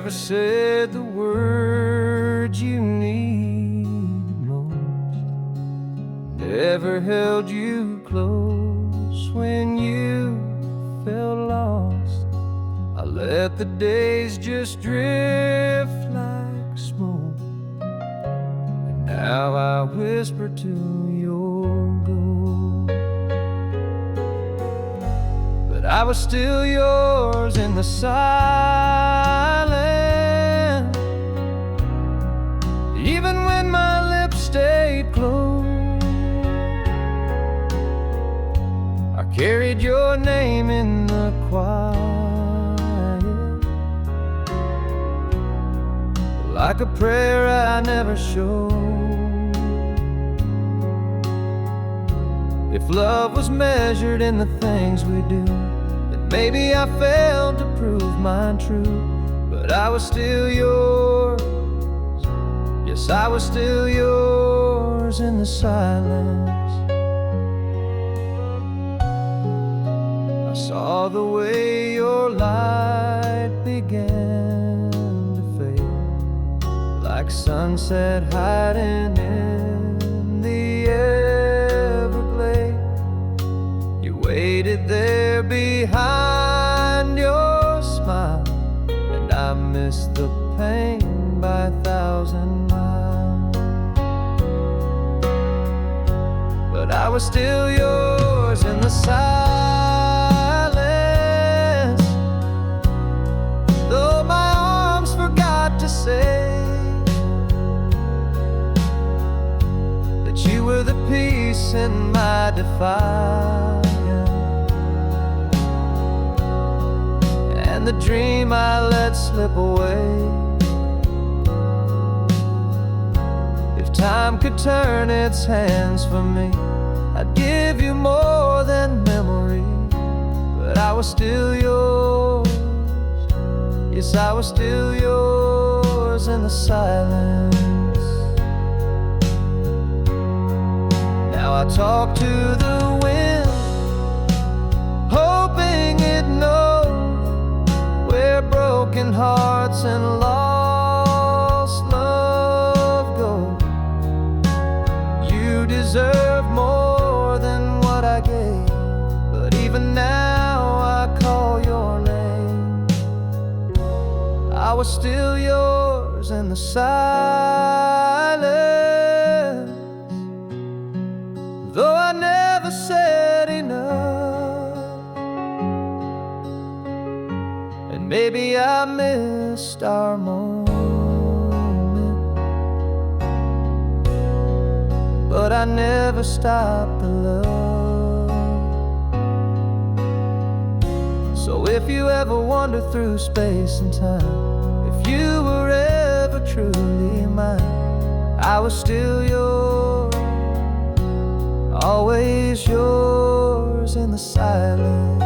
never said the words you need most, never held you close when you felt lost. I let the days just drift like smoke, and now I whisper to your ghost. But I was still yours in the silence, even when my lips stayed closed. I carried your name in the quiet, like a prayer I never showed. If love was measured in the things we do, then maybe I failed to prove mine true. But I was still yours, yes, I was still yours in the silence. I saw the way your light began to fade, like sunset hiding in the Everglades. You waited there behind your smile, and I missed the pain by 1,000 miles. But I was still yours in the silence, though my arms forgot to say that you were the peace in my defiance, and the dream I let slip away. If time could turn its hands for me, I'd give you more than memory. But I was still yours, yes, I was still yours in the silence. Now I talk to the wind, hoping it knows where broken hearts and lost love go. You deserve more than what I gave, but even now I call your name. I was still yours in the silence, though I never said enough. And maybe I missed our moment, but I never stopped the love. So if you ever wander through space and time, if you were ever truly mine, I was still yours, always yours in the silence.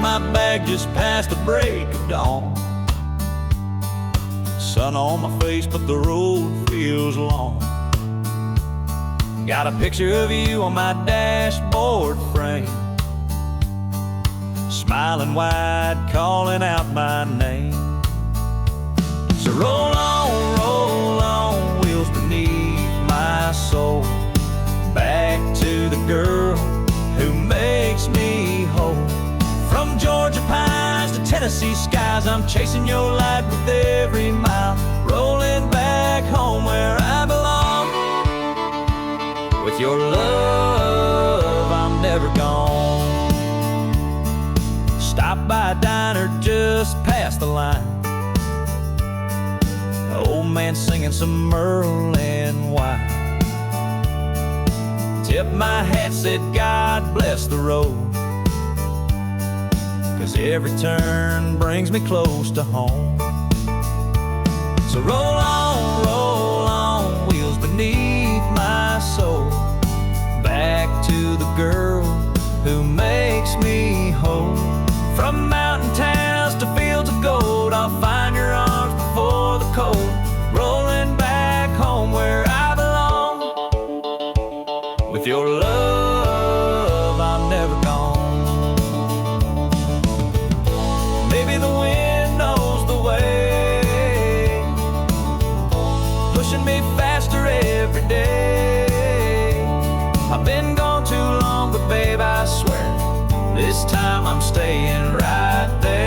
My bag just past the break of dawn. Sun on my face, but the road feels long. Got a picture of you on my dashboard frame, smiling wide, calling out my name. So roll on, wheels beneath my soul, back to the girl who makes me whole. From Georgia pines to Tennessee skies, I'm chasing your light with every mile, rolling back home where I belong. With your love, I'm never gone. Stop by the line. An old man singing some Merlin wine. Tipped my hat, said God bless the road, 'cause every turn brings me close to home. So roll on, wheels beneath my soul, back to the girl who makes me whole. From mountain towns to fields of gold, I'll find your arms before the cold. Rolling back home where I belong. With your love, I'm never gone. Maybe the wind knows the way, pushing me faster every day. I've been gone too long, but babe, I swear, this time I'm staying right there.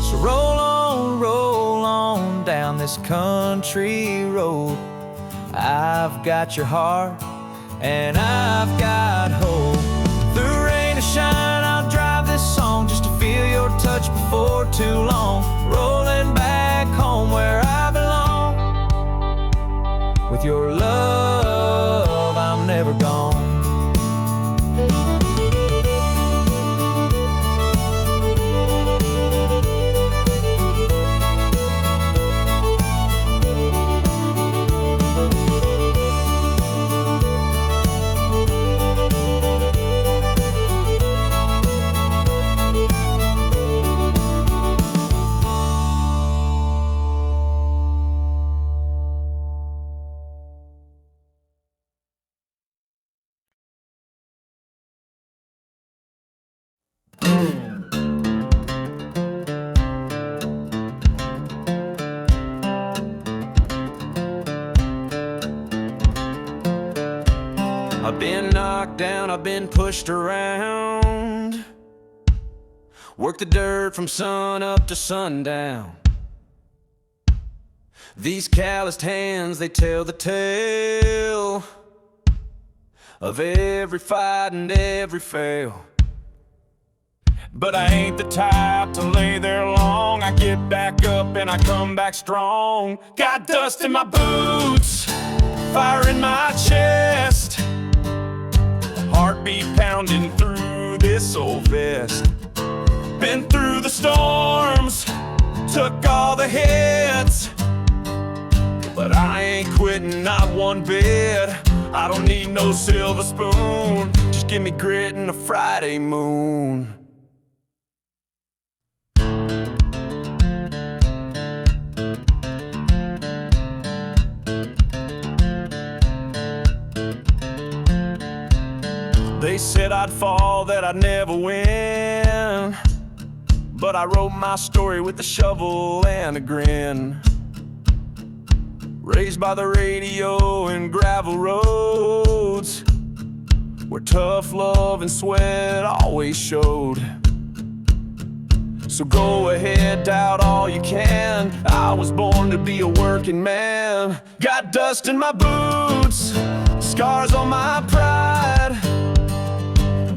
So roll on down this country road. I've got your heart and I've got hope. Through rain or shine, I'll drive this song just to feel your touch before too long. Rolling back home where I belong. With your love, I'm never gone. I've been knocked down, I've been pushed around, worked the dirt from sun up to sundown. These calloused hands, they tell the tale of every fight and every fail. But I ain't the type to lay there long. I get back up and I come back strong. Got dust in my boots, fire in my chest, heartbeat pounding through this old vest. Been through the storms, took all the hits, but I ain't quitting, not one bit. I don't need no silver spoon, just give me grit and a Friday moon. They said I'd fall, that I'd never win, but I wrote my story with a shovel and a grin. Raised by the radio and gravel roads, where tough love and sweat always showed. So go ahead, doubt all you can, I was born to be a working man. Got dust in my boots, scars on my pride,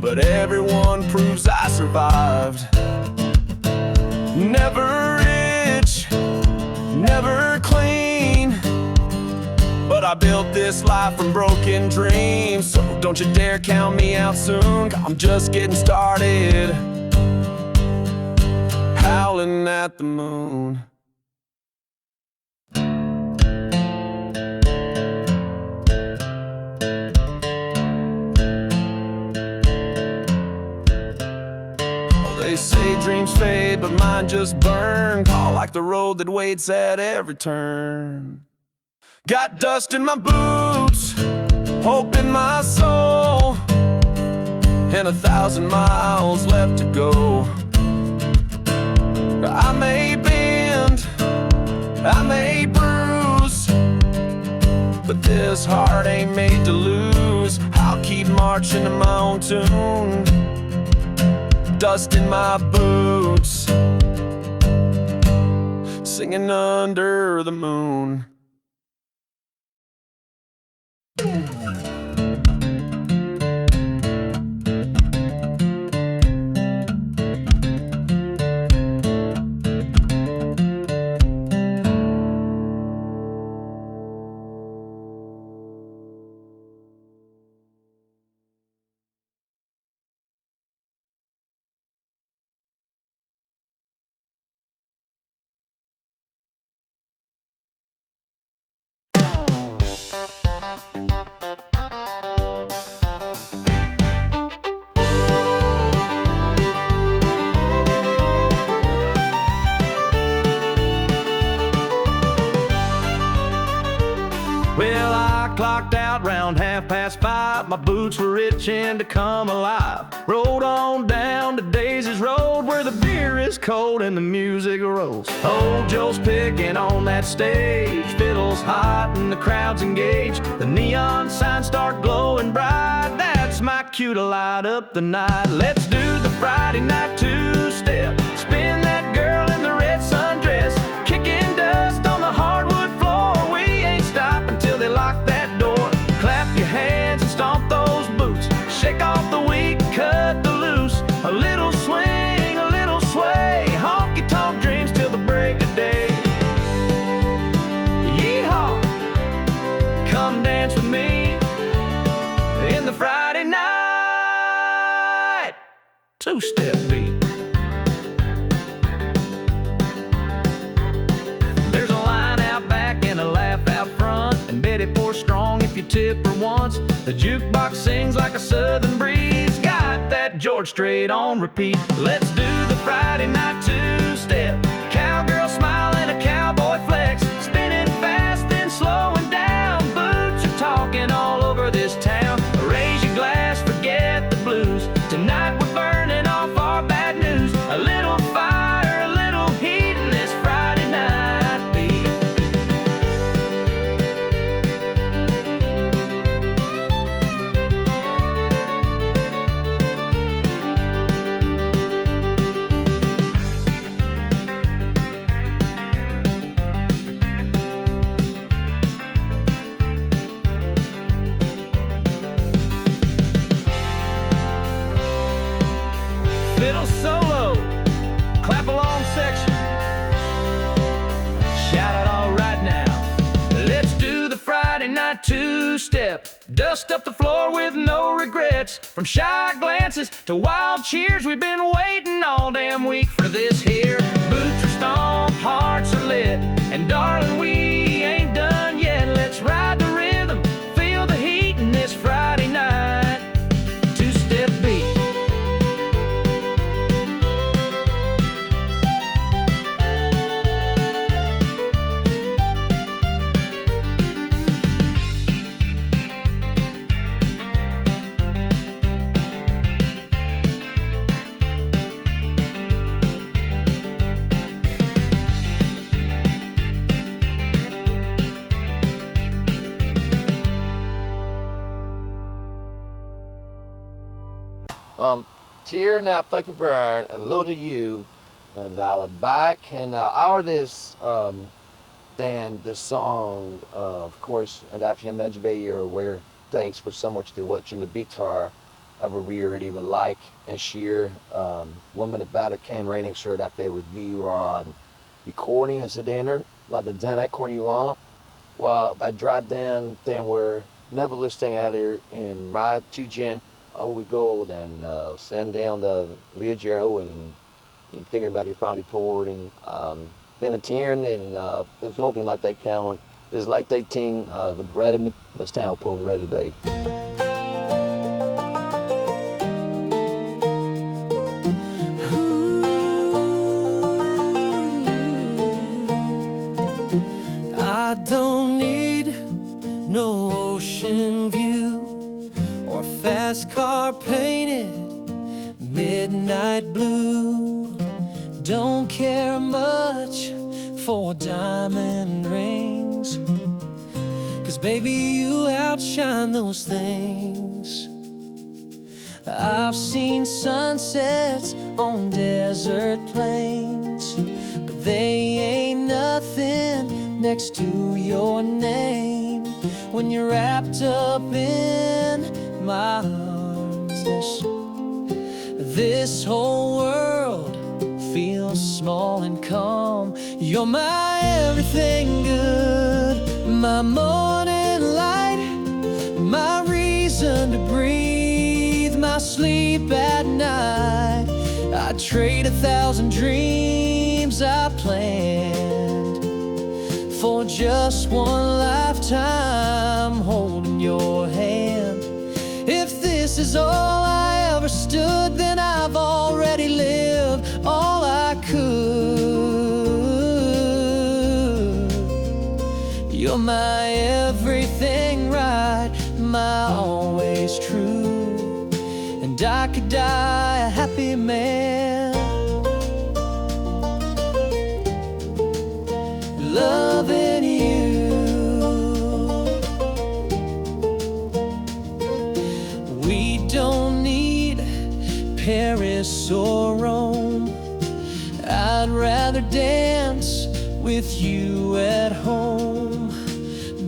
but everyone proves I survived. Never rich, never clean, but I built this life from broken dreams. So don't you dare count me out soon, I'm just getting started, howling at the moon. They say dreams fade, but mine just burn, call like the road that waits at every turn. Got dust in my boots, hope in my soul, and 1,000 miles left to go. I may bend, I may bruise, but this heart ain't made to lose. I'll keep marching to my own tune. Dust in my boots, singing under the moon. night, my boots were itching to come alive. Rode on down to Daisy's Road, where the beer is cold and the music rolls. Old Joe's picking on that stage, fiddles hot and the crowd's engaged. The neon signs start glowing bright, that's my cue to light up the night. Let's do the Friday night two-step, spin that girl in the red sundress, kicking dust on the hardwood floor. We ain't stopping till they lock that door. Clap your hands and stomp those boots, shake off the weak, cut the loose. A little swing, a little sway, honky-tonk dreams till the break of day. Yeehaw, come dance with me in the Friday night two-step beat. There's a line out back and a laugh out front, and Betty pours strong if you tip her once. The jukebox sings like a southern breeze, got that George Strait on repeat. Let's do the Friday night two-step, cowgirl smile and a cowboy flex, spinning fast then slowing down. Boots are talking all over this town. Raise your glass, forget the blues. Tonight we're burning off our bad news. A little fire, a little heat in this Friday night beat. Fiddle solo, clap along section, shout it all right now. Let's do the Friday night two-step, dust up the floor with no regrets. From shy glances to wild cheers, we've been waiting all damn week for this here. Boots are stomped, hearts are lit, and darling, we ain't done yet. Let's ride the rhythm, feel the heat in this Friday night two-step beat. Cheer now, thank you, Brian, and hello to you, and I'll back and our this then the song, of course, and after you mentioned you're aware. Thanks for so much to watching the guitar. I really would like and share woman about it can raining shirt that they would view on recording as a dinner, like the dinner recording you on. Well, I drive down then we're never listening out here in ride to Jen. Oh, we go and send down the Leggero and thinking about your family pouring. Been a tearing and it's looking like they count. It's like they ting the bread in the town pour bread today. I don't need no ocean view or fast car painted midnight blue. Don't care much for diamond rings, 'cause baby you outshine those things. I've seen sunsets on desert plains, but they ain't nothing next to your name. When you're wrapped up in my arms, this whole world feels small and calm. You're my everything good, my morning light, my reason to breathe, my sleep at night. I'd trade 1,000 dreams I planned for just one lifetime holding your hand. If this is all I ever stood, then I've already lived all I could. You're my everything right, my always I could die a happy man, loving you. We don't need Paris or Rome. I'd rather dance with you at home,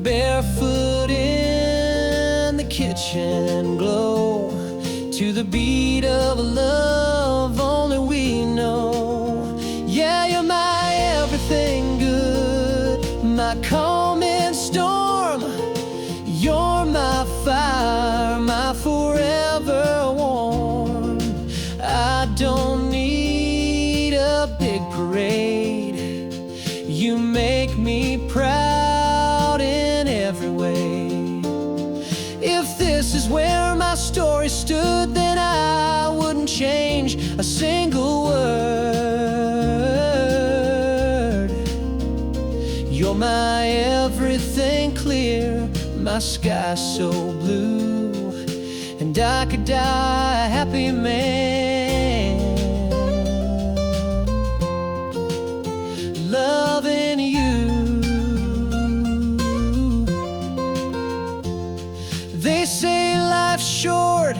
barefoot in the kitchen glow, to the beat of a love only we know. Yeah, you're my everything good, my calming storm. You're my fire, my forever warm. I don't need a big parade. You make me proud in every way. If this is where my story stood, then I wouldn't change a single word. You're my everything clear, my sky so blue, and I could die a happy man, loving you. They say life's short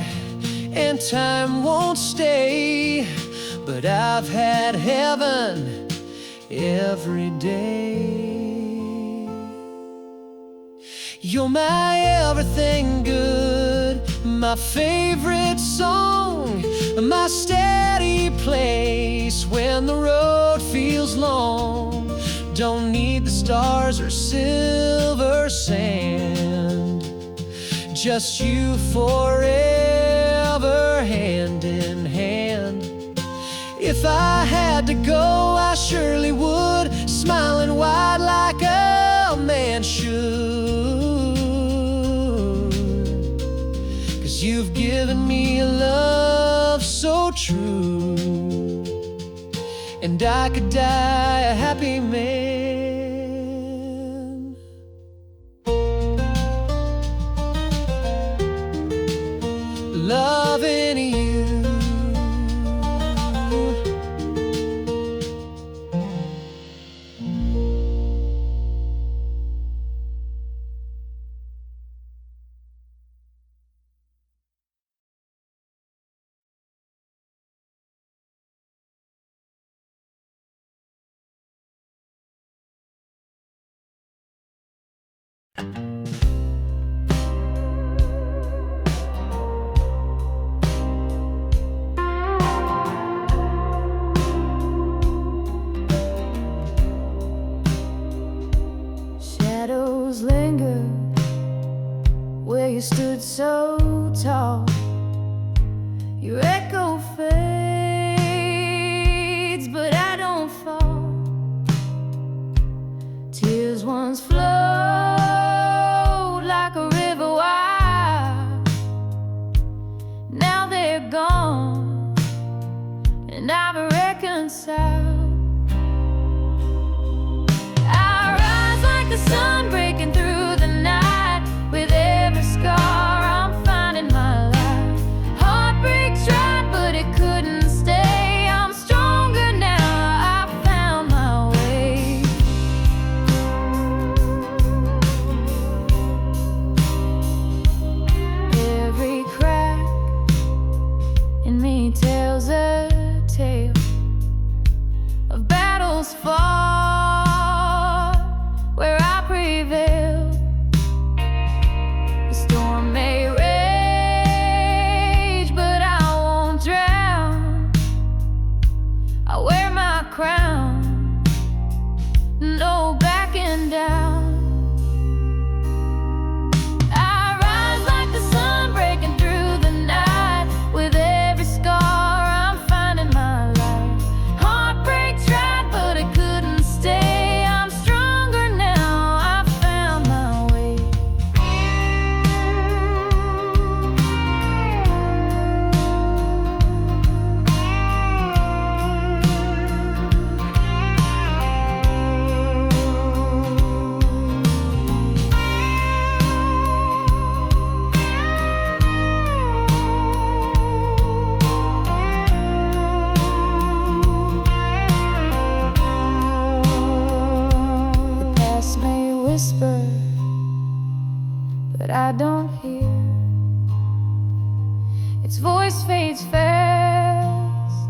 and time won't stay, but I've had heaven every day. You're my everything good, my favorite song, my steady place when the road feels long. Don't need the stars or silver sand, just you forever, hand in hand. If I had to go, I surely would, smiling wide like a man should. 'Cause you've given me a love so true, and I could die a happy man, loving you. Shadows linger where you stood so tall. Your echo fades, but I don't fall. Tears once flowed like a river wide. Now they're gone, and I've reconciled. The sun breaking through the night. With every scar I'm finding my life. Heartbreaks tried, but it couldn't stay. I'm stronger now, I found my way. Every crack in me tells a tale of battles fought where I prevailed. The storm may rage, but I won't drown. I wear my crown, no backing down. I rise like the sun breaking through the night. With every scar I'm finding my life. Heartbreak tried, but it couldn't stay. I'm stronger now, I found my way. I don't hear. Its voice fades fast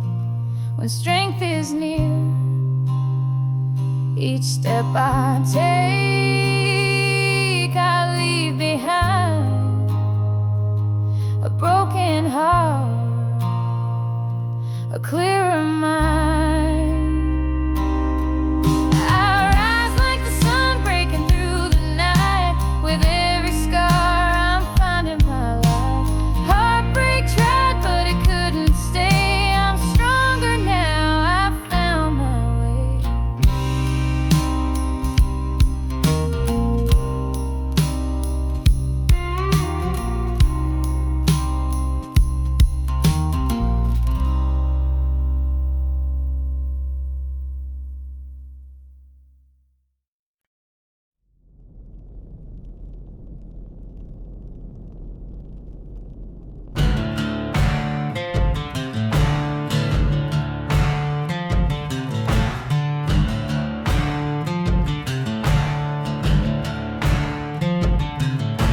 when strength is near. Each step I take, I leave behind a broken heart, a clearer mind. I rise like the sun breaking through the night. With every scar I'm finding my life. Heartbreak tried but it couldn't stay. I'm stronger now, I found my way.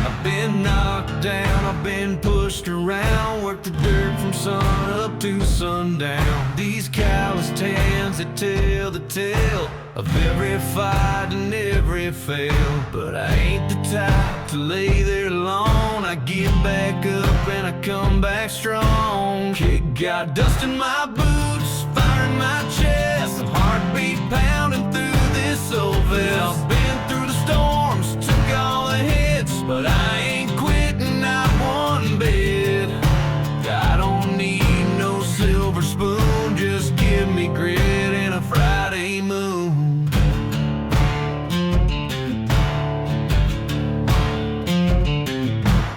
I've been knocked down, I've been pushed around, worked the dirt from sun up to sundown. These calloused hands that tell the tale of every fight and every fail. But I ain't the type to lay there alone. I get back up and I come back strong. Kick got dust in my boots, fire in my chest, a heartbeat pounding through this old vest. Been through the storms, took all the hits, but I ain't quitting, not one bit. I don't need no silver spoon, just give me grit and a Friday moon.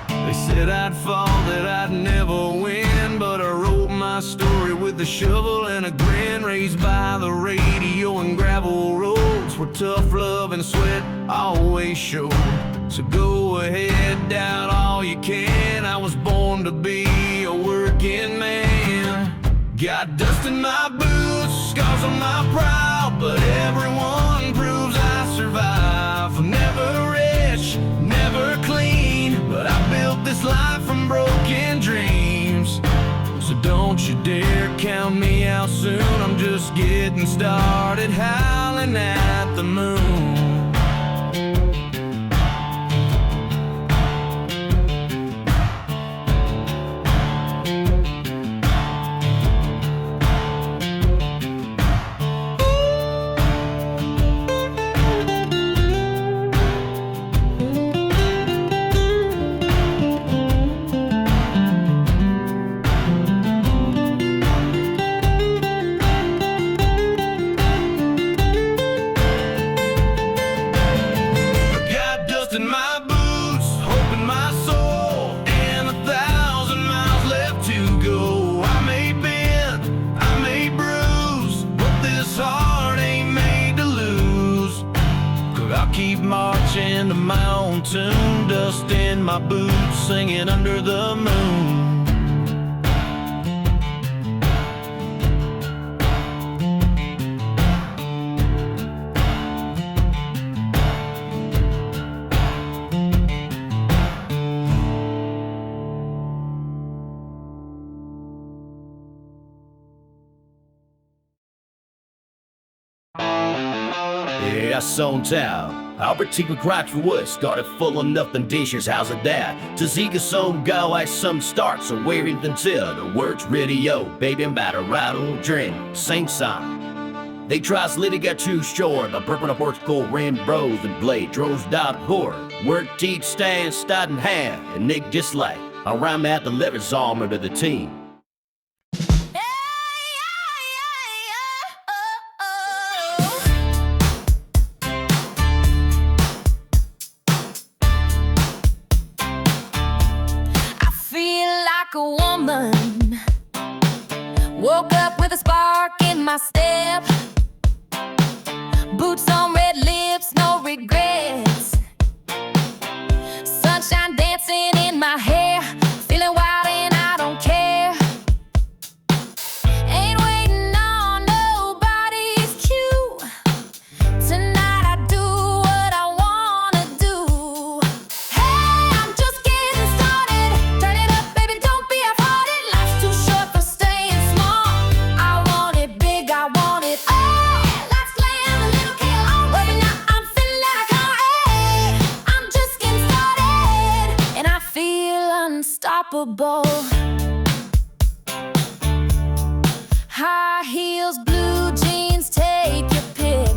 They said I'd fall, that I'd never win, but I wrote my story with a shovel and a grin. Raised by the radio and gravel roads where tough love and sweat always showed. So go ahead, doubt all you can. I was born to be a working man. Got dust in my boots, scars on my brow, but everyone proves I survive. I'm never rich, never clean, but I built this life from broken dreams. So don't you dare count me out soon. I'm just getting started, howling at the moon. In my boots, hope in my soul, and 1,000 miles left to go. I may bend, I may bruise, but this heart ain't made to lose. 'Cause I'll keep marching to my own tune, dust in my boots, singing under the moon. Yeah, Town. Albert T. McCratch Wood started full of nothing dishes, how's it that? To Zika song go as some starts, so where even till the words radio, baby matter rattle, drink, same song. They try to get too short, the purple of porch cold rain bros and blade, droves dot horror, word teeth stand, stud in hand, and Nick dislike. Around at the lever's armor to the team. A woman woke up with a spark in my step, boots on, red lips, no regrets, sunshine dancing in my hair, feeling wild and I don't care. Ain't waiting on nobody's cue. Tonight I do what I wanna do. Hey, I'm just unstoppable. High heels, blue jeans, take your pick.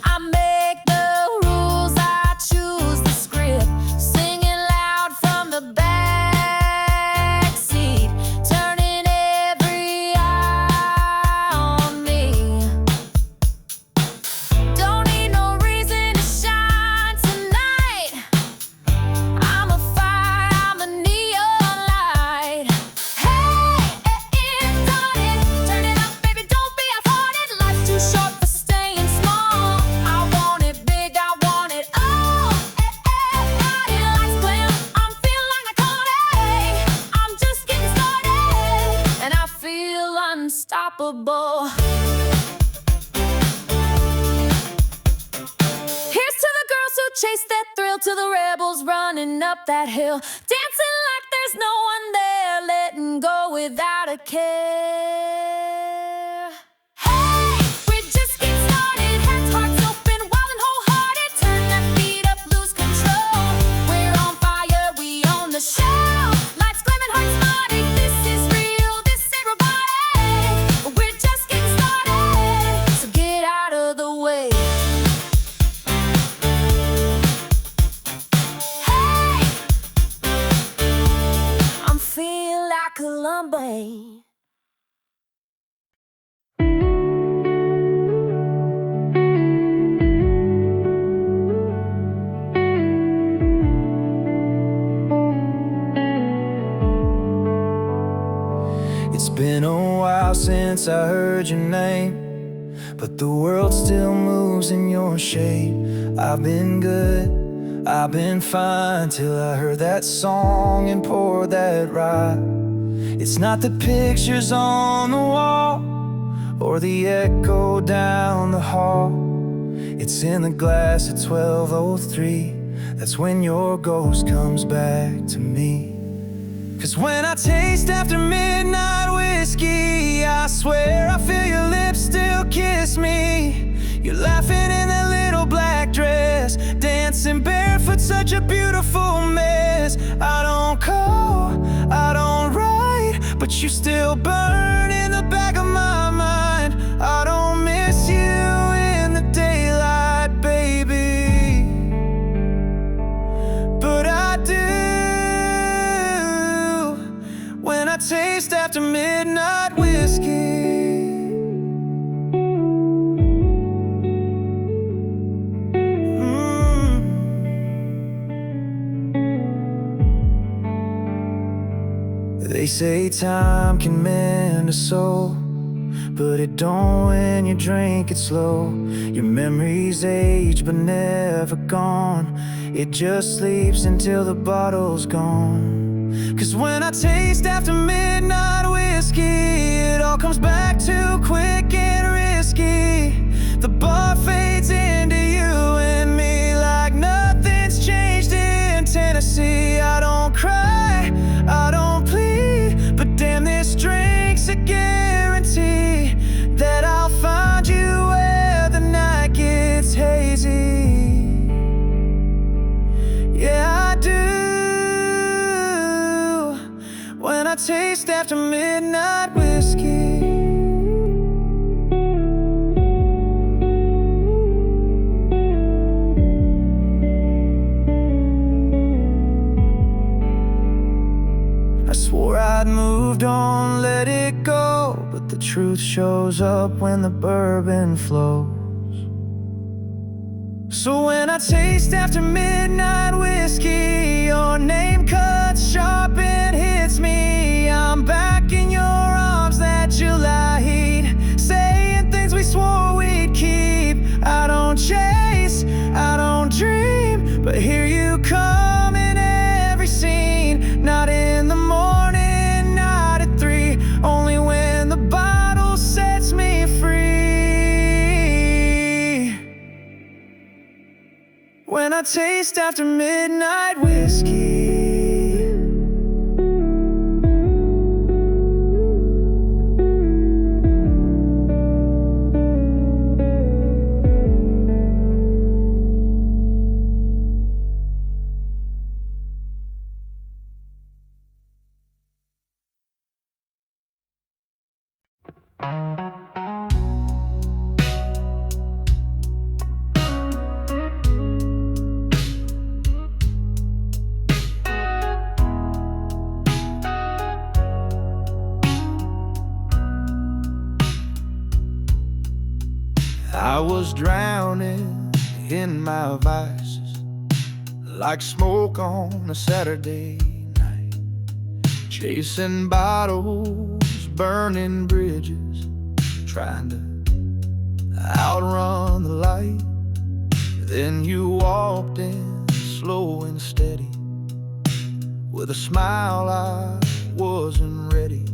I make the rules, I choose the script. Singing loud from the back seat, turning every eye on me. Don't need no reason to shine tonight. I'm a fire, I'm a neon light. Hey, it's on it, turn it up, baby, don't be half-hearted. Life's too short for staying small. I want it big, I want it all. Party lights glam, I'm feeling like Kodak. I'm just getting started, and I feel unstoppable. Here's to the girls who chase that thrill, to the rebels running up that hill, dancing like there's no one there, letting go without a care. Hey, we're just getting started, heads, hearts open, wild and wholehearted. Turn that beat up, lose control. We're on fire, we own the show. Lights glamming, hearts nodding. This is real, this ain't robotic. We're just getting started, so get out of the way. Hey, I'm feeling like Columbine. It's been a while since I heard your name, but the world still moves in your shape. I've been good, I've been fine, till I heard that song and poured that rye. It's not the pictures on the wall or the echo down the hall. It's in the glass at 12:03. That's when your ghost comes back to me. 'Cause when I taste after midnight whiskey, I swear I feel your lips still kiss me. You're laughing in that little black dress, dancing barefoot, such a beautiful mess. I don't call, I don't write, but you still burn in the back of my mind. I don't miss you in the daylight, baby, but I do when I taste after midnight whiskey. They say time can mend a soul, but it don't when you drink it slow. Your memories age but never gone. It just sleeps until the bottle's gone. 'Cause when I taste after midnight whiskey, it all comes back too quick and risky. The bar fades into you and me like nothing's changed in Tennessee. I don't cry, I don't plead, but damn, this drink's a guarantee that I'll find you where the night gets hazy. Yeah, I do when I taste after midnight whiskey. I swore I'd moved on, let it go, but the truth shows up when the bourbon flows. So when I taste after midnight whiskey, your name cuts sharp and hits me. I'm back in your arms that July heat, saying things we swore we'd keep. I don't chase, I don't dream, but here you come in every scene. Not in the morning, not at 3, only when the bottle sets me free. When I taste after midnight whiskey. I was drowning in my vices, like smoke on a Saturday night, chasing bottles, burning bridges, trying to outrun the light. Then you walked in slow and steady, with a smile I wasn't ready.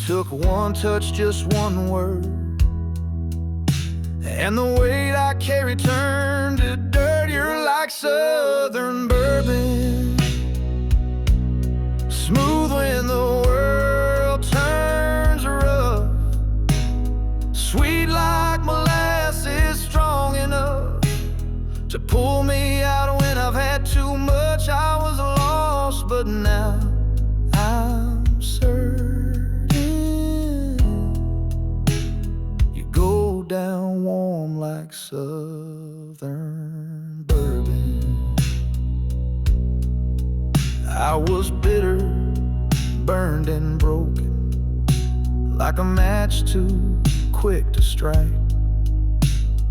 Took one touch, just one word, and the weight I carried turned to dirt. You're like Southern bourbon, smooth when the world turns rough, sweet like molasses, strong enough to pull me out when I've had too much. I was lost, but now I'm certain you go down warm like Southern bourbon. I was bitter, burned and broken, like a match too quick to strike.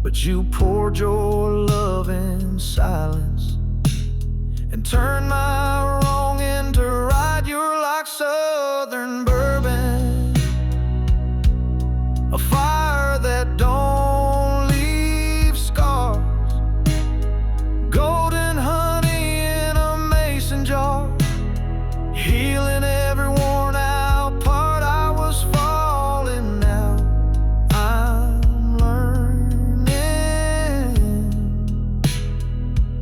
But you poured your love in silence and turned my wrong into right. You're like Southern bourbon, a fire that don't leave scars, golden honey in a mason jar, healing every worn out part. I was falling now, I'm learning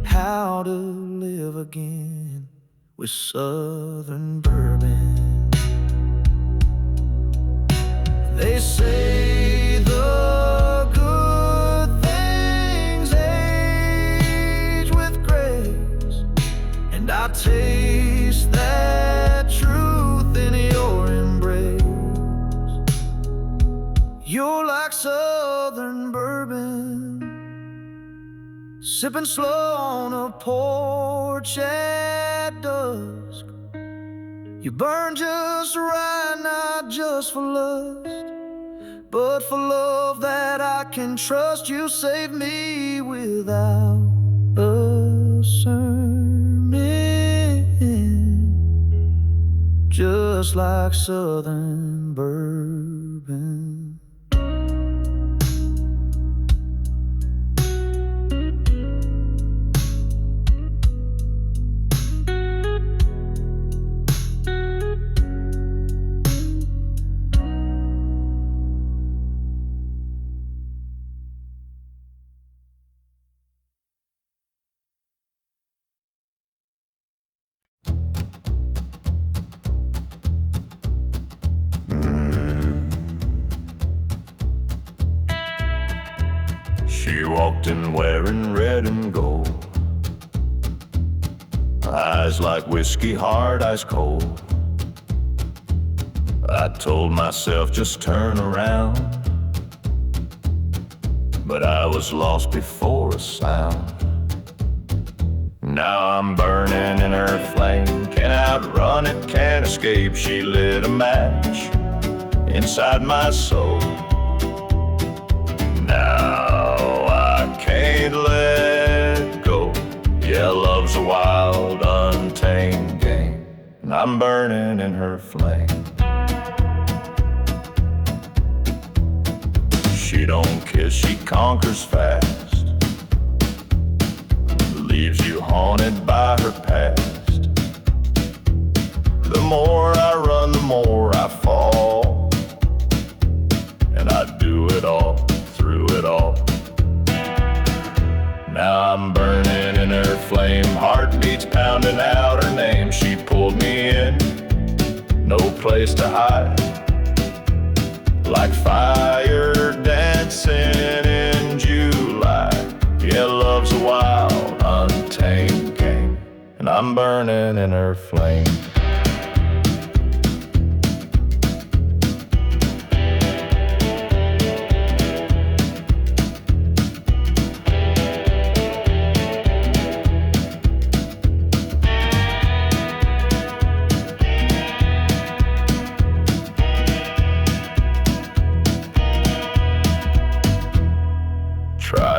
how to live again with Southern bourbon. They say the good things age with grace, and I taste that truth in your embrace. You're like Southern bourbon, sipping slow on a porch at dusk. You burn just right, not just for lust, but for love that I can trust. You save me without a sermon, just like Southern bourbon. She walked in wearing red and gold, eyes like whiskey, hard, ice cold. I told myself just turn around, but I was lost before a sound. Now I'm burning in her flame, can't outrun it, can't escape. She lit a match inside my soul. Now I can't let go. Yeah, love's a wild, untamed game, and I'm burning in her flame. She don't kiss, she conquers fast, leaves you haunted by her past. The more I run, the more I fall, and I do it all, through it all. Now I'm burning in her flame, heartbeats pounding out her name. She pulled me in, no place to hide, like fire dancing in July. Yeah, love's a wild, untamed game, and I'm burning in her flame.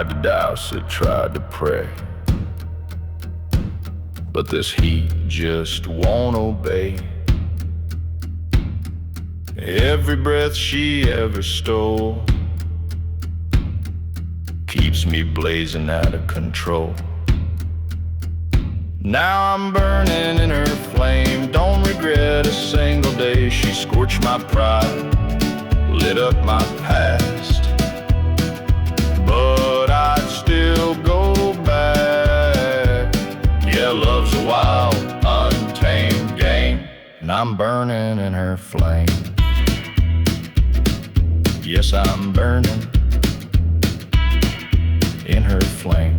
tried to douse it, tried to pray, but this heat just won't obey. Every breath she ever stole keeps me blazing out of control. Now I'm burning in her flame, don't regret a single day. She scorched my pride, lit up my past, but I'd still go back. Yeah, love's a wild, untamed game, and I'm burning in her flame. Yes, I'm burning in her flame.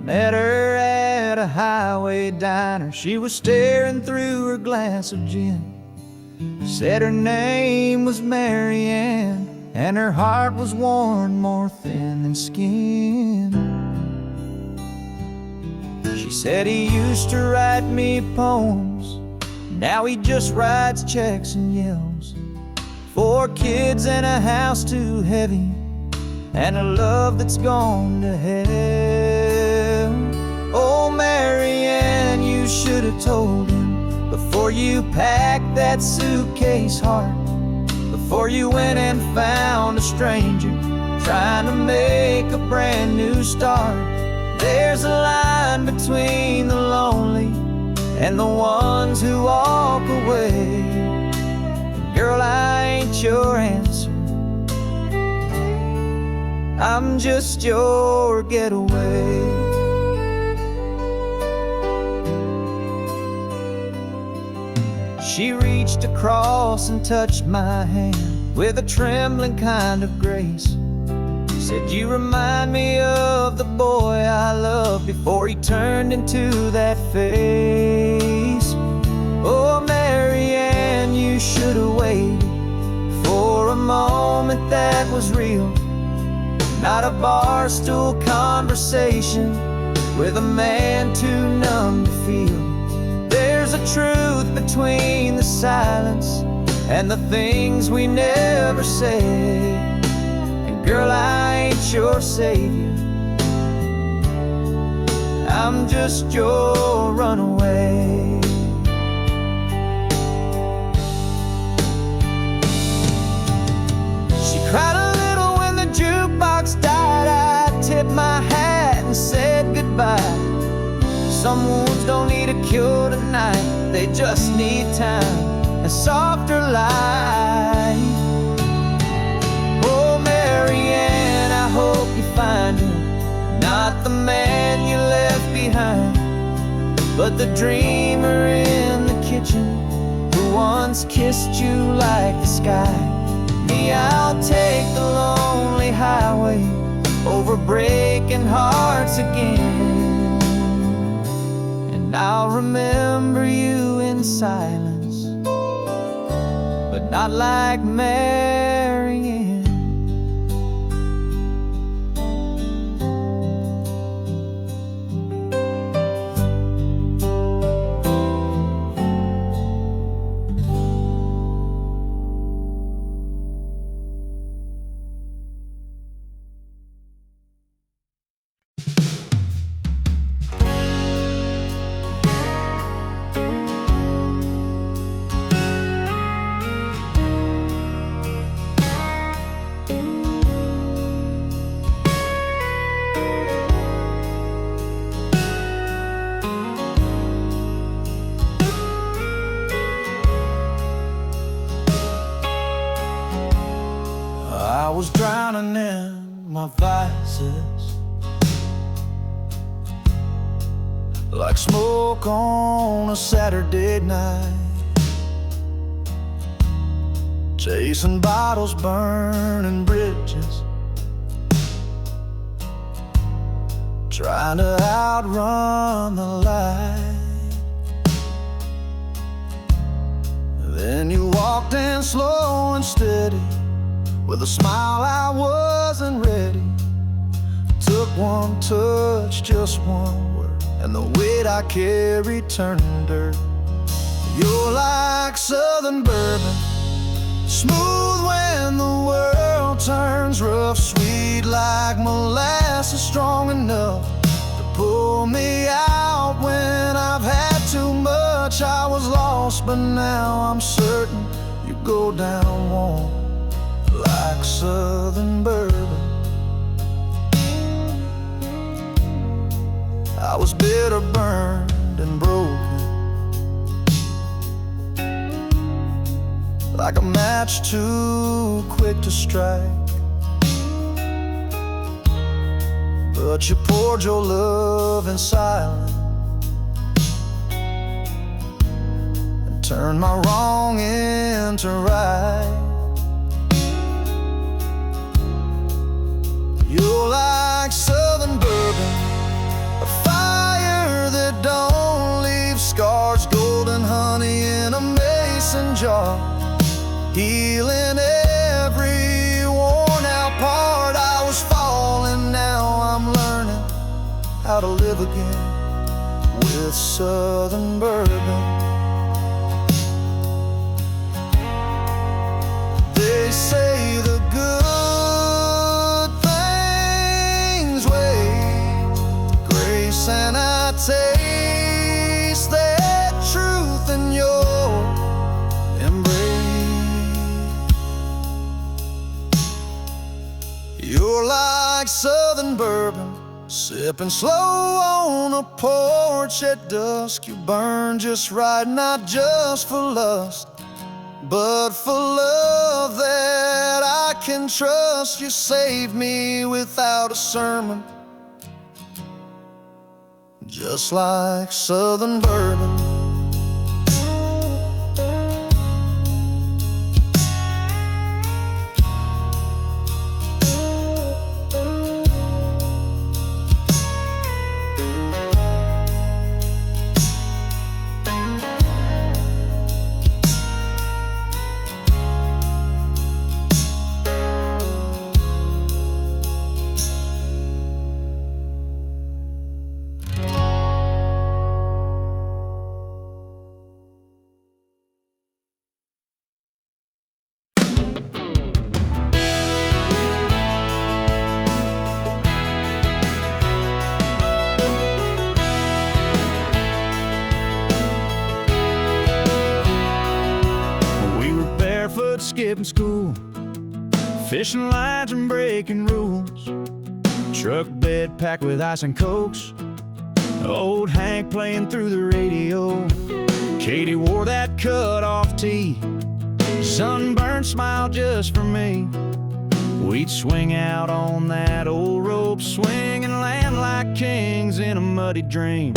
Met her at a highway diner. She was staring through her glass of gin. Said her name was Mary Ann, and her heart was worn more thin than skin. She said he used to write me poems, now he just writes checks and yells. 4 kids and a house too heavy, and a love that's gone to hell. Oh, Mary Ann, you should have told him before you packed that suitcase heart, before you went and found a stranger trying to make a brand new start. There's a line between the lonely and the ones who walk away. Girl, I ain't your answer, I'm just your getaway. She reached across and touched my hand with a trembling kind of grace. Said, you remind me of the boy I loved before he turned into that face. Oh, Mary Ann, you should have waited for a moment that was real, not a bar stool conversation with a man too numb to feel. There's a truth between the silence and the things we never say. And girl, I ain't your savior, I'm just your runaway. She cried a little when the jukebox died. I tipped my hat and said goodbye. Some wounds don't need a cure tonight, they just need time and softer light. Oh, Mary Ann, I hope you find him, not the man you left behind, but the dreamer in the kitchen who once kissed you like the sky. Me, I'll take the lonely highway over breaking hearts again. I'll remember you in silence, but not like Mary Ann. I was drowning in my vices, like smoke on a Saturday night, chasing bottles, burning bridges, trying to outrun the light. Then you walked in slow and steady, with a smile I wasn't ready. Took one touch, just one word, and the weight I carried turned dirt. You're like southern bourbon, smooth when the world turns rough, sweet like molasses, strong enough to pull me out when I've had too much. I was lost, but now I'm certain you go down warm like southern bourbon. I was bitter, burned, and broken, like a match too quick to strike. But you poured your love in silence and turned my wrong into right. You're like southern bourbon, a fire that don't leave scars, golden honey in a mason jar, healing every worn out part. I was falling, now I'm learning how to live again with southern bourbon. They say the good things wait, grace, and I taste that truth in your embrace. You're like southern bourbon, sipping slow on a porch at dusk. You burn just right, not just for lust, but for love that I can trust. You saved me without a sermon, just like southern bourbon. Skipping school, fishing lines and breaking rules, truck bed packed with ice and cokes, old Hank playing through the radio, Katie wore that cut-off tee, sunburned smile just for me. We'd swing out on that old rope swing and land like kings in a muddy dream.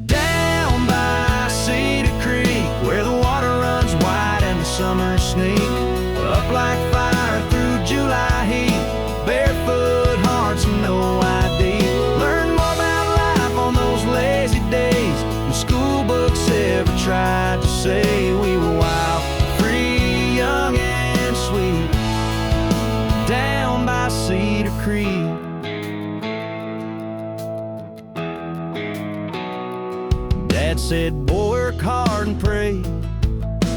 Down by Cedar Creek, where the water runs wide and the summer sneak up like fire through July heat, barefoot hearts and no ID. Learn more about life on those lazy days than school books ever tried to say. We were wild, free, young and sweet, down by Cedar Creek. Dad said, boy, work hard and pray,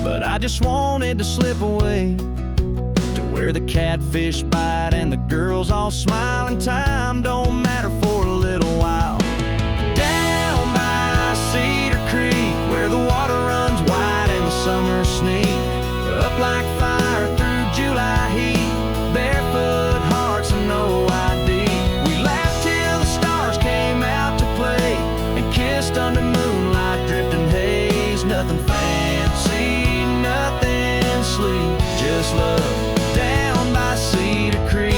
but I just wanted to slip away to where the catfish bite and the girls all smile and time don't matter for a little while. Down by Cedar Creek, where the water runs wide and the summer sneak up like fire through July heat, barefoot hearts and no ID. We laughed till the stars came out to play and kissed under moonlight drifting haze. Nothing fancy, nothing sleek, just love down by Cedar Creek.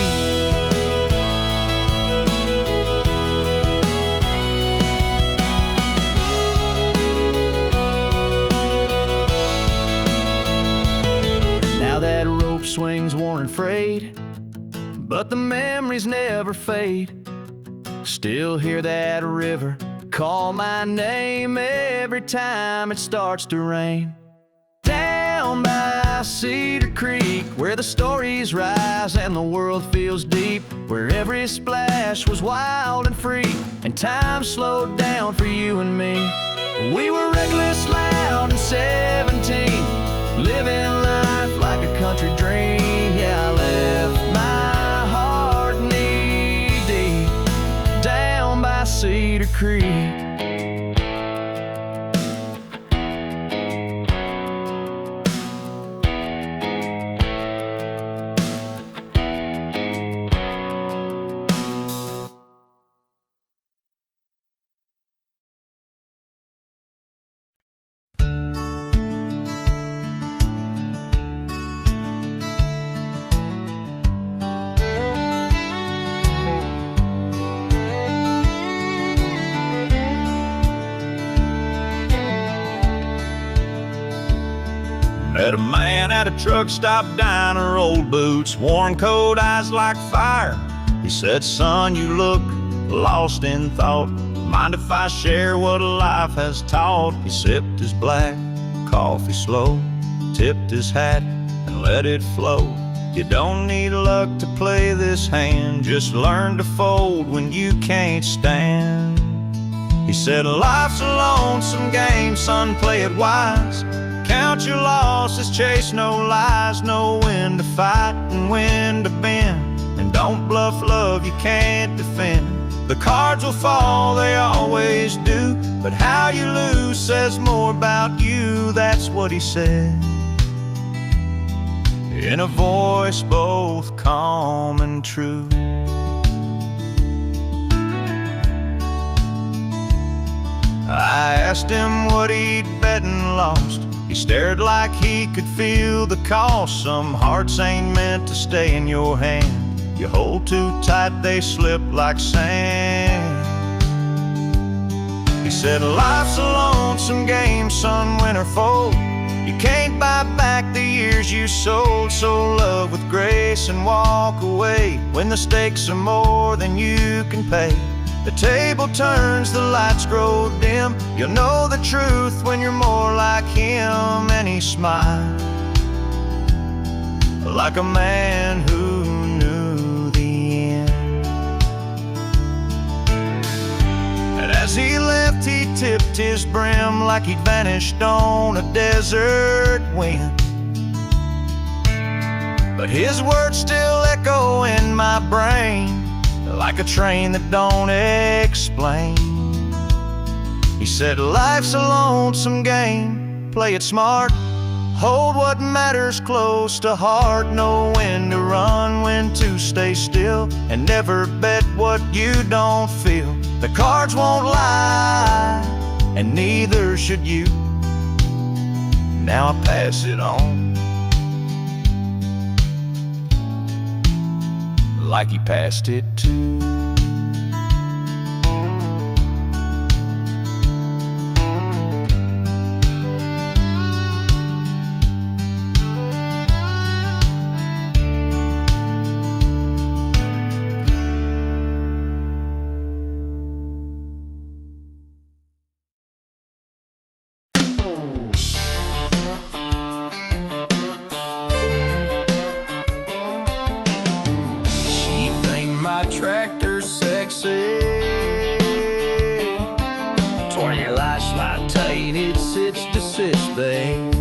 Now that rope swing's worn and frayed, but the memories never fade. Still hear that river call my name every time it starts to rain. Down by Cedar Creek, where the stories rise and the world feels deep, where every splash was wild and free, and time slowed down for you and me. We were reckless, loud, and 17, living life like a country dream. Yeah, I left my heart knee-deep down by Cedar Creek. Met a man at a truck stop diner, old boots, worn coat, eyes like fire. He said, son, you look lost in thought. Mind if I share what life has taught? He sipped his black coffee slow, tipped his hat and let it flow. You don't need luck to play this hand, just learn to fold when you can't stand. He said, life's a lonesome game, son, play it wise. Count your losses, chase no lies, know when to fight and when to bend, and don't bluff love you can't defend. The cards will fall, they always do, but how you lose says more about you. That's what he said, in a voice both calm and true. I asked him what he'd bet and lost. He stared like he could feel the cost. Some hearts ain't meant to stay in your hand. You hold too tight, they slip like sand. He said, life's a lonesome game, son, win or fold. You can't buy back the years you sold. So love with grace and walk away when the stakes are more than you can pay. The table turns, the lights grow dim. You'll know the truth when you're more like him. And he smiled like a man who knew the end. And as he left, he tipped his brim like he'd vanished on a desert wind. But his words still echo in my brain, like a train that don't explain. He said, life's a lonesome game, play it smart. Hold what matters close to heart. Know when to run, when to stay still, and never bet what you don't feel. The cards won't lie, and neither should you. Now I pass it on, like he passed it too. Tractor sexy, 20 lights like tainted, sits to sits, babe.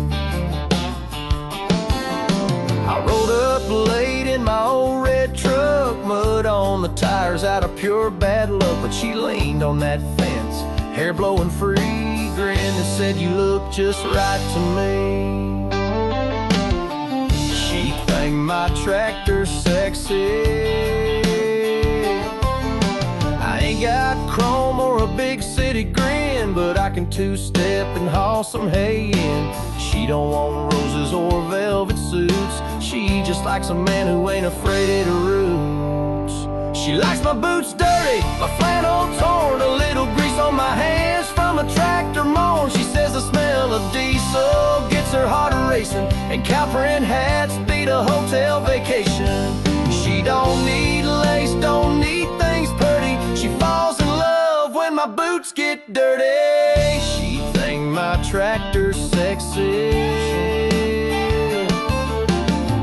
I rolled up late in my old red truck, mud on the tires out of pure bad luck. But she leaned on that fence, hair blowing free, grinned and said, you look just right to me. She thanked my tractor sexy. I ain't got chrome or a big city grin, but I can two-step and haul some hay in. She don't want roses or velvet suits. She just likes a man who ain't afraid of the roots. She likes my boots dirty, my flannel torn, a little grease on my hands from a tractor moan. She says the smell of diesel gets her heart racing, and cow-print hats beat a hotel vacation. She don't need lace, don't need things pretty. She falls boots get dirty. She think my tractor's sexy.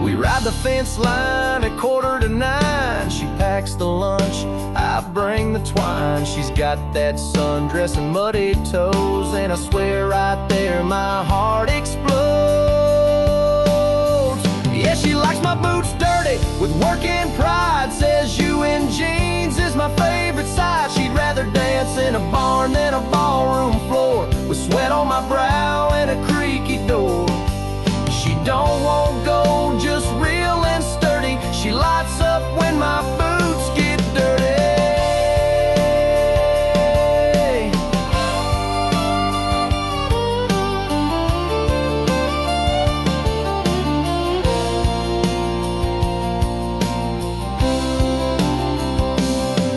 We ride the fence line at 8:45. She packs the lunch, I bring the twine. She's got that sundress and muddy toes, and I swear right there my heart explodes. Yeah, she likes my boots dirty with work and pride. Says you in jeans is my favorite side. She'd rather dance in a barn than a ballroom floor, with sweat on my brow and a creaky door. She don't want gold, just real and sturdy. She lights up when my boots get dirty.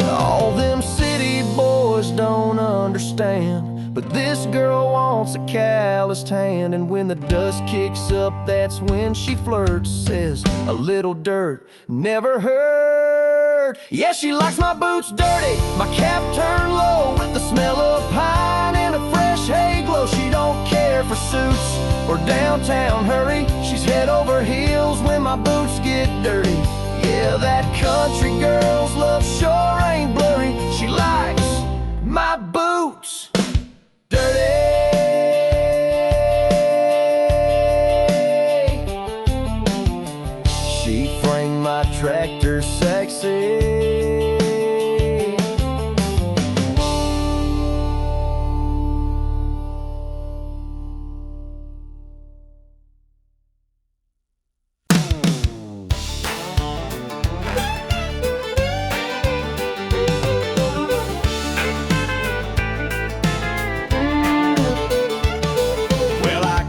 All them city boys don't understand, but this girl wants a calloused hand. And when the dust kicks up, that's when she flirts. Says a little dirt never hurt. Yeah, she likes my boots dirty, my cap turned low, with the smell of pine and a fresh hay glow. She don't care for suits or downtown hurry. She's head over heels when my boots get dirty. Yeah, that country girl's love sure ain't blurry. She likes my boots dirty. She framed my tractor sexy.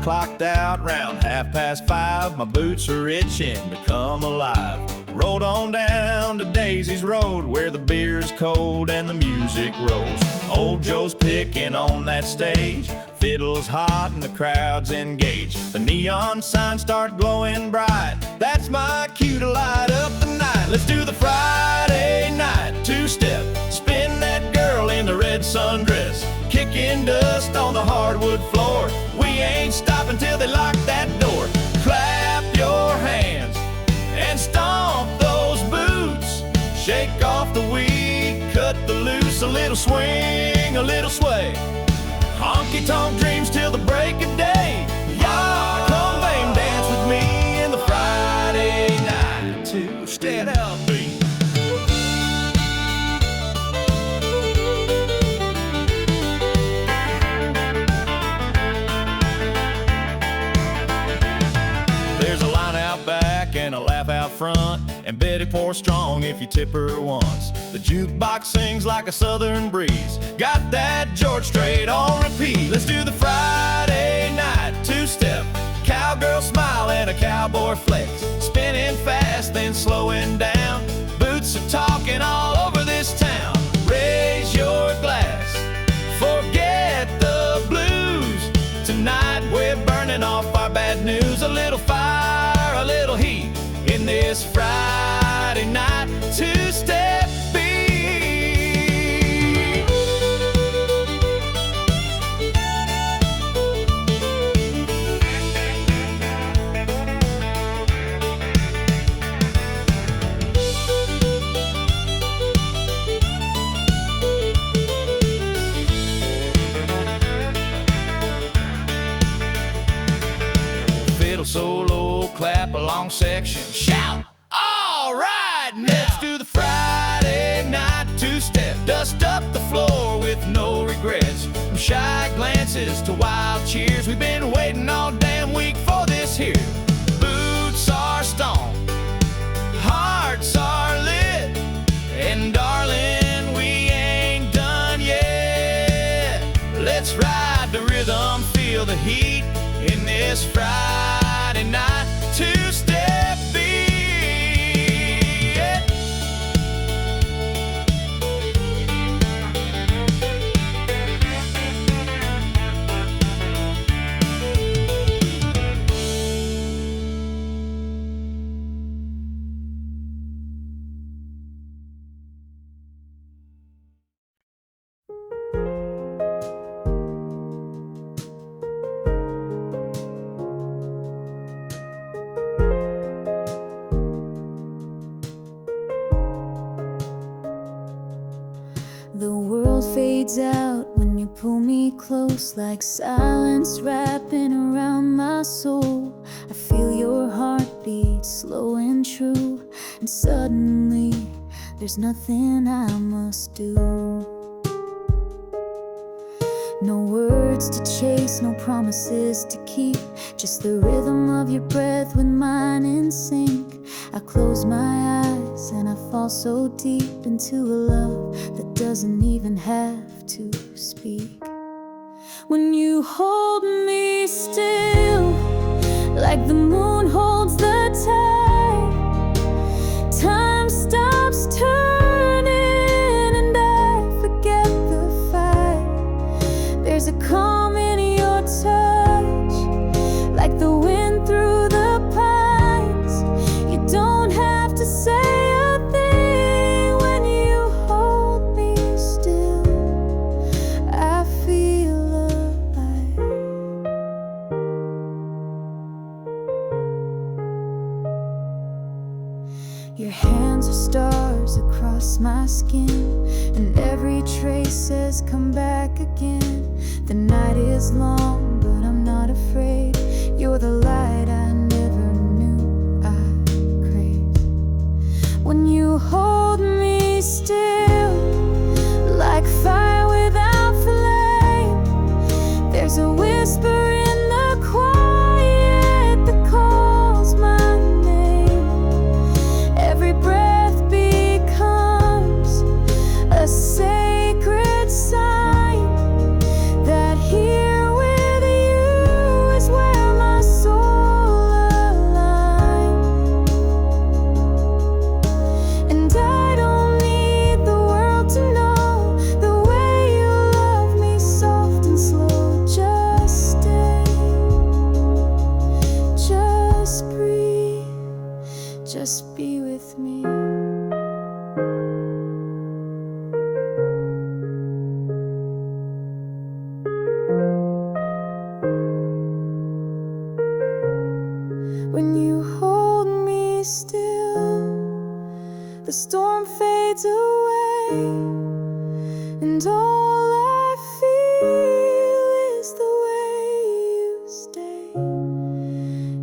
Clocked out round 5:30. My boots are itching to come alive. Rolled on down to Daisy's Road, where the beer's cold and the music rolls. Old Joe's picking on that stage, fiddle's hot and the crowd's engaged. The neon signs start glowing bright, that's my cue to light up the night. Let's do the Friday night two-step, spin that girl in the red sundress, kicking dust on the hardwood floor. We ain't stopping till they lock that door. Clap your hands and stomp those boots. Shake off the weed, cut the loose. A little swing, a little sway. Honky-tonk dreams till the break of day. Y'all come and dance with me in the Friday night two-step beat. And a laugh out front, and Betty pours strong if you tip her once. The jukebox sings like a southern breeze, got that George Strait on repeat. Let's do the Friday night two-step, cowgirl smile and a cowboy flex, spinning fast then slowing down. Boots are talking all over this town. Raise your glass, forget the blues. Tonight we're burning off our bad news. A little fire, a little heat in this Friday night two-step beat. Fiddle solo, clap along section, shout, all right, let's do the Friday night two-step. Dust up the floor with no regrets, from shy glances to wild cheers. We've been waiting all damn week for this here. Boots are stomped, hearts are lit, and darling, we ain't done yet. Let's ride the rhythm, feel the heat in this Friday night two-step beat. The world fades out when you pull me close, like silence wrapping around my soul. I feel your heartbeat slow and true, and suddenly there's nothing I must do. No words to chase, no promises to keep, just the rhythm of your breath with mine in sync. I close my eyes and I fall so deep into a love that doesn't even have to speak. When you hold me still, like the moon holds the tide, time stops turning and I forget the fight. There's a calm in your touch, like the wind through the pines. You don't have to say a thing when you hold me still. I feel alive. Your hands are stars across my skin, and every trace says come back again. The night is long, but I'm not afraid. You're the light I never knew I craved. When you hold me still, like fire without flame, there's a whisper in the quiet that calls my name. Every breath becomes a sacred sign that here with you is where my soul aligns. And I don't need the world to know the way you love me, soft and slow. Just stay, just breathe, just be with me. When you hold me still, the storm fades away, and all I feel is the way you stay.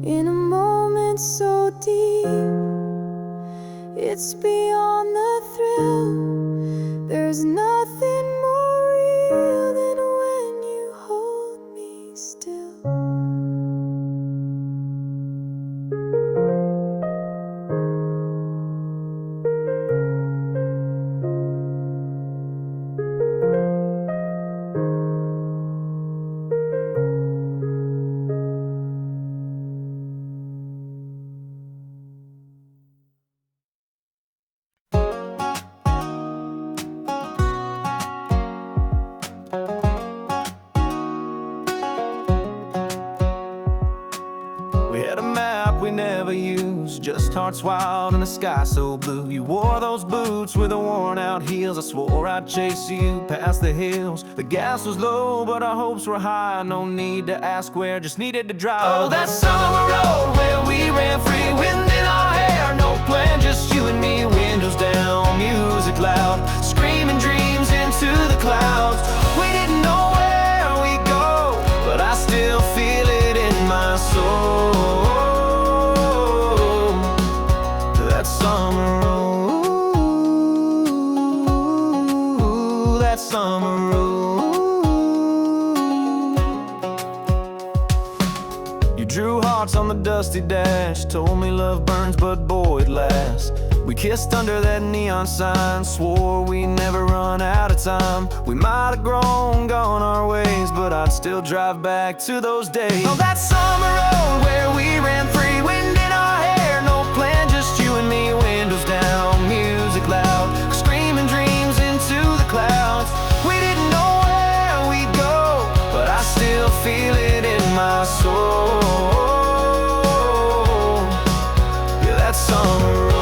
In a moment so deep, it's beyond the thrill. There's nothing more real than when you hold me still. We had a map we never used, just hearts wild and a sky so blue. You wore those boots with the worn out heels. I swore I'd chase you past the hills. The gas was low, but our hopes were high. No need to ask where, just needed to drive. Oh, that summer road where we ran free, wind in our hair, no plan, just you and me. Windows down, music loud, screaming dreams into the clouds. We didn't know where we'd go, but I still feel it in my soul. That summer road, that summer road. You drew hearts on the dusty dash, told me love burns, but boy, it lasts. We kissed under that neon sign, swore we never run out of time. We might have grown, gone our ways, but I'd still drive back to those days. Oh, that summer road where we ran free, wind in our hair, no plan, just you and me. Windows down, music loud, screaming dreams into the clouds. We didn't know where we'd go, but I still feel it in my soul. Yeah, that summer road.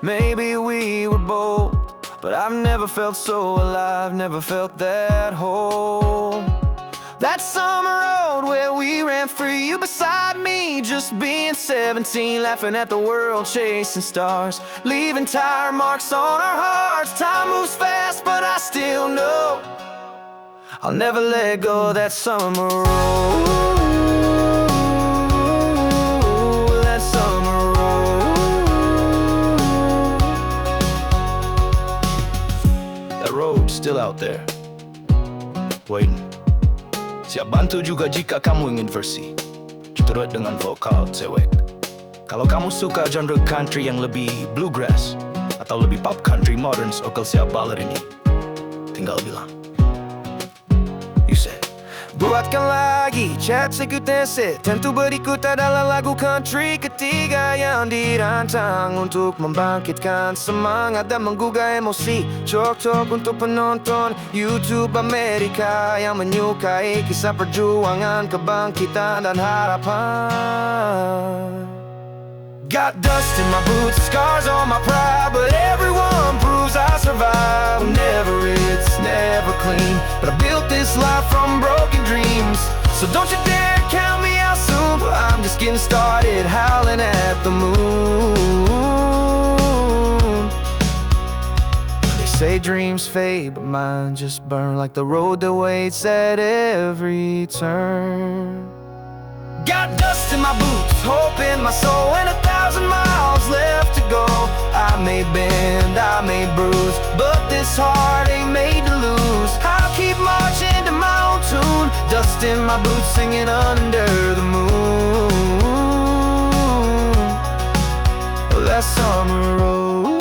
Maybe we were bold, but I've never felt so alive, never felt that whole. That summer road where we ran free, you beside me, just being 17, laughing at the world, chasing stars, leaving tire marks on our hearts. Time moves fast, but I still know I'll never let go of that summer road. That summer road. That road's still out there, waiting. Siap bantu juga jika kamu ingin versi turut dengan vokal cewek. Kalau kamu suka genre country yang lebih bluegrass atau lebih pop country modern, Okel siap baler ini. Tinggal bilang. You say, buatkan lagi chat sekutese, tentu berikut adalah lagu country ketiga yang dirancang untuk membangkitkan semangat dan menggugah emosi. Cocok untuk penonton YouTube Amerika yang menyukai kisah perjuangan, kebangkitan dan harapan. Got dust in my boots, scars on my pride, but everyone proves I survive. Never it's never clean, but I built this life from broken dreams. So don't you dare count me out soon, I'm just getting started, howling at the moon. They say dreams fade, but mine just burn like the road that waits at every turn. Got dust in my boots, hope in my soul, and 1,000 miles left to go. I may bend, I may bruise, but this heart ain't made to lose. I'll keep marching to my own tune, dust in my boots, singing under the moon. That summer road,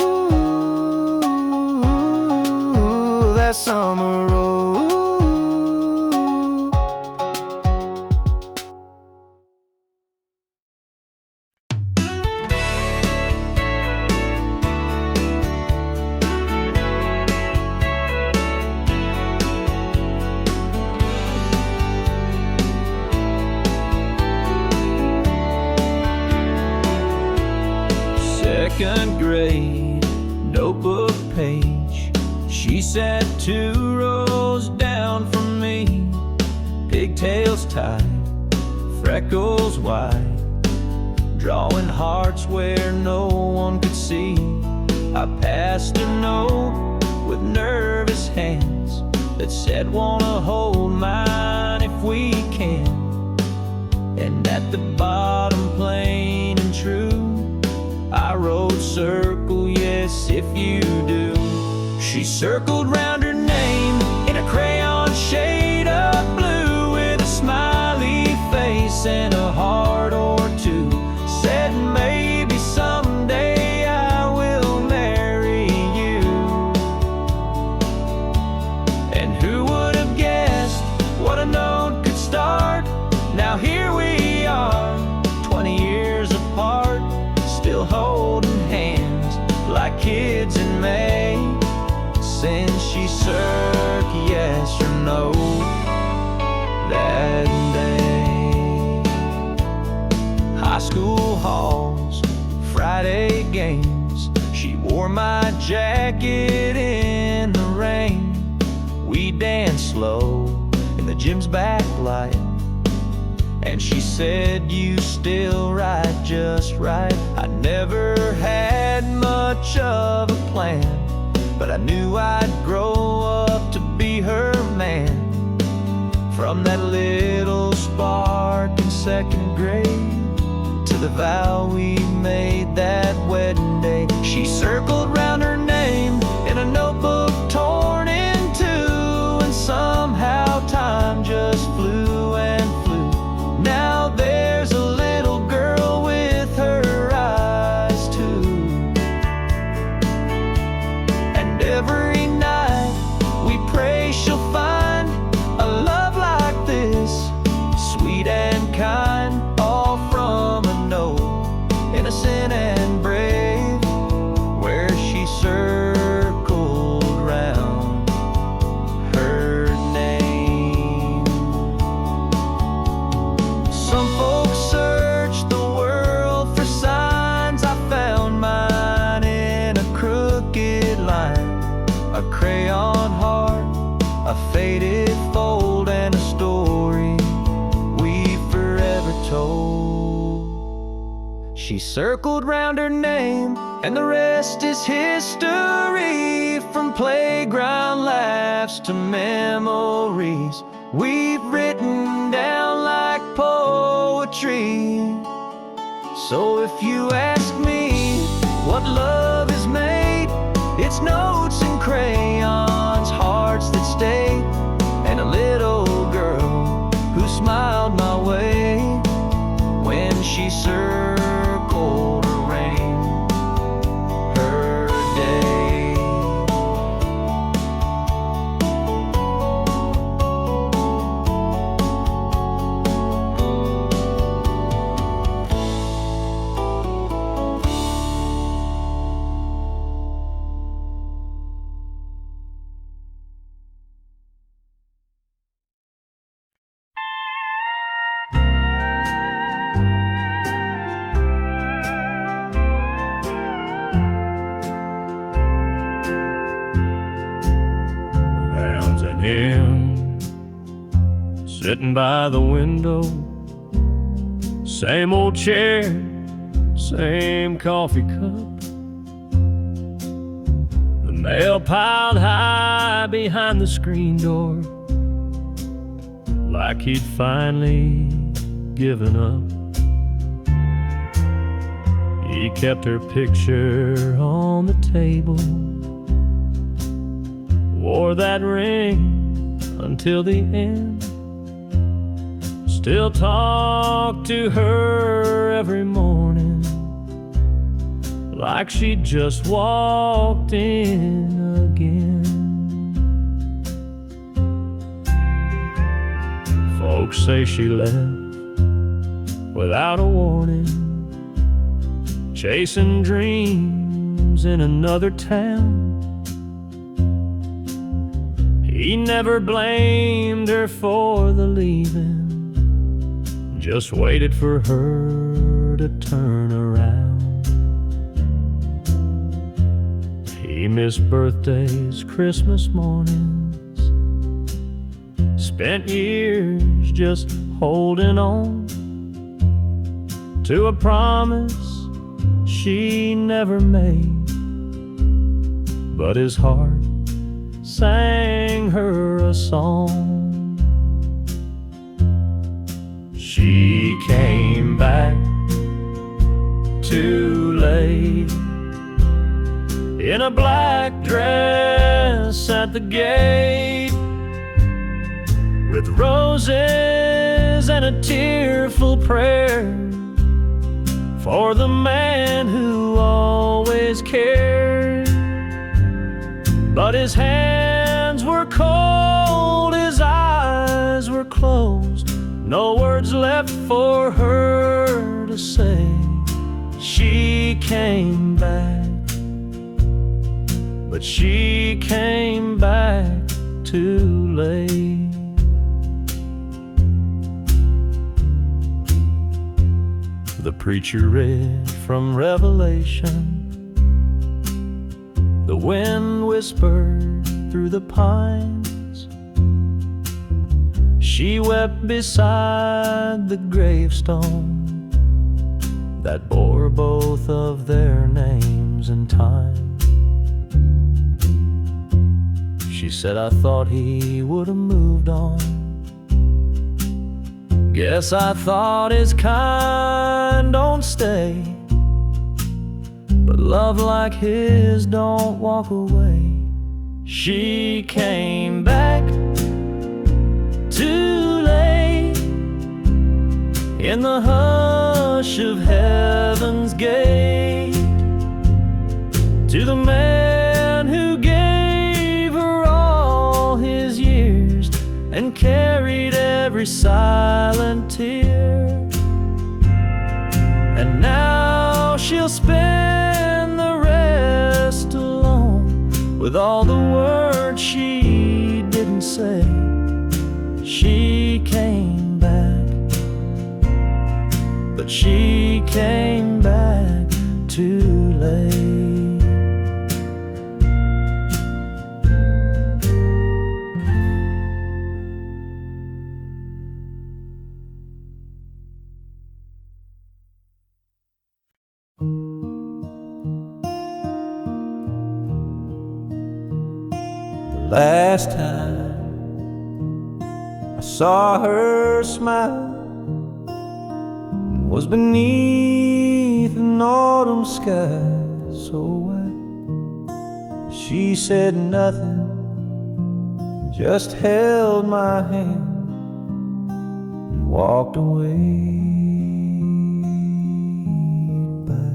that summer road. Second grade, notebook page. She sat 2 rows down from me. Pigtails tied, freckles wide, drawing hearts where no one could see. I passed a note with nervous hands that said, wanna hold mine if we can. And at the bottom, plain and true, I wrote circle, yes, if you do. She circled round her name in a crayon shade of blue, with a smiley face and a heart or two. Said maybe someday I will marry you. And who would have guessed what a note could start? Now here we are, 20 years apart, still holding hands like kids in May. Since she circled yes or no that day. High school halls, Friday games, she wore my jacket in the rain. We danced slow in the gym's backlight, and she said, you still write just right. I never had much of a plan, but I knew I'd grow up to be her man. From that little spark in second grade to the vow we made that wedding day. She circled round her name in a notebook torn in two, and somehow time just flew and flew. Now there's a little girl with her eyes too. And every night we pray she'll find a love like this, sweet and kind, all from a note, innocent and brave. circled round her name, and the rest is history. From playground laughs to memories we've written down like poetry. So if you ask me what love is made, it's notes and crayons, hearts that stay, and a little girl who smiled my way when she circled around her day. Found an inn, sitting by the window, same old chair, same coffee cup. The mail piled high behind the screen door, like he'd finally given up. He kept her picture on the table, wore that ring until the end. Still talk to her every morning, like she just walked in again. Folks say she left without a warning, chasing dreams in another town. He never blamed her for the leaving, just waited for her to turn around. He missed birthdays, Christmas mornings, spent years just holding on to a promise she never made, but his heart sang her a song. She came back too late, in a black dress at the gate, with roses and a tearful prayer for the man who always cared. But his hands were cold, his eyes were closed, no words left for her to say. She came back, but she came back too late. The preacher read from Revelation, the wind whispered through the pines. She wept beside the gravestone that bore both of their names and time. She said, I thought he would have moved on. Guess I thought his kind don't stay, but love like his don't walk away. She came back too late, in the hush of heaven's gate, to the man who gave her all his years and carried every silent tear. And now she'll spend the rest alone with all the words she didn't say. She came back, but she came back too late. Last time I saw her smile was beneath an autumn sky so white. She said nothing, just held my hand and walked away. By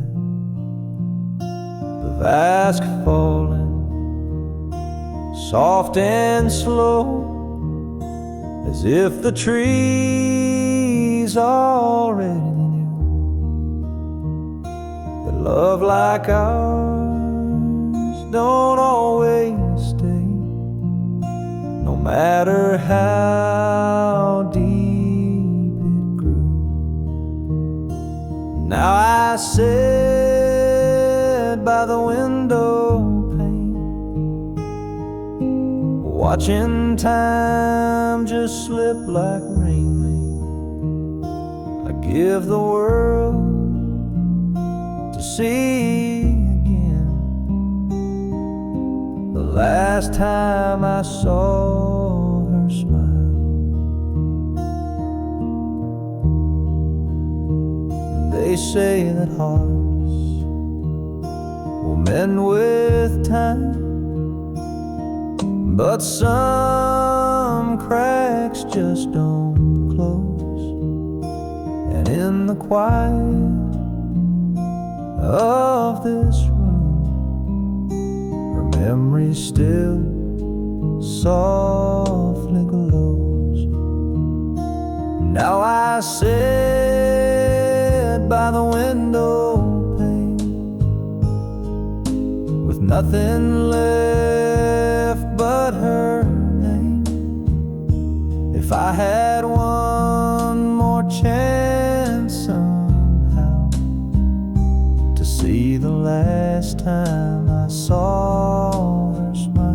the vast falling, soft and slow, as if the trees already knew that love like ours don't always stay, no matter how deep it grew. Now I sit by the window pane, watching time just slip like rain. I give the world to see again the last time I saw her smile. They say that hearts will mend with time, but some cracks just don't close. And in the quiet of this room, her memory still softly glows. Now I sit by the window pane with nothing left but her name. If I had one more chance somehow to see the last time I saw her smile.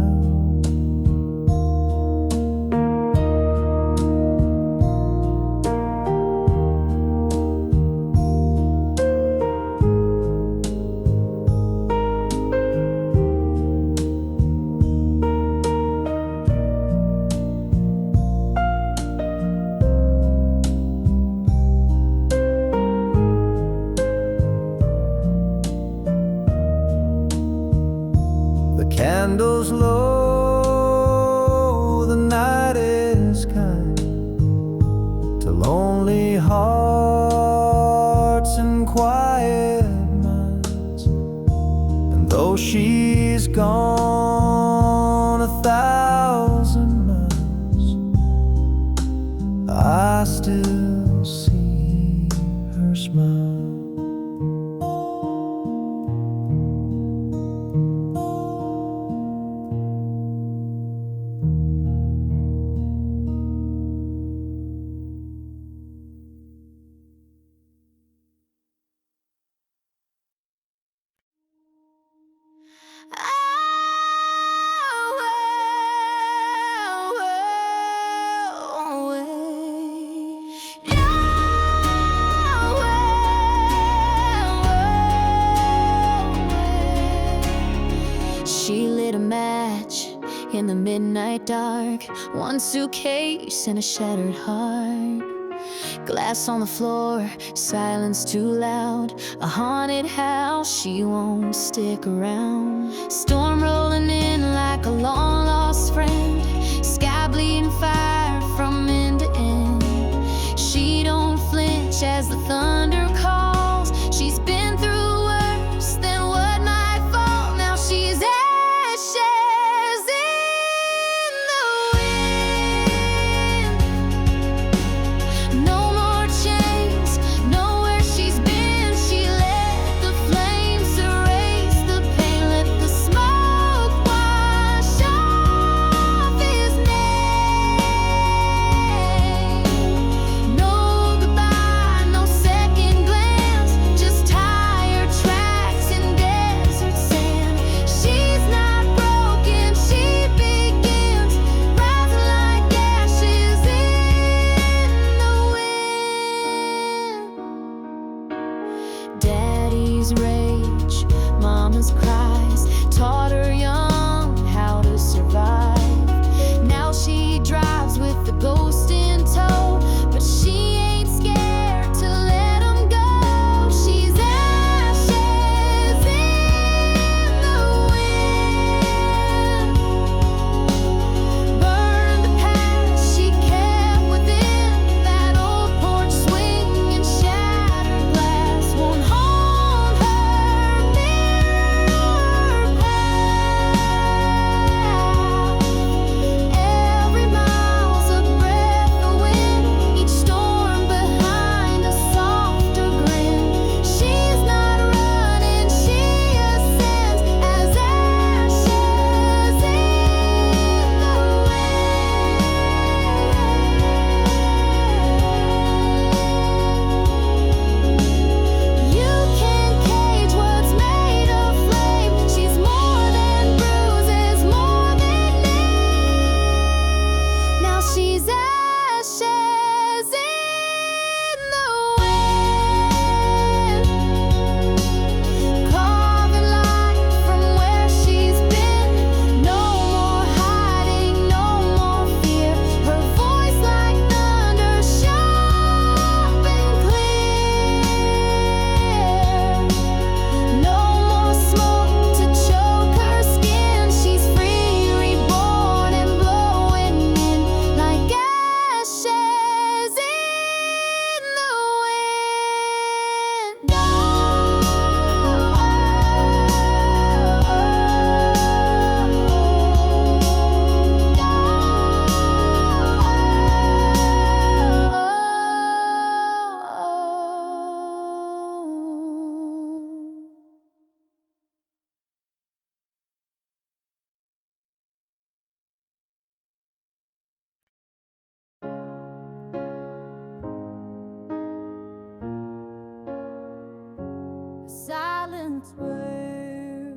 Candles low, the night is kind to lonely hearts and quiet minds. And though she's gone 1,000 miles, I still see her smile. She lit a match in the midnight dark, one suitcase and a shattered heart. Glass on the floor, silence too loud, a haunted house, she won't stick around. Storm rolling in like a long lost friend, sky bleeding fire from end to end. She don't flinch as the thunder calls, she's been through worse than what might fall. Now she's ashes in the wind. No more chains, know where she's been. She let the flames erase the pain, let the smoke wash silence where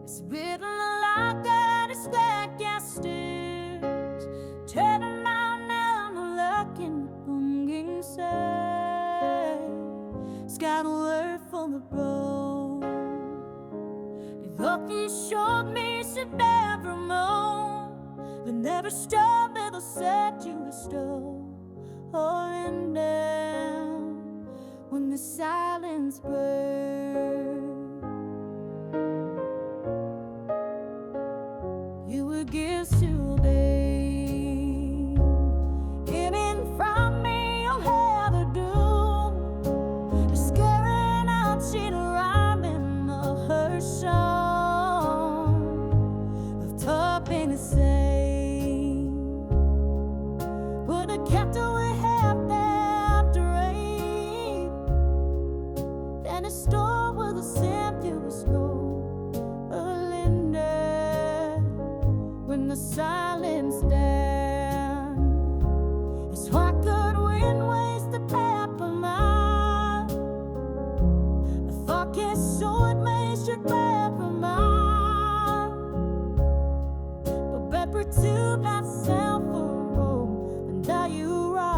it's written like that. It's like gas stairs, turning around and looking, longing side. It's got a word for the road. If nothing showed me, should never moan. They never stop, it'll set you to stone. Falling down when the silence burns. You were gifts to obey. Hidden from me, you'll have a doom. You're scaring out, she'd rhyme in her song. Left up in the same, would have kept away. The storm with a sand you was slow, Linda, when the silence down. It's why could wind waste the paper mine. The thought is so it makes you paper mine. But better to myself a road, and now you are.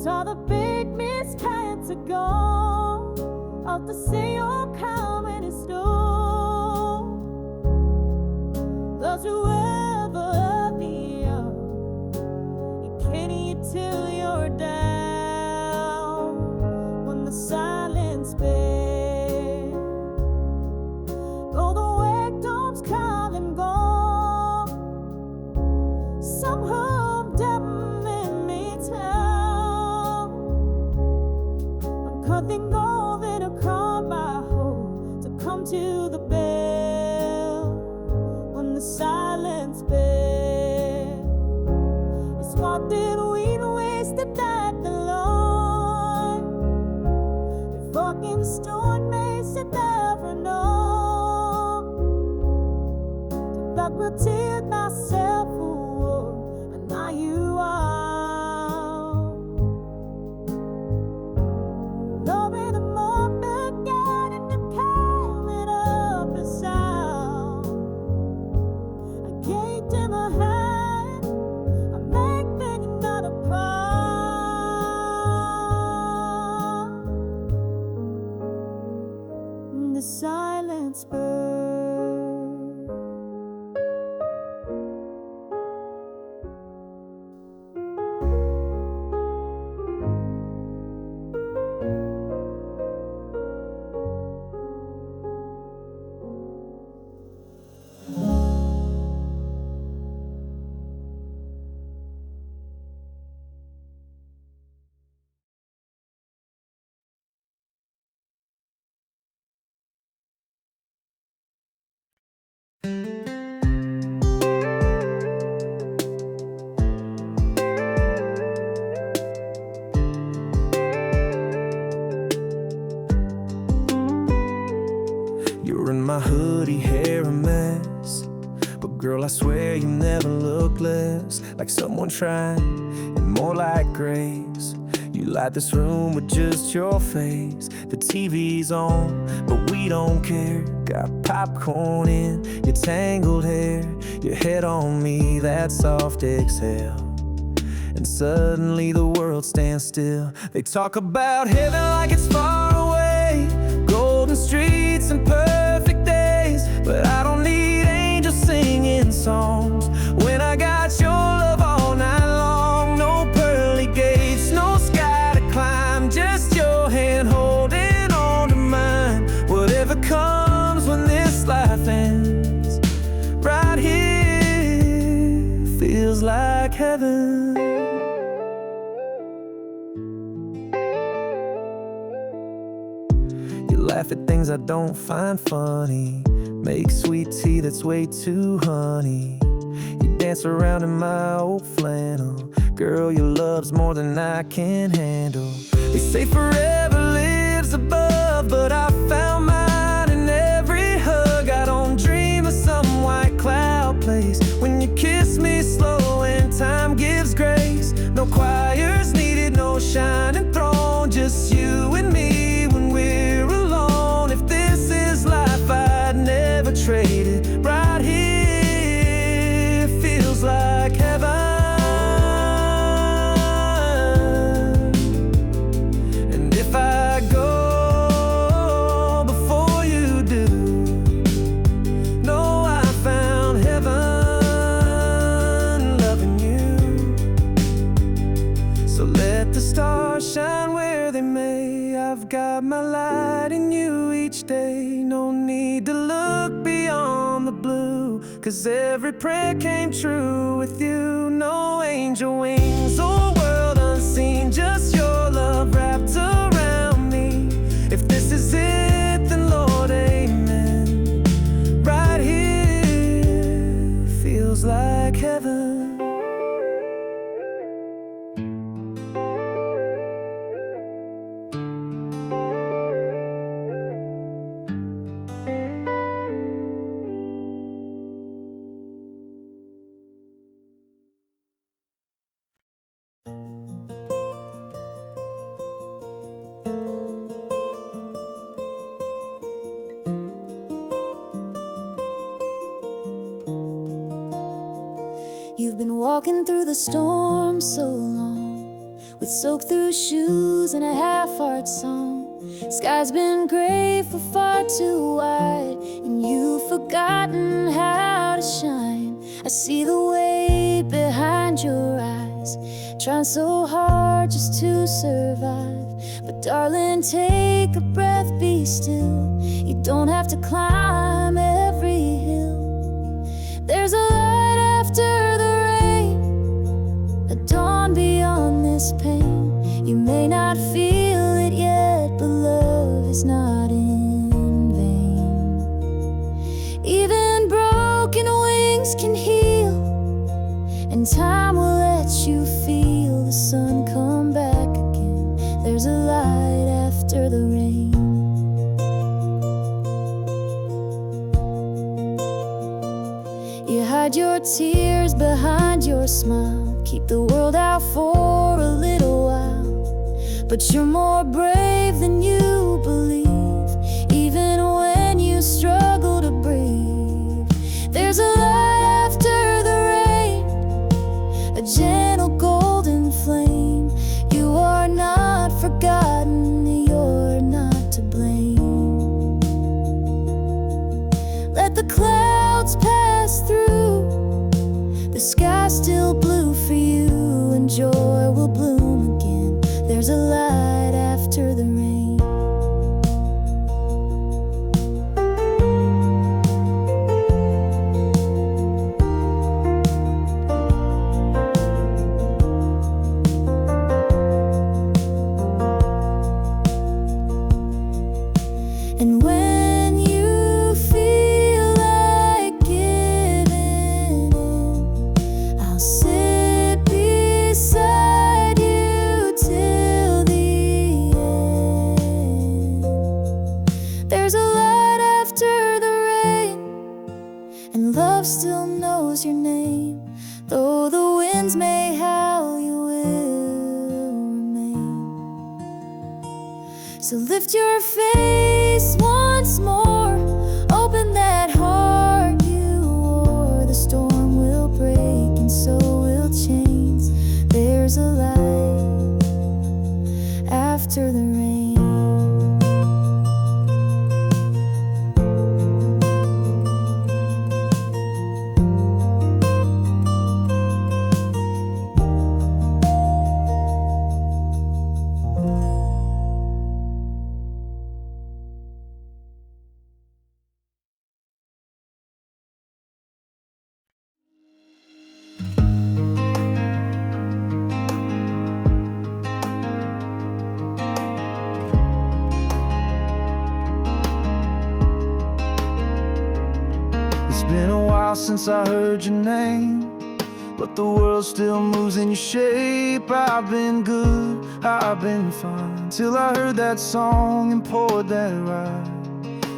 Saw the big miscarriage ago, out to see you coming in snow. Those who ever be out, you can't eat till you're down. When the silence bends, though the victims come and go, somehow them in me tell. Nothing golden to call my home, to come to the bell when the silence bell. It's what did we wasted that the Lord. The fucking storm makes it never know. That will tear myself away, and now you are. The silence burns. You're in my hoodie, hair a mess, but girl, I swear you never look less like someone trying, and more like grace. You light this room with just your face. The TV's on, but we don't care. Got popcorn in your tangled hair, your head on me, that soft exhale. And suddenly the world stands still. They talk about heaven like it's far away, golden streets and perfect days, but I don't need angels singing songs when I got your love all night long. No pearly gates, no sky to climb, just your hand holding on to mine. Whatever comes when this life ends, right here heaven. You laugh at things I don't find funny, make sweet tea that's way too honey. You dance around in my old flannel. Girl, your love's more than I can handle. They say forever lives above, but I found mine in every hug. I don't dream of some white cloud place when you kiss me slow and time gives grace. No choirs needed, no shining throne, just you and me when we're alone. If this is life, I'd never trade it. Right here feels like heaven. And if I go before you do, know I found heaven loving you. So let the stars shine where they may. I've got my light in you each day. No need to look beyond the blue, 'cause every prayer came true with you. No angel wings or world unseen, just your love wrapped around me. If this is it, then Lord, amen. Right here feels like heaven. You've been walking through the storm so long, with soaked through shoes and a half-heart song. Sky's been gray for far too wide, and you've forgotten how to shine. I see the weight behind your eyes, trying so hard just to survive. But darling, take a breath, be still. You don't have to climb every hill. There's a light after the rain, a dawn beyond this pain. You may not feel it yet, but love is not in vain. Even broken wings can heal, and time will let you feel the sun come back again. There's a light after the rain. You hide your tears behind your smile, keep the world out for a little while. But you're more brave than you believe, even when you struggle to breathe. There's a light after the rain, a gentle golden flame. You are not forgotten, you're not to blame. Let the clouds pass through, the sky's still blue for you, and joy will bloom again. There's a light after the rain. And when you feel like giving in, I'll sit beside you till the end. There's a light after the rain, and love still knows your name. Though the winds may howl, you will remain. So lift your face once more, open that heart you wore. The storm will break and so will chains. There's a light after the rain. since I heard your name, but the world still moves in your shape. I've been good, I've been fine, till I heard that song and poured that ride.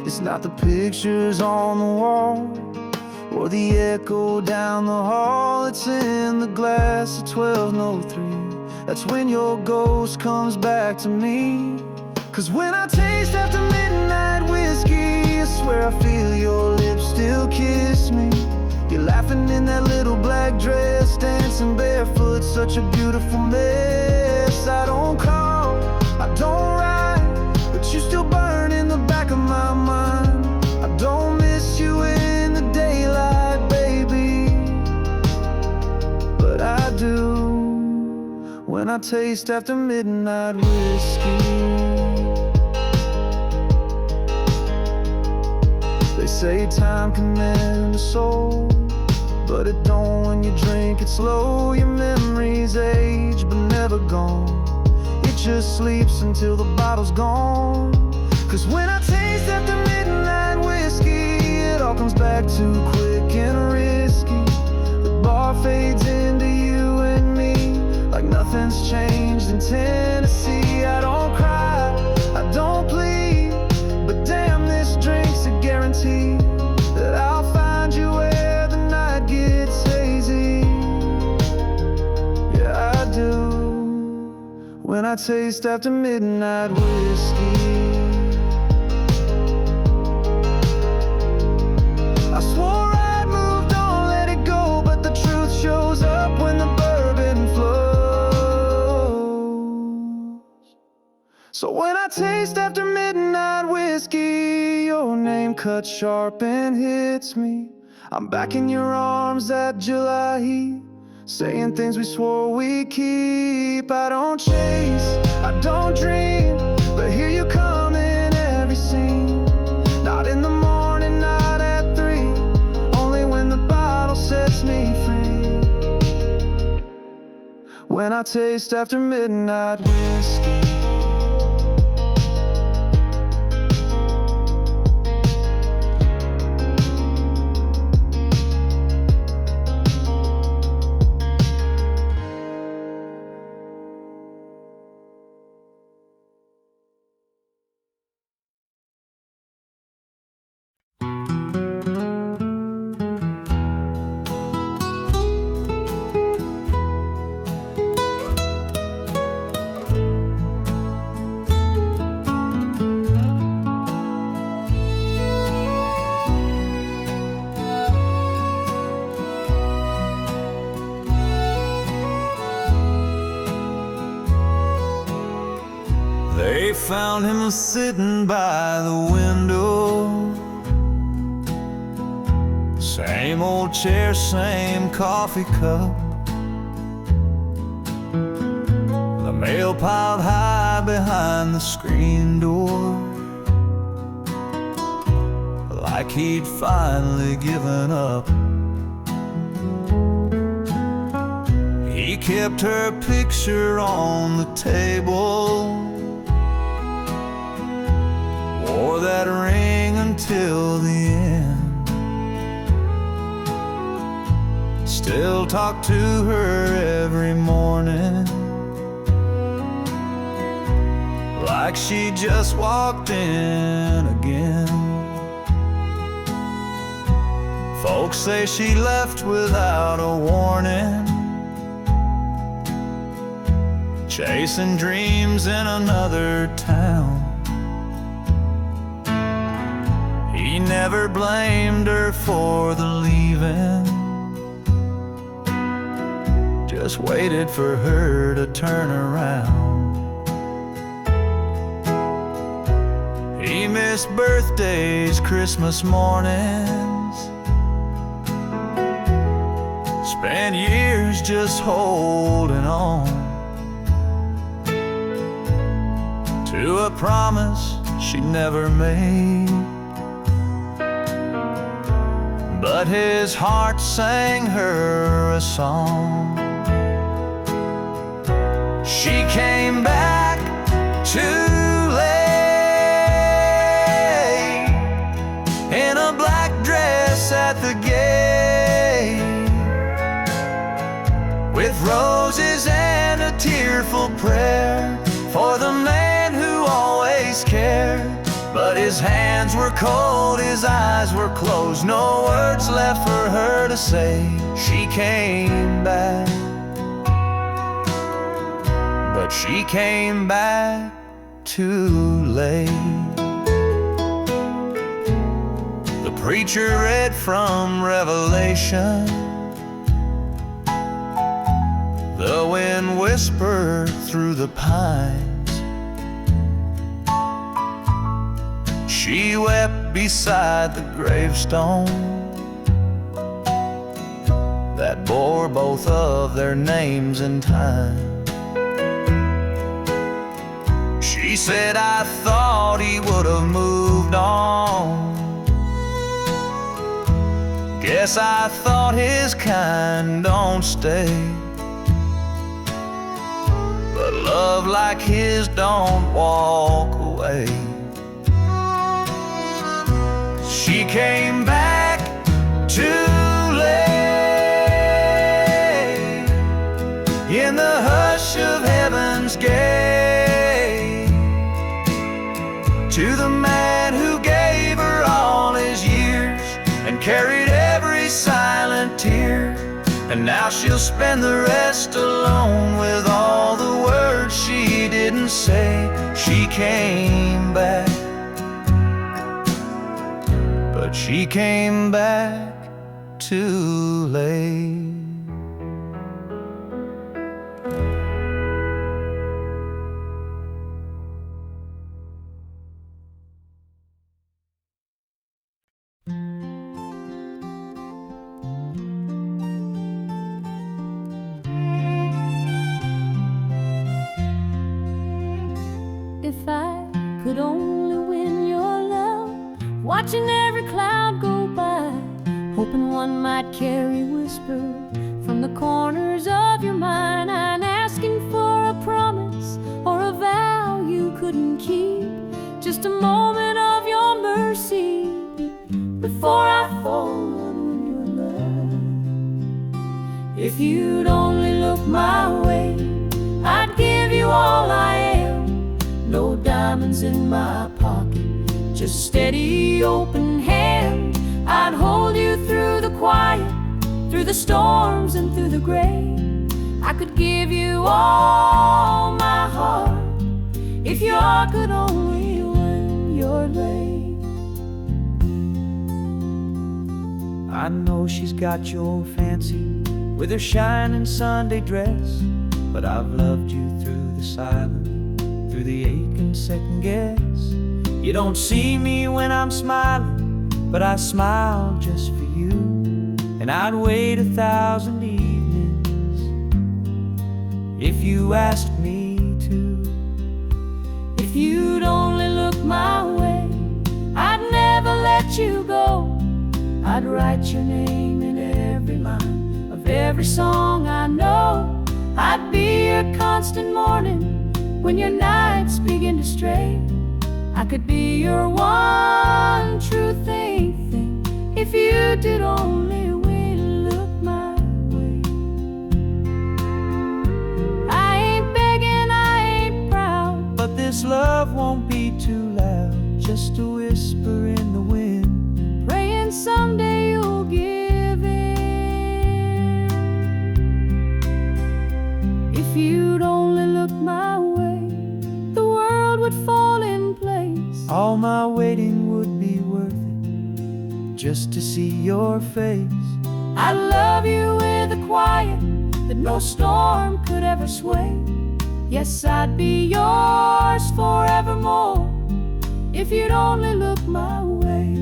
It's not the pictures on the wall or the echo down the hall, it's in the glass of 1203. That's when your ghost comes back to me. 'Cause when I taste after midnight whiskey, I swear I feel your lips still kiss me. You're laughing in that little black dress, dancing barefoot, such a beautiful mess. I don't call, I don't write, but you still burn in the back of my mind. I don't miss you in the daylight, baby, but I do when I taste after midnight whiskey. They say time can mend a soul, but it don't when you drink it slow. Your memories age but never gone, it just sleeps until the bottle's gone. 'Cause when I taste after midnight whiskey, it all comes back too quick and risky. The bar fades into you and me like nothing's changed in Tennessee. I don't cry, I don't plead, but damn, this drink's a guarantee that I'll find you where the night gets hazy. Yeah, I do when I taste after midnight whiskey. I swore I'd moved on, let it go, but the truth shows up when the bourbon flows. So when I taste after midnight whiskey, your name cuts sharp and hits me. I'm back in your arms, that July heat, saying things we swore we'd keep. I don't chase, I don't dream, but here you come in every scene. Not in the morning, not at 3, only when the bottle sets me free. When I taste after midnight whiskey. They found him sitting by the window, same old chair, same coffee cup, the mail piled high behind the screen door, like he'd finally given up. He kept her picture on the table, wore that ring until the end, still talk to her every morning, like she just walked in again. Folks say she left without a warning, chasing dreams in another town. He never blamed her for the leaving, just waited for her to turn around. He missed birthdays, Christmas mornings, spent years just holding on to a promise she never made. But his heart sang her a song. She came back too late in a black dress at the gate. tearful prayer for the man who always cared. But his hands were cold, his eyes were closed, no words left for her to say. She came back, but she came back too late. The preacher read from Revelation. The wind whispered through the pines. She wept beside the gravestone that bore both of their names in time. She said, I thought he would have moved on. Guess I thought his kind don't stay. But love like his don't walk away. She came back too late in the hush of heaven's gate, to the man who gave her all his years and carried every silent tear. And now she'll spend the rest alone with all the words she didn't say. She came back, but she came back too late. If I could only win your love, watching every cloud go by, hoping one might carry whisper from the corners of your mind. I'm asking for a promise or a vow you couldn't keep, just a moment of your mercy before I fall on your love. If you'd only look my way, I'd give you all I am. No diamonds in my pocket, just steady open hand. I'd hold you through the quiet, through the storms and through the gray. I could give you all my heart if your heart could only win your lay. I know she's got your fancy with her shining Sunday dress, but I've loved you through the silence, through the ache and second guess. You don't see me when I'm smiling, but I smile just for you. And I'd wait 1,000 evenings if you asked me to. If you'd only look my way, I'd never let you go. I'd write your name in every line of every song I know. I'd be your constant morning when your nights begin to stray. I could be your one true thing if you did only look my way. I ain't begging, I ain't proud, but this love won't be too loud, just a whisper in the wind, praying someday you'll give in. If you'd only look my way, the world would fall in place. all my waiting would be worth it, just to see your face. I love you with a quiet that no storm could ever sway. Yes, I'd be yours forevermore if you'd only look my way.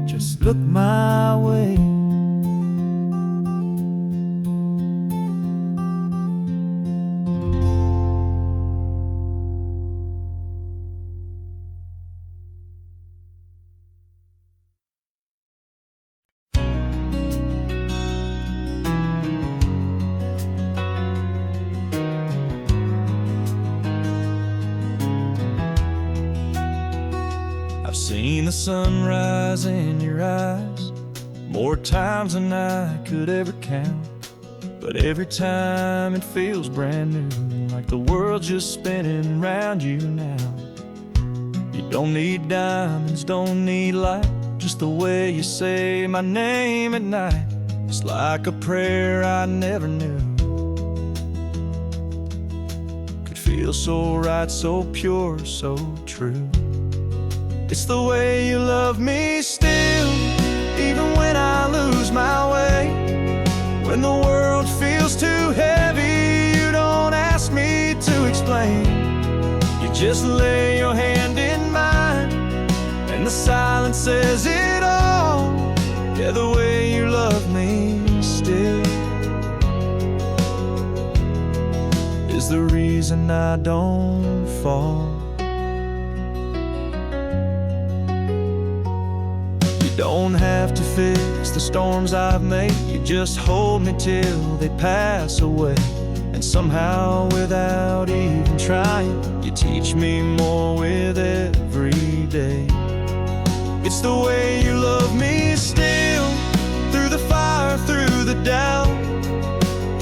Just look my way. I've seen the sunrise in your eyes more times than I could ever count. But every time it feels brand new, like the world's just spinning around you now. You don't need diamonds, don't need light, just the way you say my name at night. It's like a prayer I never knew could feel so right, so pure, so true. It's the way you love me still, even when I lose my way. When the world feels too heavy, you don't ask me to explain. You just lay your hand in mine, and the silence says it all. Yeah, the way you love me still is the reason I don't fall. You don't have to fix the storms I've made, you just hold me till they pass away. And somehow, without even trying, you teach me more with every day. It's the way you love me still, through the fire, through the doubt.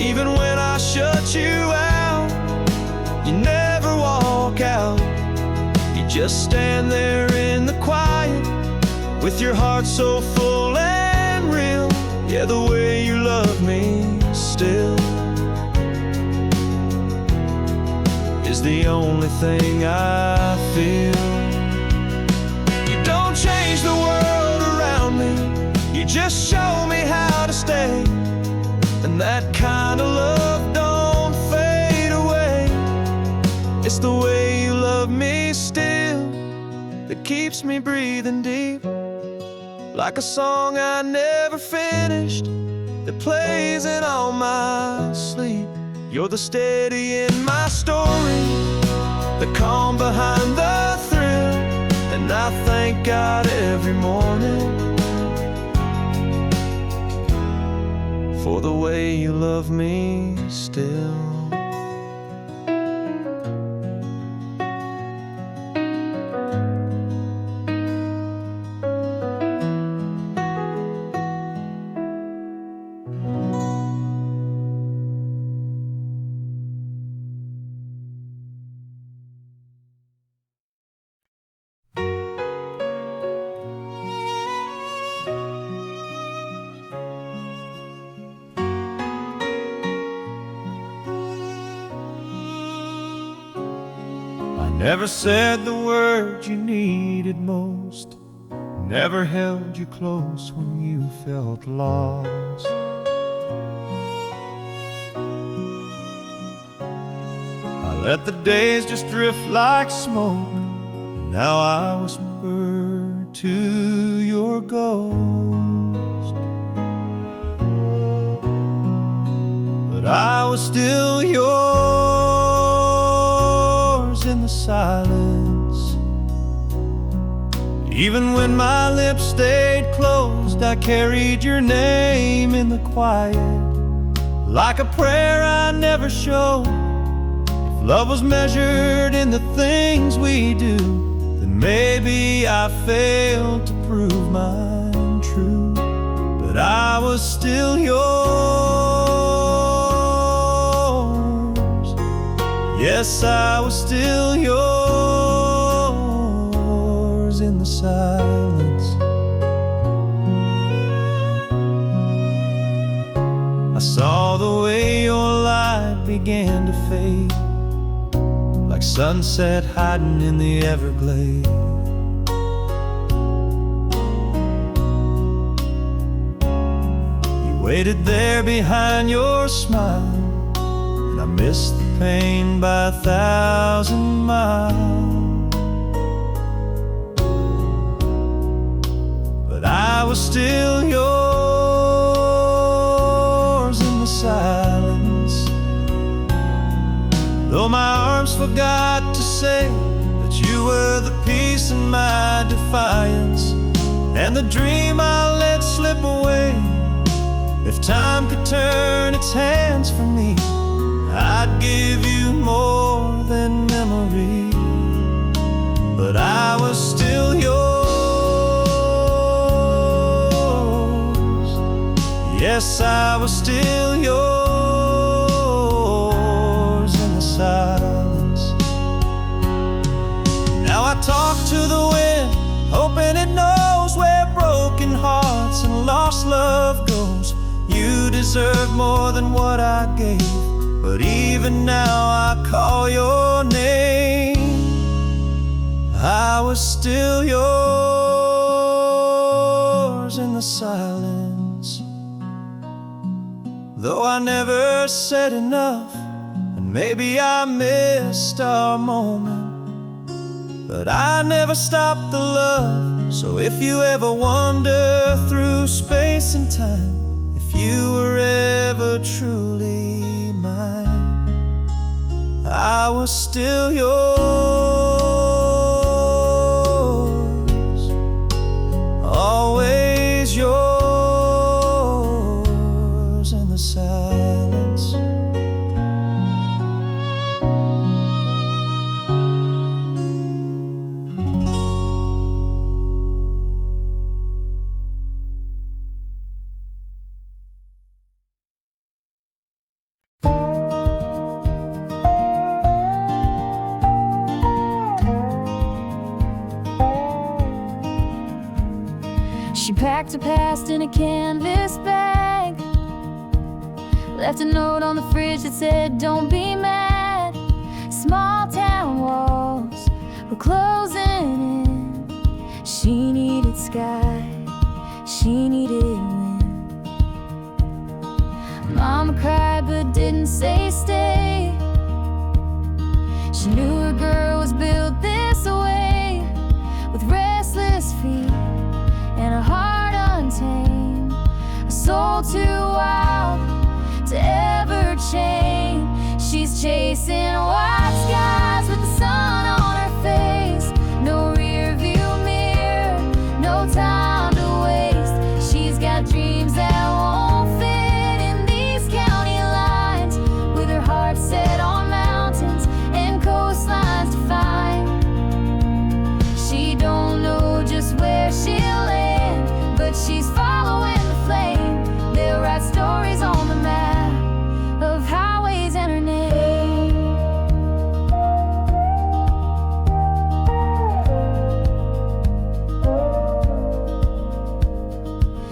Even when I shut you out, you never walk out. You just stand there in the quiet, with your heart so full and real. Yeah, the way you love me still is the only thing I feel. You don't change the world around me, you just show me how to stay. And that kind of love don't fade away. It's the way you love me still that keeps me breathing deep, like a song I never finished that plays in all my sleep. You're the steady in my story, the calm behind the thrill. And I thank God every morning for the way you love me still. Never said the word you needed most, never held you close when you felt lost. I let the days just drift like smoke, and now I whisper to your ghost. But I was still yours in the silence. Even when my lips stayed closed, I carried your name in the quiet, like a prayer I never showed. If love was measured in the things we do, then maybe I failed to prove mine true. But I was still yours. Yes, I was still yours in the silence. I saw the way your light began to fade, like sunset hiding in the Everglades. You waited there behind your smile, and I missed the pain by 1,000 miles. But I was still yours in the silence, though my arms forgot to say that you were the peace in my defiance, and the dream I let slip away. If time could turn its hands for me, I'd give you more than memory. But I was still yours. Yes, I was still yours in the silence. Now I talk to the wind, hoping it knows where broken hearts and lost love goes. You deserve more than what I gave, but even now I call your name. I was still yours in the silence. Though I never said enough, and maybe I missed our moment, but I never stopped the love. So if you ever wander through space and time, if you were ever truly mine, I was still yours, always yours in the silence. She packed her past in a canvas bag, left a note on the fridge that said, "Don't be mad." Small town walls were closing in. She needed sky, she needed wind. Mama cried but didn't say stay. She knew her girl was built this way, with restless feet and a heart untamed, a soul too wild to ever change. She's chasing white skies with the sun on her face. No rear view mirror, no time to waste. She's got dreams that won't fit in these county lines, with her heart set on mountains and coastlines to find. She don't know just where she'll land, but she's following the flame. They'll write stories on the map of highways and her name.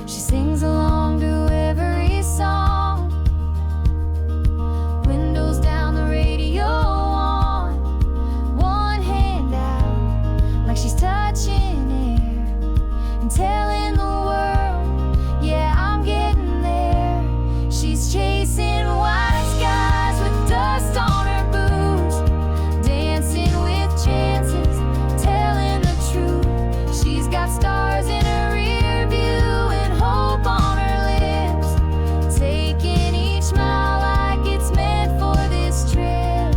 She sings along to every song, windows down, the radio on, one hand out like she's touching air and telling the world, yeah, I'm getting there. She's chasing white skies with dust on her boots, dancing with chances, telling the truth. She's got stars in her rear view and hope on her lips, taking each mile like it's meant for this trip.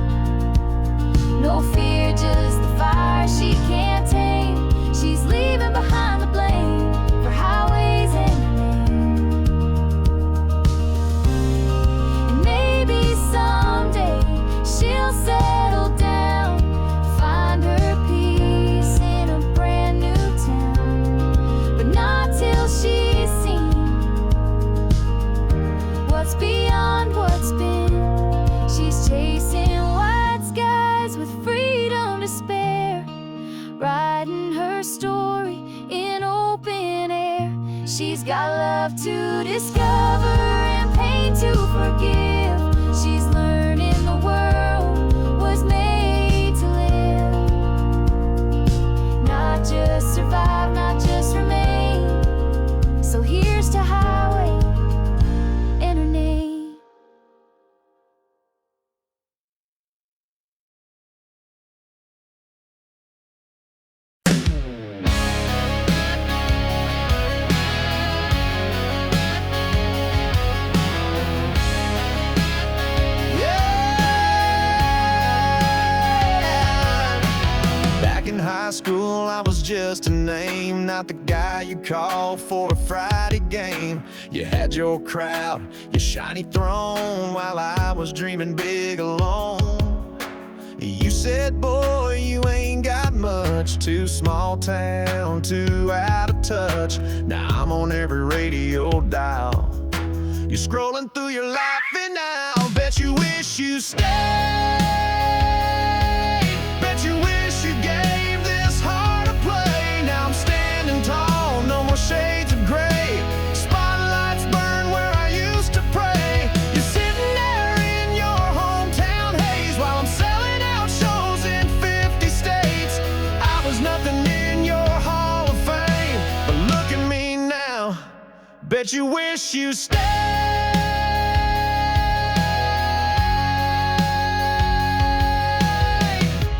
No fear, just the fire she can't tame. She's leaving behind the blame for highways and her name. And maybe someday she'll settle down, find her peace in a brand new town, but not till she's seen what's beyond what's been. She's chasing white skies with freedom to spare, writing her story in open air. She's got love to discover and pain to forgive. She's learning the world was made to live, not just survive, not just remain. So here's to highway and her name. Back in high school, I was just a name, not the guy you call for a Friday game. You had your crowd, your shiny throne, while I was dreaming big alone. You said, boy, you ain't got much, too small town, too out of touch. Now I'm on every radio dial, You're scrolling through your life and now bet you wish you stayed. Bet you wish you gave this heart a play. Now I'm standing tall, no more shades of gray. Spotlights burn where I used to pray. You're sitting there in your hometown haze while I'm selling out shows in 50 states. I was nothing in your Hall of Fame, but look at me now. Bet you wish you stayed.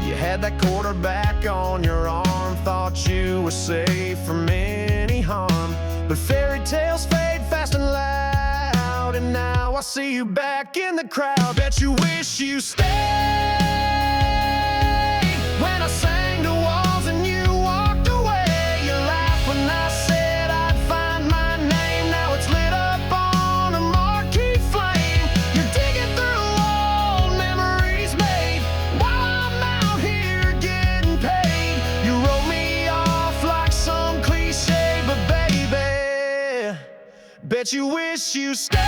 You had that quarterback on your arm, thought you were safe from any harm. But fairy tales fade fast and loud, and now I see you back in the crowd. Bet you wish you stayed. When I sang to walls and you walked away, you laughed when I said I'd find my name. Now it's lit up on a marquee flame. You're digging through old memories made while I'm out here getting paid. You wrote me off like some cliche, but baby, bet you wish you stayed.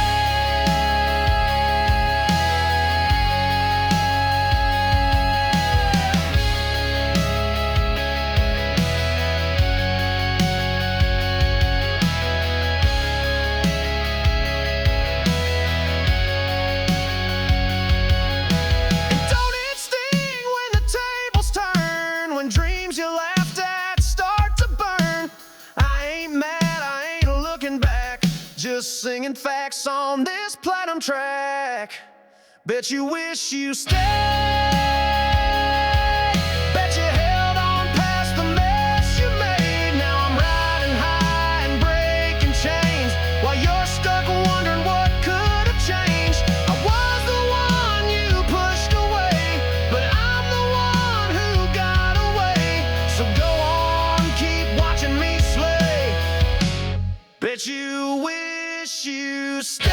Dreams you laughed at start to burn. I ain't mad, I ain't looking back, just singing facts on this platinum track. Bet you wish you stayed. Bet you held on past the mess you made. Now I'm riding high and breaking chains while you're stuck wondering what could have changed. I was the one you pushed away, but I'm the one who got away. So go on, keep watching me slay. Bet you wish you stayed.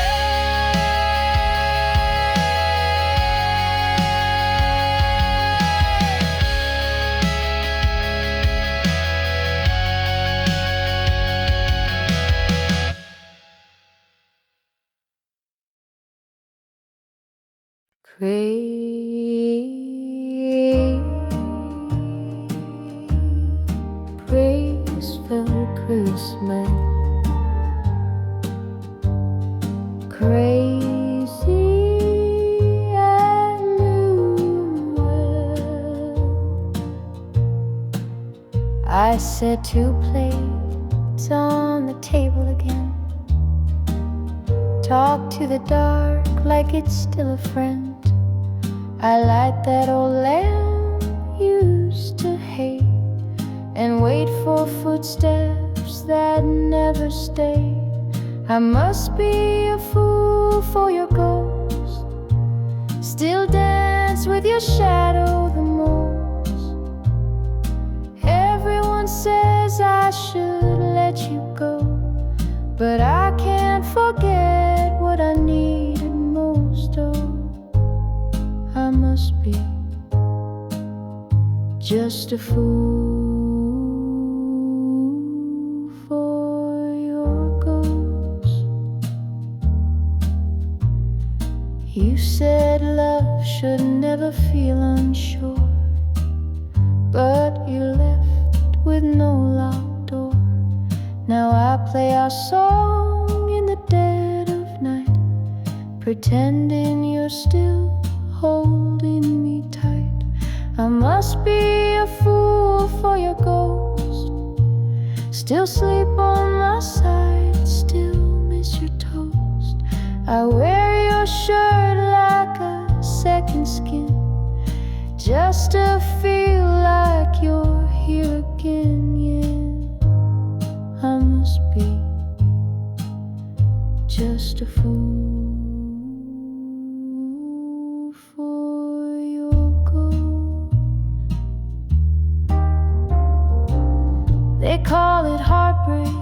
Praiseful Christmas, crazy and new. I set 2 plates on the table again. Talk to the dark like it's still a friend. I light that old lamp used to hate and wait for footsteps that never stay. I must be a fool for your ghost, still dance with your shadow the most. Everyone says I should let you go, but I can't forget what I needed most. Oh, I must be just a fool for your ghost. You said love should never feel unsure, but you left with no locked door. Now I play our song in the dead of night, pretending you're still holding me tight. I must be a fool for your ghost, still sleep on my side, still miss your toast. I wear your shirt like a second skin, just to feel like you're here again. Yeah, I must be just a fool for your ghost. They call it heartbreak,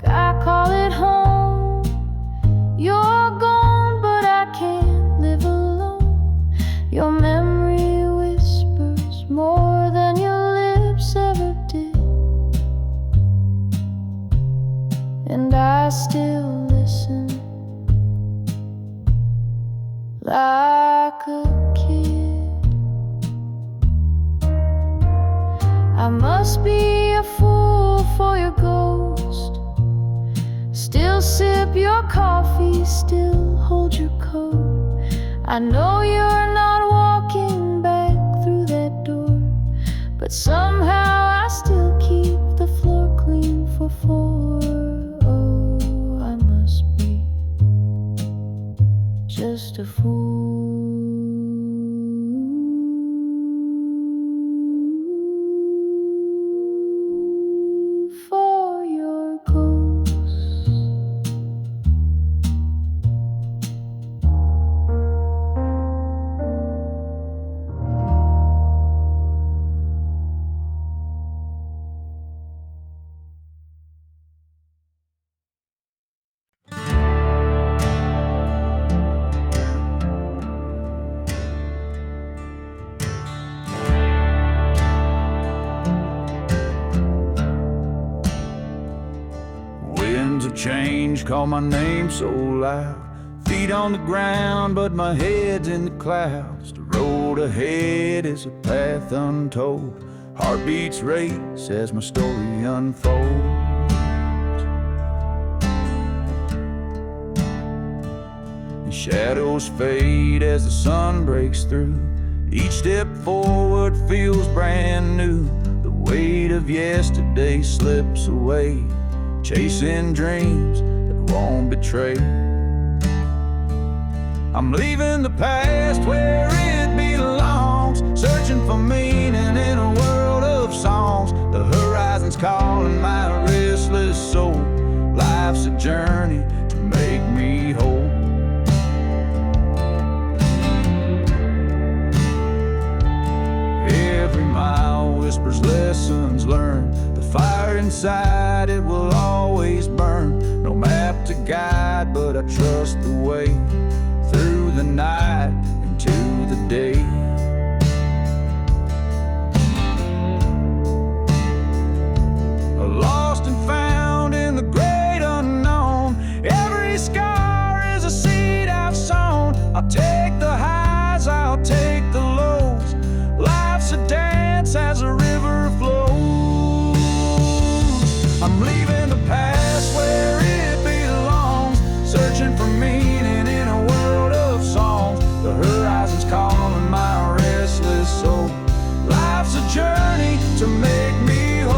I call it home. You're gone, but I can't live alone. Your memory whispers more than your lips ever did, and I still listen like a kid. I must be a fool for your ghost. Still sip your coffee, still hold your coat. I know you're not walking back through that door, but somehow I still keep the floor clean for four. Oh, I must be just a fool for your ghost. Winds of change call my name so loud. Feet on the ground, but my head's in the clouds. The road ahead is a path untold. Heartbeats race as my story unfolds. The shadows fade as the sun breaks through. Each step forward feels brand new. The weight of yesterday slips away, chasing dreams that won't betray. I'm leaving the past where it belongs, searching for meaning in a world of songs. The horizon's calling my restless soul. Life's a journey to make me whole. Every mile whispers lessons learned. The fire inside, it will always burn. No map to guide, but I trust the way through the night into the day. Lost and found in the great unknown. Every scar is a seed I've sown. I'll take the highs, I'll take the lows. Life's a dance as a river flows. I'm leaving the past where it belongs, searching for meaning in a world of songs. The horizon's calling my restless soul. Life's a journey to make me whole.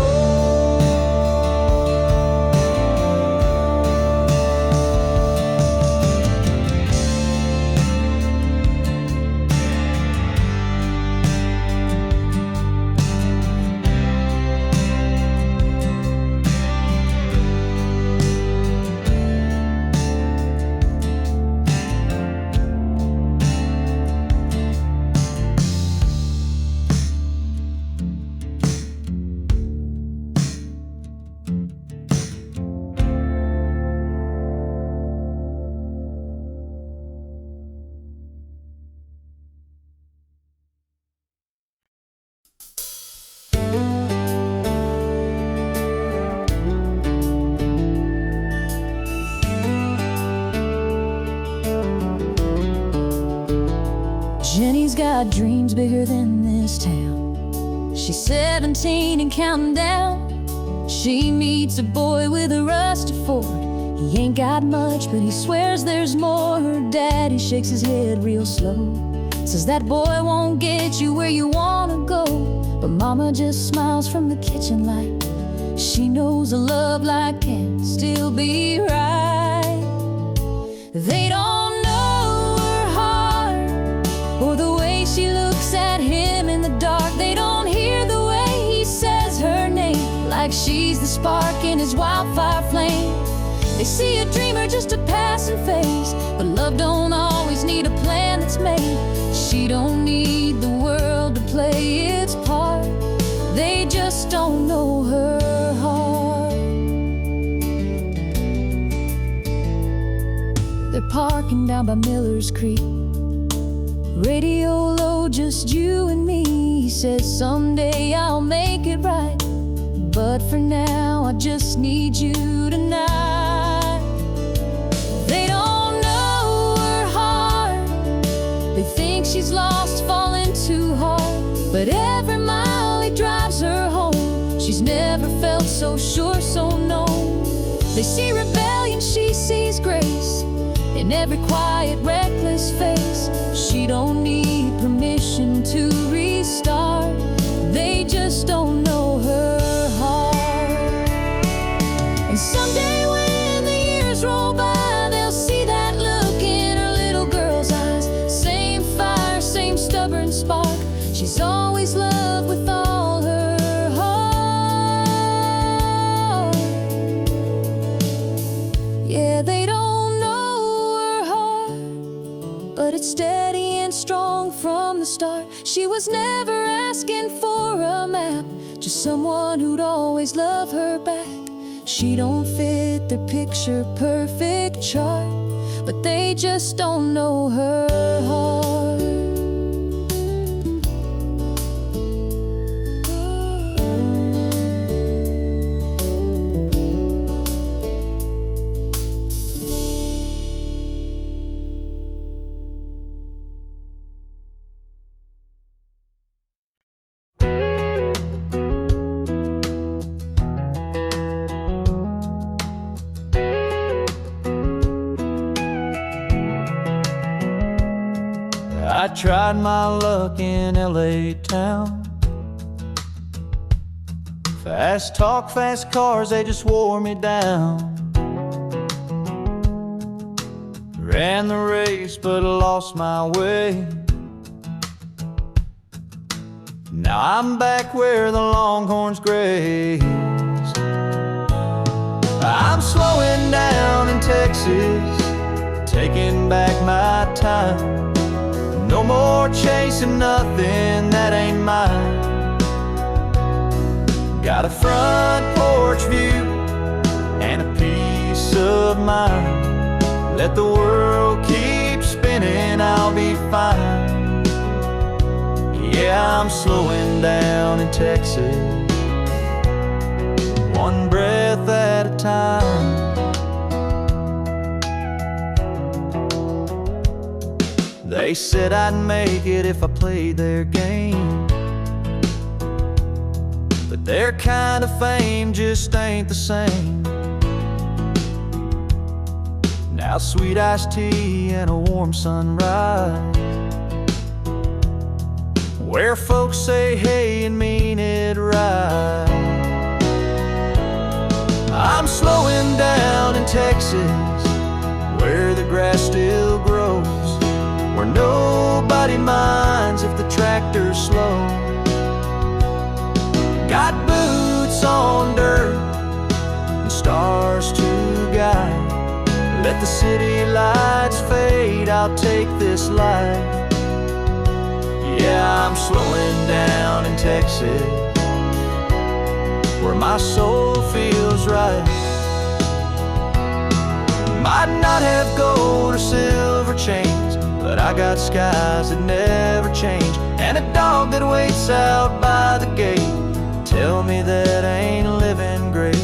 Jenny's got dreams bigger than this town. She's 17 and counting down. She meets a boy with a rusty Ford. He ain't got much, but he swears there's more. Her daddy shakes his head real slow, says that boy won't get you where you wanna go. But mama just smiles from the kitchen light. She knows a love like can still be right. They don't know her heart or the way she looks at him in the dark. They don't hear the way he says her name, like she's the spark in his wildfire flame. They see a dreamer, just a passing phase, but love don't always need a plan that's made. She don't need the world to play its part. They just don't know her heart. They're parking down by Miller's Creek. Radio low, just you and me. He says someday I'll make it right, but for now I just need you tonight. They don't know her heart. They think she she's lost, falling too hard. But every mile he drives her home, she's never felt so sure, so no. They see rebellion, she sees grace in every quiet, reckless face. She don't need permission to restart, they just don't know her heart. And someday when the years roll by, they'll see that look in her little girl's eyes. Same fire, same stubborn spark, she's always loved with all her heart. Yeah, they don't know her heart, but it's steady and strong from the start. She was never asking for a map, just someone who'd always love her back. She don't fit their picture perfect chart, but they just don't know her heart. I tried my luck in LA town. Fast talk, fast cars, they just wore me down. Ran the race, but lost my way. Now I'm back where the longhorns graze. I'm slowing down in Texas, taking back my time. No more chasing nothing that ain't mine. Got a front porch view and a peace of mind. Let the world keep spinning, I'll be fine. Yeah, I'm slowing down in Texas, one breath at a time. They said I'd make it if I played their game, but their kind of fame just ain't the same. Now sweet iced tea and a warm sunrise, where folks say hey and mean it right. I'm slowing down in Texas, where the grass still grows, where nobody minds if the tractor's slow. Got boots on dirt and stars to guide. Let the city lights fade, I'll take this life. Yeah, I'm slowing down in Texas, where my soul feels right. Might not have gold or silver chains, but I got skies that never change, and a dog that waits out by the gate. Tell me that ain't living great.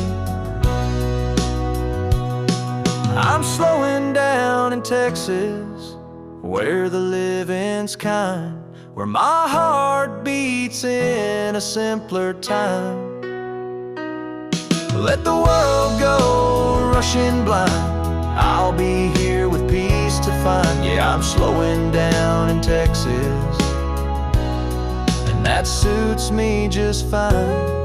I'm slowing down in Texas, where the living's kind, where my heart beats in a simpler time. Let the world go rushing blind, I'll be here with peace to find. Yeah, I'm slowing down in Texas, and that suits me just fine.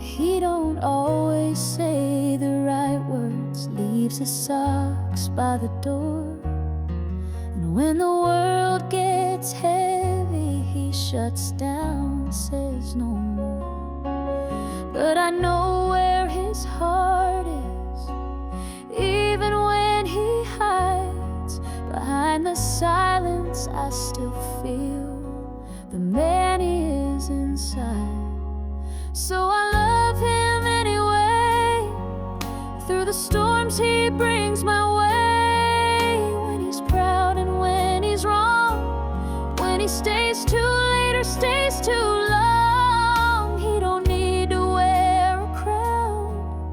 He don't always say the right words, leaves his socks by the door. And when the world gets heavy, he shuts down, says no more. But I know where his heart is, even when he hides. nights I still feel the man he is inside. So I love him anyway. Through the storms he brings my way. When he's proud and when he's wrong, when he stays too late or stays too long, he don't need to wear a crown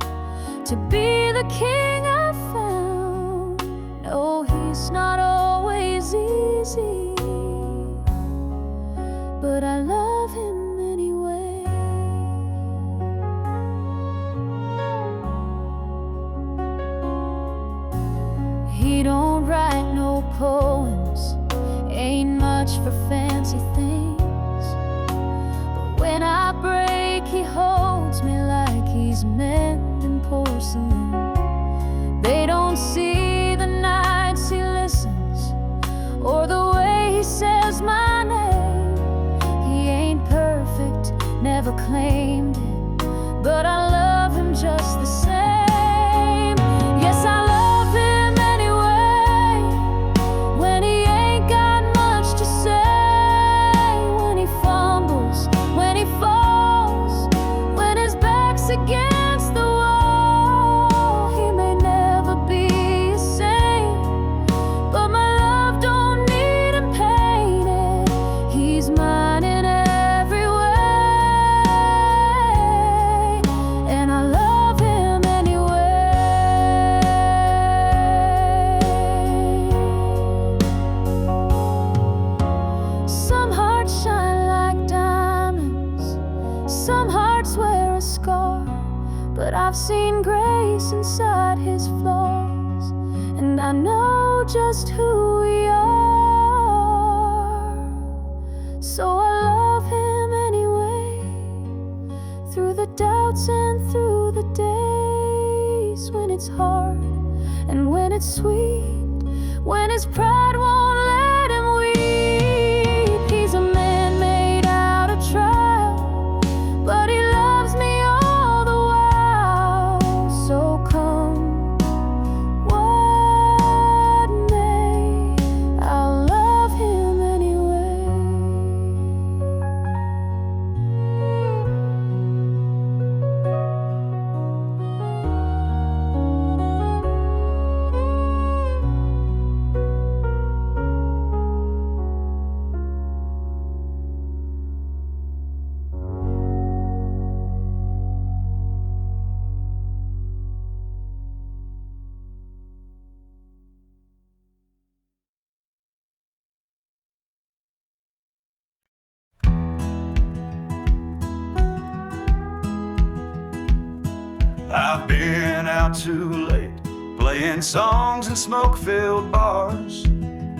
to be the king I found. No, he's not always easy, but I love him anyway. He don't write no poems, ain't much for fancy things, but when I break he holds me like he's mending porcelain. They don't see the nights he listens or the way he says my name. He ain't perfect, never claimed it, but I love him just the same. Yes, I love him anyway. When he ain't got much to say, when he fumbles, when he falls, when his back's against the wall, he may never be the same, but my love don't need him painted. He's mine in every way, and I love him anyway. Some hearts shine like diamonds, some hearts wear a scar, but I've seen grace inside his flaws, and I know just who we are. So I love him anyway. Through the doubts and through the days, when it's hard and when it's sweet, when his pride won't let him weep. He's a man made out of trial, but he loves me all the while. So come what may, I'll love him anyway. I've been out too late, playing songs in smoke-filled bars,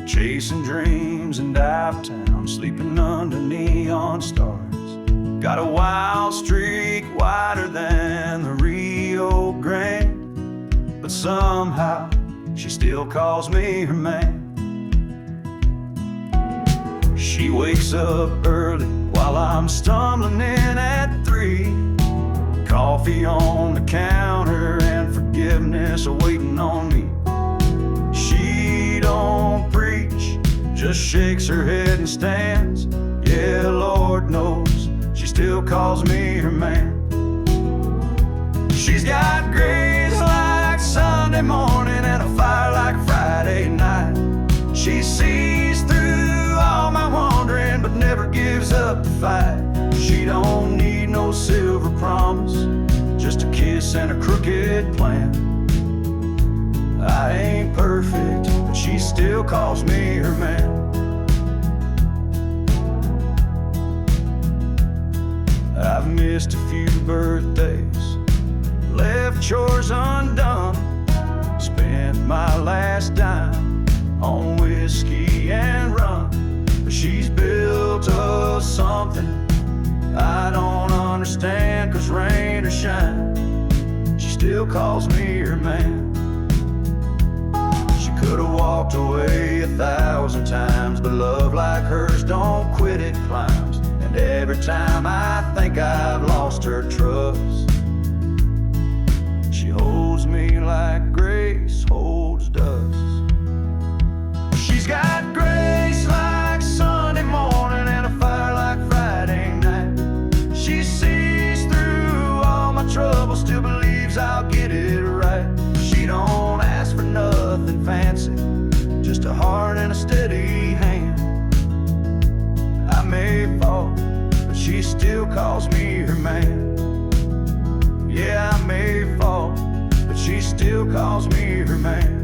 chasing dreams in downtown, sleeping under neon stars. Got a wild streak wider than the Rio Grande, but somehow she still calls me her man. She wakes up early while I'm stumbling in at 3. Coffee on the counter and forgiveness awaiting on me. She don't preach, just shakes her head and stands. Yeah, Lord knows, she still calls me her man. She's got grace like Sunday morning and a fire like Friday night. She sees through all my wandering but never gives up the fight. She don't need no silver promise, just a kiss and a crooked plan. I ain't perfect, but she still calls me her man. I've missed a few birthdays, left chores undone, spent my last dime on whiskey and rum. But she's built us something I don't understand, 'cause rain or shine, she still calls me her man. She could've walked away 1,000 times, but love like hers don't quit, it climbs. And every time I think I've lost her trust, she holds me like grace holds dust. She's got grace like heart and a steady hand. I may fall, but she still calls me her man. Yeah, I may fall, but she still calls me her man.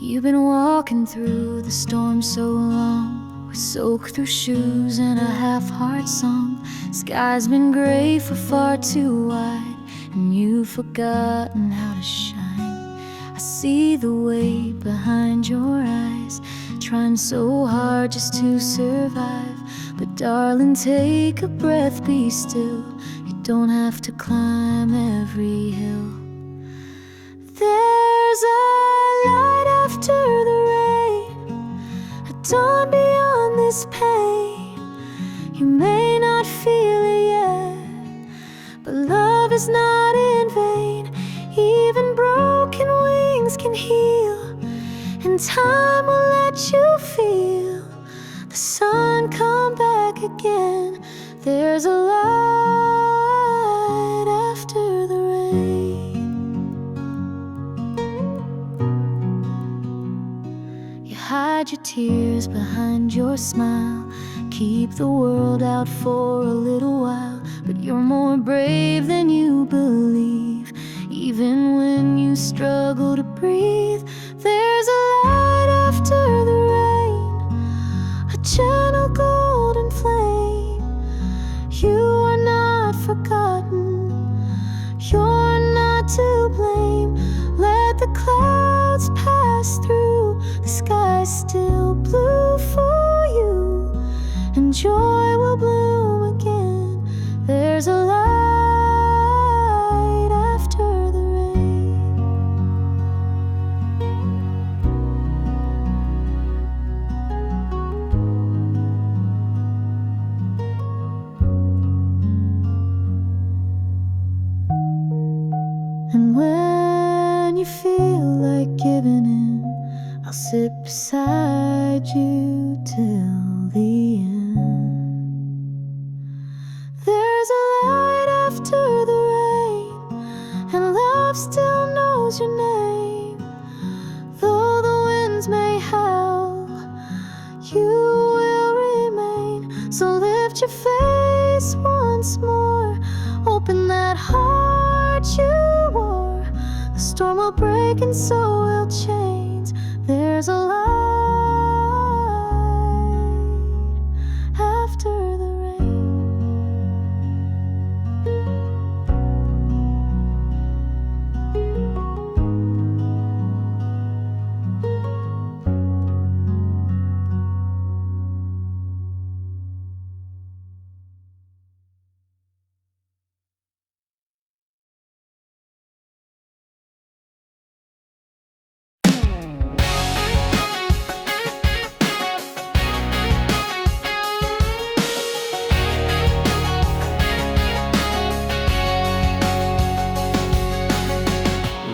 You've been walking through the storm so long, we soak through shoes and a half-heart song. Sky's been gray for far too wide, and you've forgotten how to shine. I see the weight behind your eyes, trying so hard just to survive. But darling, take a breath, be still. You don't have to climb every hill. There's a light after the rain, a dawn beyond this pain. You may not feel it yet, but love is not in vain. Even broken wings can heal, and time will let you feel the sun come back again. There's a light after the rain. Hide your tears behind your smile, keep the world out for a little while. But you're more brave than you believe, even when you struggle to breathe. There's a light after the rain, a gentle golden flame. You are not forgotten, you're not to blame. Let the clouds pass through, the sky's still blue for you, and joy will bloom again. There's a light after the rain. And when you feel like giving in, I'll sit beside you till the end. There's a light after the rain, and love still knows your name. Though the winds may howl, you will remain. So lift your face once more, open that heart you wore. The storm will break and so will chains. There's a light after the rain.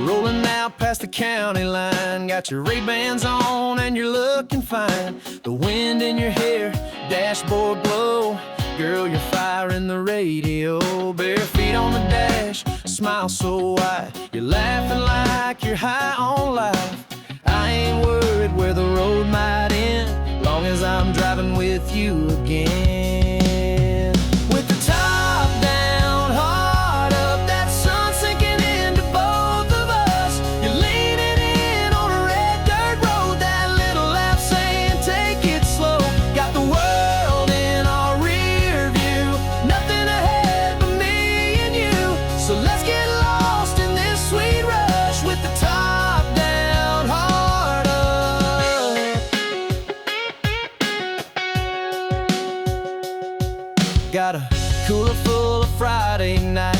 Rolling out past the county line, got your Ray-Bans on and you're looking fine. The wind in your hair, dashboard blow. Girl, you're firing the radio. Bare feet on the dash, smile so wide. You're laughing like you're high on life. I ain't worried where the road might end, long as I'm driving with you again. With the top down, heart up, that sun sinking into both of us. You're leaning in on a red dirt road, that little laugh saying take it slow. Got the world in our rear view, nothing ahead but me and you. So let's get lost in this sweet rush with the top down, heart up. Got a cooler full of Friday night,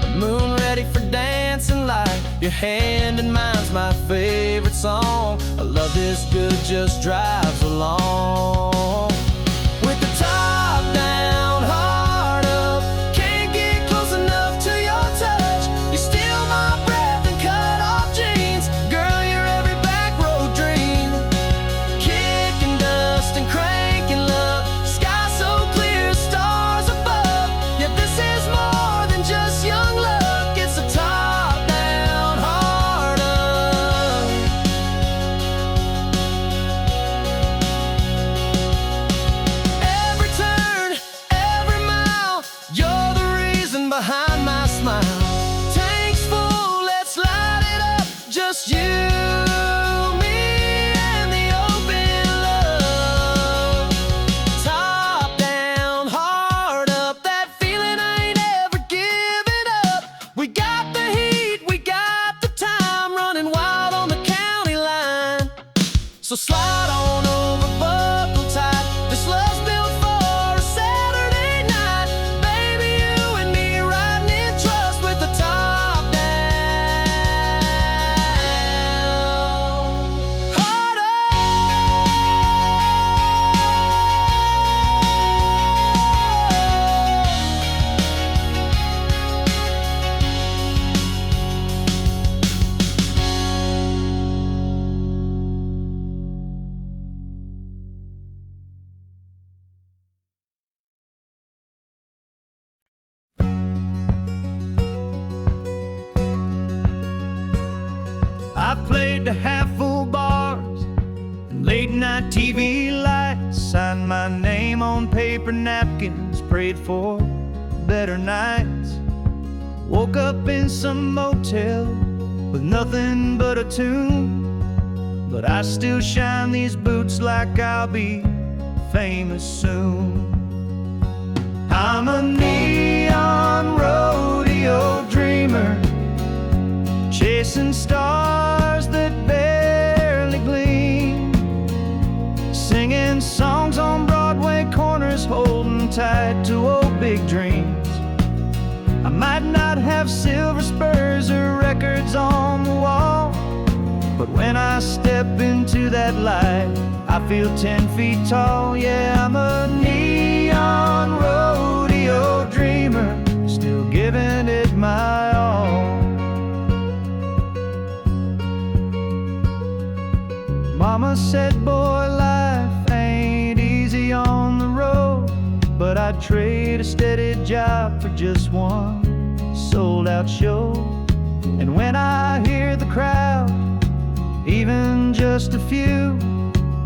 a moon ready for dancing light. Your hand in mine's my favorite song. A love this good just drives along. With the top down, heart up, can't get close enough behind my smile. Tank's full, let's light it up. Just you, me, and the open love. Top down, heart up, that feeling I ain't ever giving up. We got the heat, we got the time, running wild on the county line. So slide on over, buckle tight. This love's built for a Saturday night. Baby, you and me riding in trust with the top down. Heart up. I played the half-full bars and late-night TV lights, signed my name on paper napkins, prayed for better nights. Woke up in some motel with nothing but a tune, but I still shine these boots like I'll be famous soon. I'm a neon rodeo dreamer, chasing stars that barely gleam, singing songs on Broadway corners, holding tight to old big dreams. I might not have silver spurs or records on the wall, but when I step into that light, I feel 10 feet tall. Yeah, I'm a neon rodeo dreamer, still giving it my all. Mama said, boy, life ain't easy on the road, but I'd trade a steady job for just one sold-out show. And when I hear the crowd, even just a few,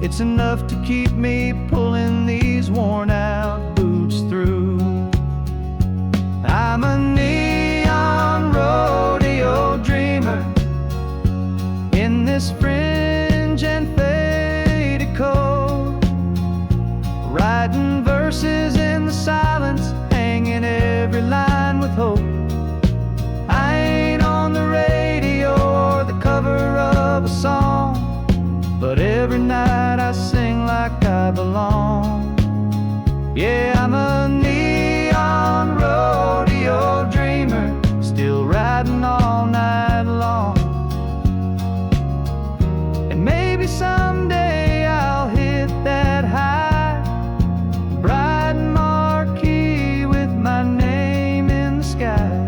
it's enough to keep me pulling these worn-out boots through. I'm a neon rodeo dreamer in this fringe and faded coat, writing verses in the silence, hanging every line with hope. I ain't on the radio or the cover of a song, but every night I sing like I belong. Yeah, I'm a neon rodeo dreamer, still riding all night long. And maybe someday I'll hit that high, bright marquee with my name in the sky.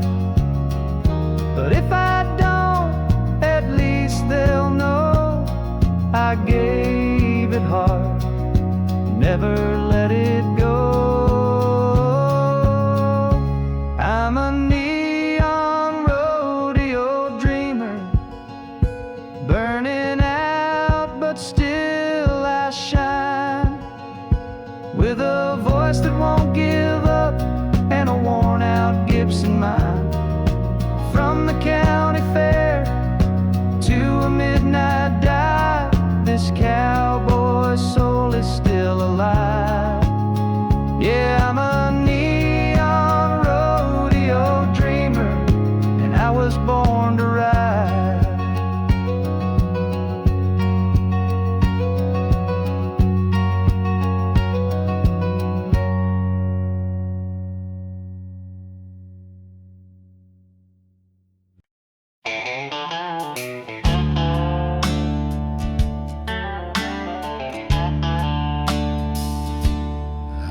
But if I don't, at least they'll know I gave it heart, never let it go. I'm a neon rodeo dreamer, burning out, but still I shine, with a voice that won't give up and a worn-out Gibson mind. From the county fair to a midnight dive, this cowboy soul is still alive. Yeah, I'm a neon rodeo dreamer, and I was born to ride.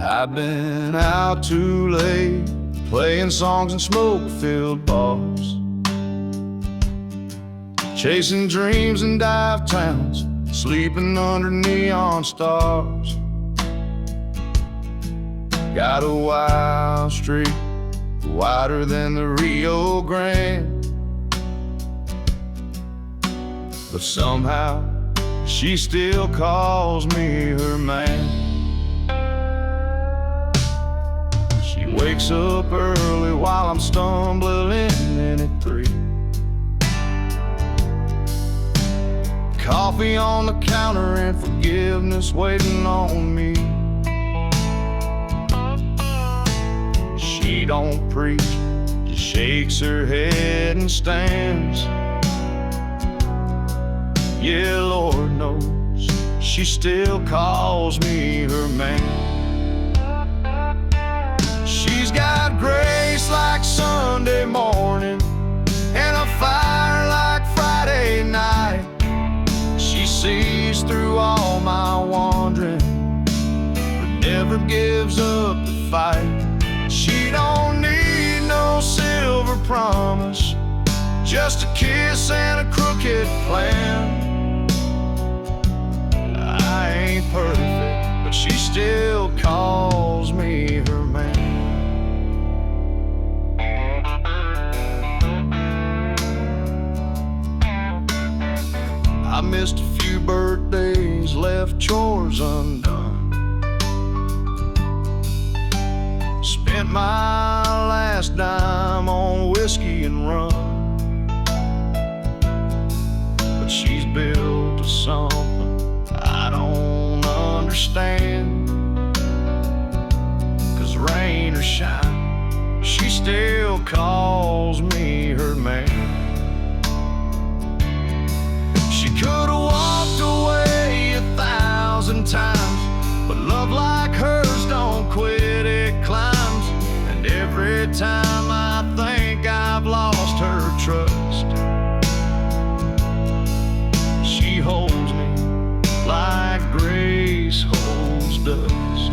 I've been out too late, playing songs in smoke-filled bars, chasing dreams in dive towns, sleeping under neon stars. Got a wild streak, wider than the Rio Grande, but somehow she still calls me her man. Wakes up early while I'm stoned coffee on the counter and forgiveness waiting on me. She don't preach, just shakes her head and stands. Yeah, Lord knows she still calls me her man. She's got grace like Sunday morning and a fire like Friday night. She sees through all my wandering, but never gives up the fight. She don't need no silver promise, just a kiss and a crooked plan. I ain't perfect, but she still calls me her man. I missed a few birthdays, left chores undone. Spent my last dime on whiskey and rum. But she's built to something I don't understand. 'Cause rain or shine, she still calls me her man. She could've walked away 1,000 times, but love like hers don't quit, it climbs. And every time I think I've lost her trust, she holds me like grace holds dust.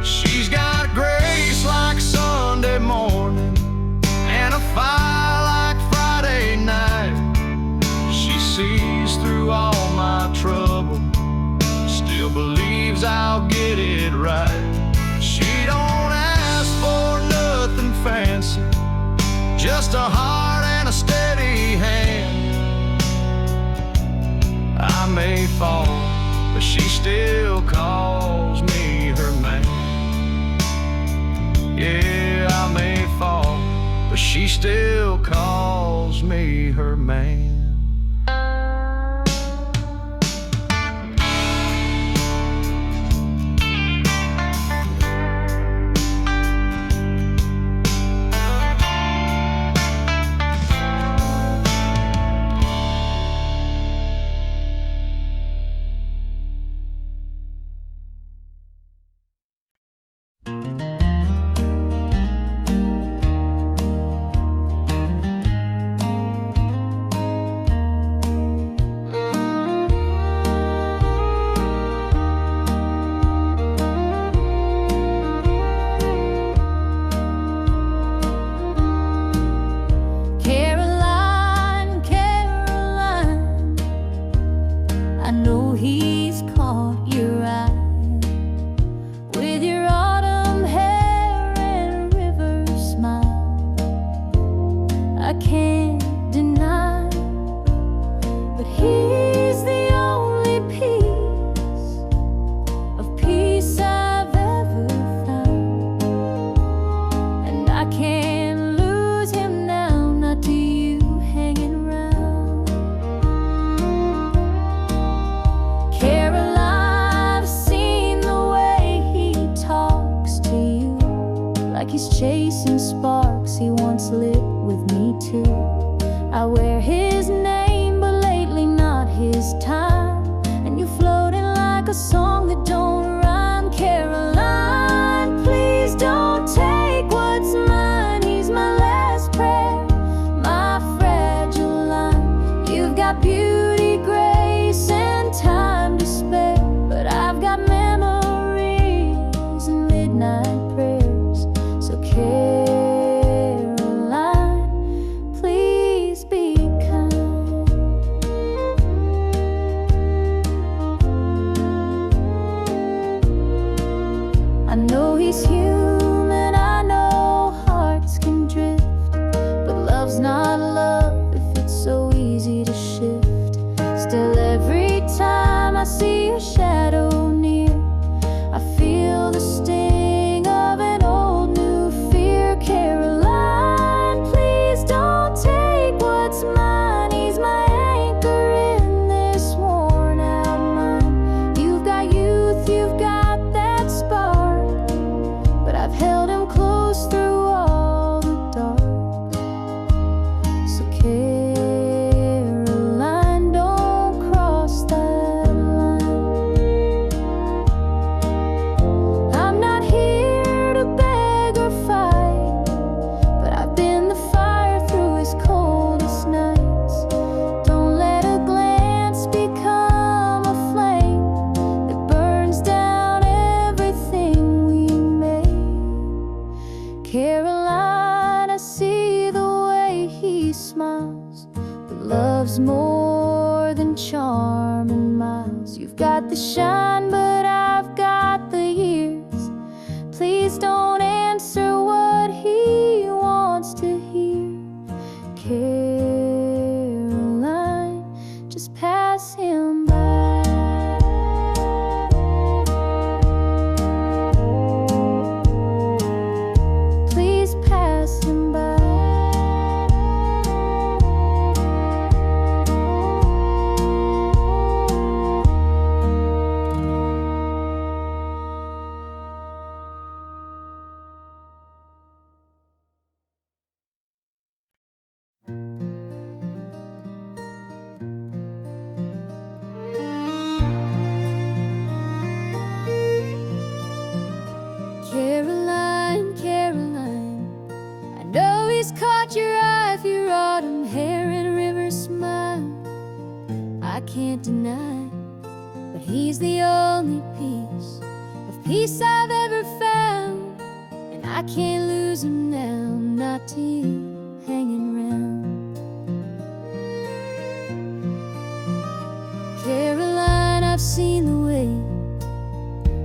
She's got grace like Sunday morning and a fire like Friday night. She sees through all my trouble, still believes I'll get it right. She don't ask for nothing fancy, just a heart and a steady hand. I may fall, but she still calls me her man. Yeah, I may fall, but she still calls me her man. Chasing sparks he once lit with me too. I wear his name, but lately not his time. And you're floating like a song that don't rhyme. Caroline, please don't take what's mine. He's my last prayer, my fragile line. You've got beauty, grace, and time to spare, but I've got memories and midnight prayers. So Caroline, please be kind. Caroline, I see the way he smiles, but love's more than charm and miles. You've got the shine, but I've got the years. Please don't answer what he wants to hear. Caroline, just pass him by. Please pass him by. Caroline, Caroline, I know he's caught your eye if your autumn hair and river smile. I can't deny, but he's the only piece of peace I've ever found, and I can't lose him now, not to you hanging round. Caroline, I've seen the way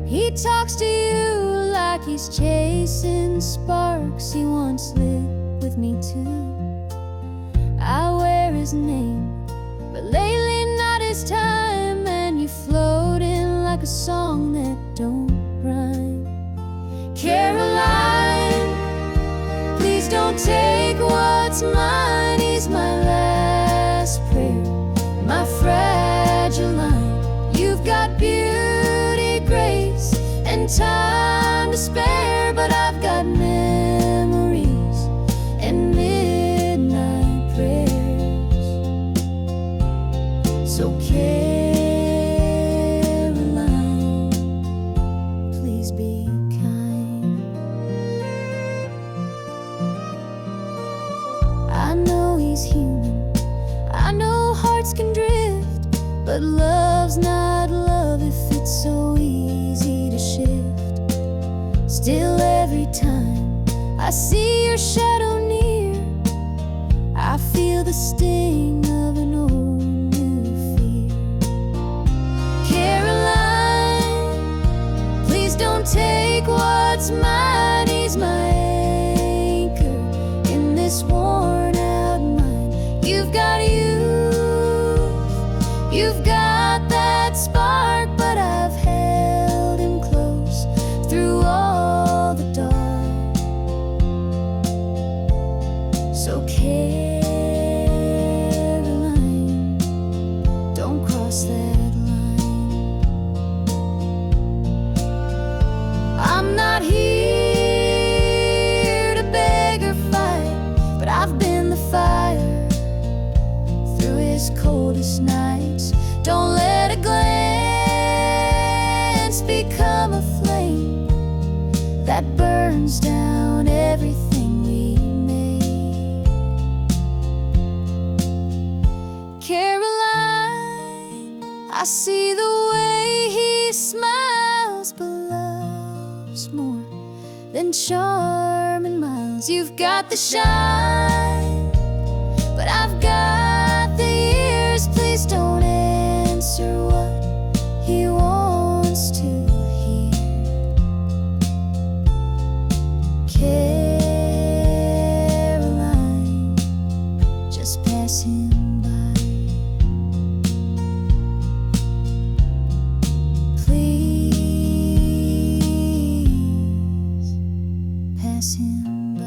he talks to you like he's chasing sparks. He once lived with me too. I wear his name, but lately not his time. And you float in like a song that don't rhyme. Caroline, please don't take what's mine. He's my last prayer, my fragile line. You've got beauty, grace, and time to spare, but I've got memories and midnight prayers. So Caroline, please be kind. I know he's human, I know hearts can drift, but love's not love if it's so easy to shift. Still every time I see your shadow near, I feel the sting of an old new fear. Caroline, please don't take what's mine. He's my anchor in this worn out mind. You've got youth, you've got that spark, but I've held him close through all the dark. So Caroline, don't cross that line. I'm not here to beg or fight, but I've been the fire through his coldest nights. Don't let a glance become a flame that burns down everything we made. Caroline, I see the way he smiles, but love's more than charm and miles. You've got the shine, but I've got the years. Please don't answer what he wants to hear. Caroline, just pass him by. Please pass him by.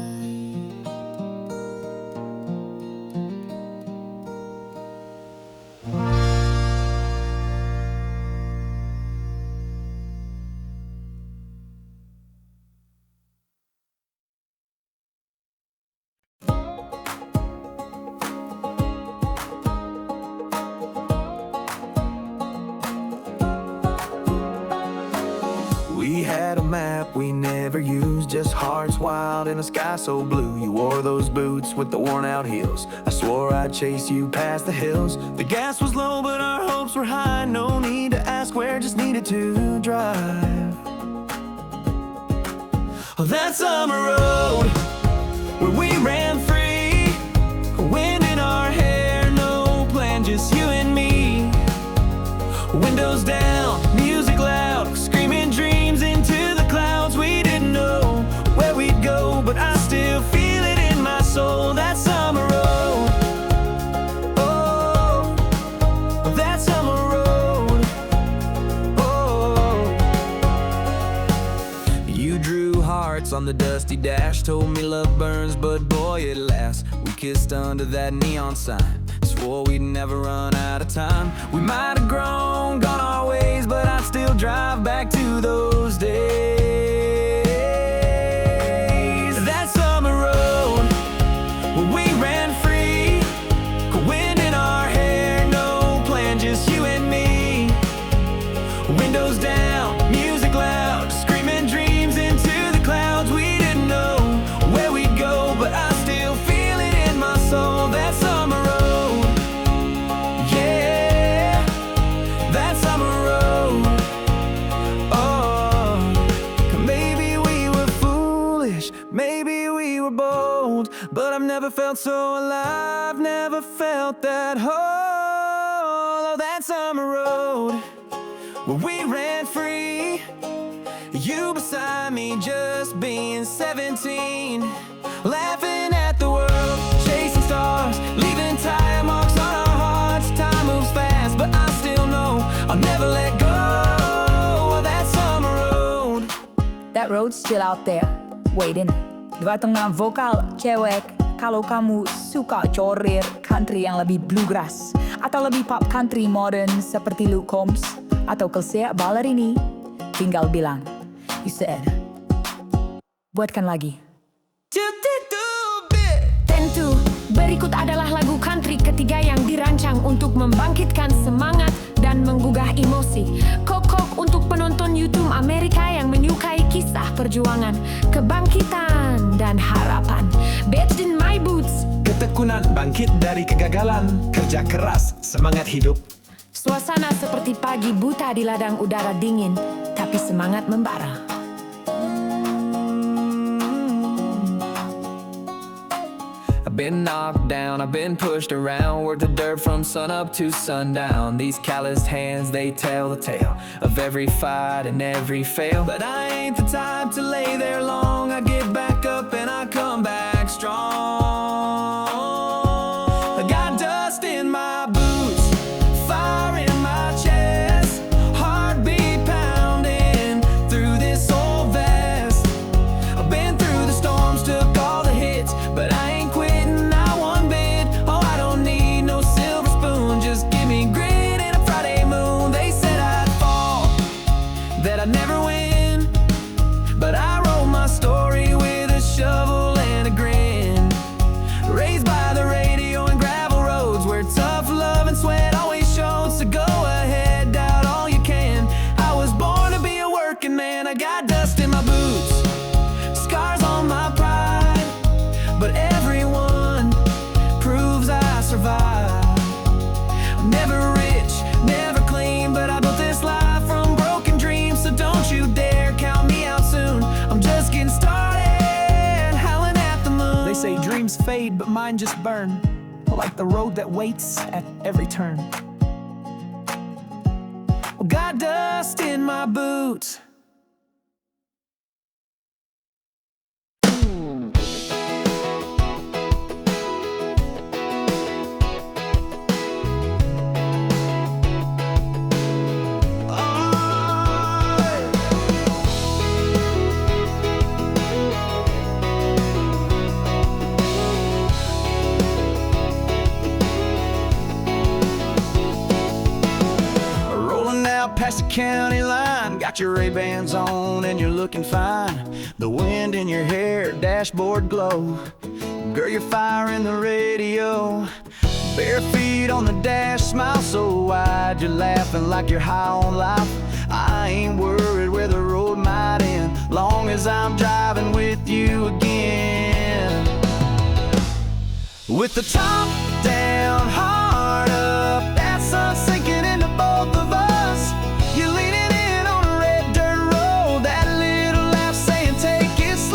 We had a map we never used, just hearts wild in a sky so blue. You wore those boots with the worn out heels. I swore I'd chase you past the hills. The gas was low but our hopes were high. No need to ask where, just needed to drive. Oh, that summer road where we ran free, wind in our hair, no plan, just you and me. Windows down, music loud, screaming dreams into the clouds. We didn't know where we'd go, but I still feel it in my soul. That summer road, oh, that summer road, oh. You drew hearts on the dusty dash, told me love burns, but boy it lasts. We kissed under that neon sign, swore we'd never run out of time. We might have grown, gone our ways, but I'd still drive back to those days. That summer road where we ran free, wind in our hair, no plan, just you and me. Windows down, music loud, screaming dreams into the clouds. We didn't know where we'd go, but I still feel it in my soul. That summer road, yeah, that summer road, oh. Maybe we were foolish, maybe we were bold, but I've never felt so alive, never felt that whole. Oh, that summer road where we ran free, you beside me, just being 17, laughing at the world, chasing stars, leaving tire marks on our hearts. Time moves fast, but I still know I'll never let go of that summer road. That road's still out there, waiting. Dua tengah vokal cewek. Kalau kamu suka corir country yang lebih bluegrass atau lebih pop country modern seperti Luke Combs atau Kelsea Ballerini, tinggal bilang, you said. Buatkan lagi. Tentu, berikut adalah lagu country ketiga yang dirancang untuk membangkitkan semangat dan menggugah emosi. Kokok untuk penonton YouTube Amerika yang menyukai kisah perjuangan, kebangkitan, dan harapan. Bathed in my boots, ketekunan bangkit dari kegagalan, kerja keras, semangat hidup. suasana seperti pagi buta di ladang udara dingin, tapi semangat membara. I've been knocked down, I've been pushed around, worked the dirt from sun up to sundown. These calloused hands, they tell the tale of every fight and every fail. But I ain't the type to lay there long. I get back up and I come back strong. I got dust in my boots, fire in my chest, heartbeat pounding through this old vest. I've been through the storms, took all the hits, but I ain't quitting, not one bit. Oh, I don't need no silver spoon, just give me grit and a Friday moon. They said I'd fall, that I'd never win, but I wrote my story with a shovel and a grin. Raised by the radio and gravel roads where tough love and sweat always showed. So go ahead, doubt all you can. I was born to be a working man. I got dust in my boots, scars on my pride, but everyone proves I survive. I'm never rich, never clean, but I built this life from broken dreams. So don't you dare count me out soon, I'm just getting started, howling at the moon. They say dreams fade, but mine just burn, like the road that waits at every turn. Got dust in my boots. Rolling out past the county line, got your Ray-Bans on and you're looking fine. The wind in your hair, dashboard glow. Girl, you're firing the radio. Bare feet on the dash, smile so wide, you're laughing like you're high on life. I ain't worried where the road might end, long as I'm driving with you again. With the top down, heart up, that sun's sinking into both of us. You're leaning in on a red dirt road, that little laugh saying take it slow.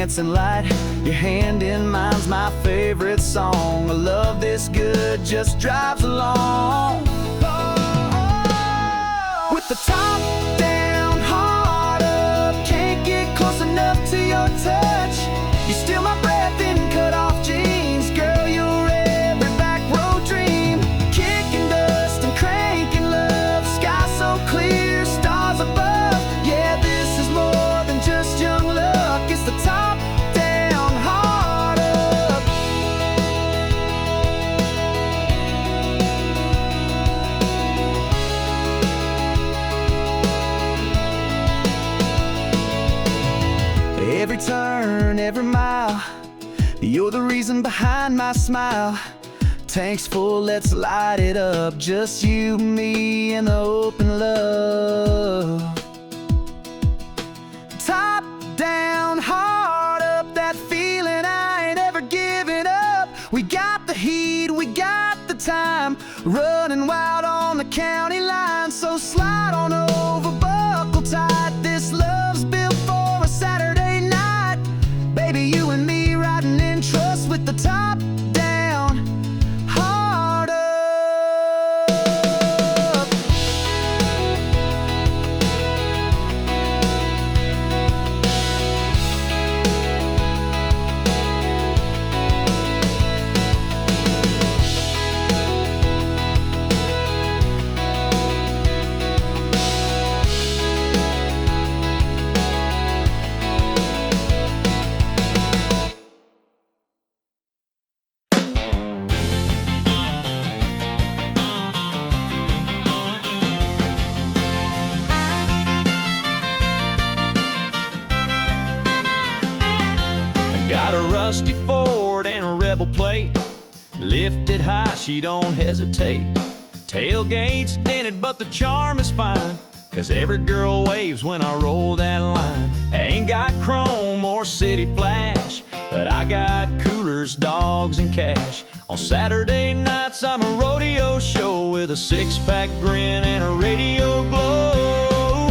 dancing light. Your hand in mine's my favorite song. A love this good just drives along. With the top down, heart up, can't get close enough to your touch. You steal my breath in cut off jeans. Girl, you're every back road dream. Kicking dust and cranking love. Sky so clear, stars above. Yeah, this is more than just young luck. It's the top down, heart up. Every turn, every mile, you're the reason behind my smile. Tanks full, let's light it up. Just you, me, and the open love. Top down, heart up, that feeling I ain't ever giving up. We got the heat, we got the time, running wild on the county line. So slide on over, buckle tight. This love's built for a Saturday night. Baby, you and me riding in trust with the top down, heart up. Got a rusty Ford and a Rebel plate. Lifted high, she don't hesitate. Tailgate's dented, but the charm is fine, 'cause every girl waves when I roll that line. I ain't got chrome or city flash, but I got coolers, dogs, and cash. On Saturday nights I'm a rodeo show with a six-pack grin and a radio glow.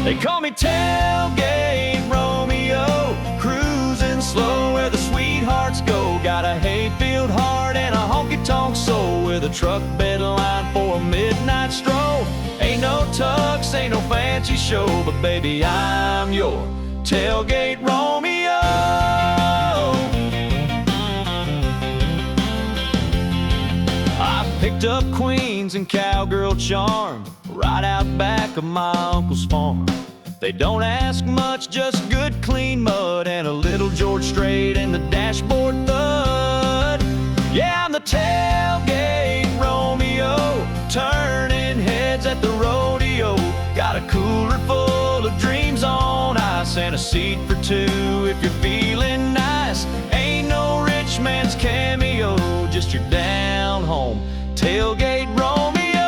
They call me Tailgate Romeo, cruising slow where the sweethearts go. Got a hayfield heart and a honky-tonk soul, with a truck bed line for a midnight stroll. Ain't no tux, ain't no fancy show, but baby, I'm your Tailgate Romeo. I picked up queens and cowgirl charm right out back of my uncle's farm. They don't ask much, just good clean mud and a little George Strait in the dashboard thud. Yeah, I'm the Tailgate Romeo, turning heads at the rodeo. Got a cooler full of dreams on ice and a seat for two if you're feeling nice. Ain't no rich man's cameo, just your down home Tailgate Romeo.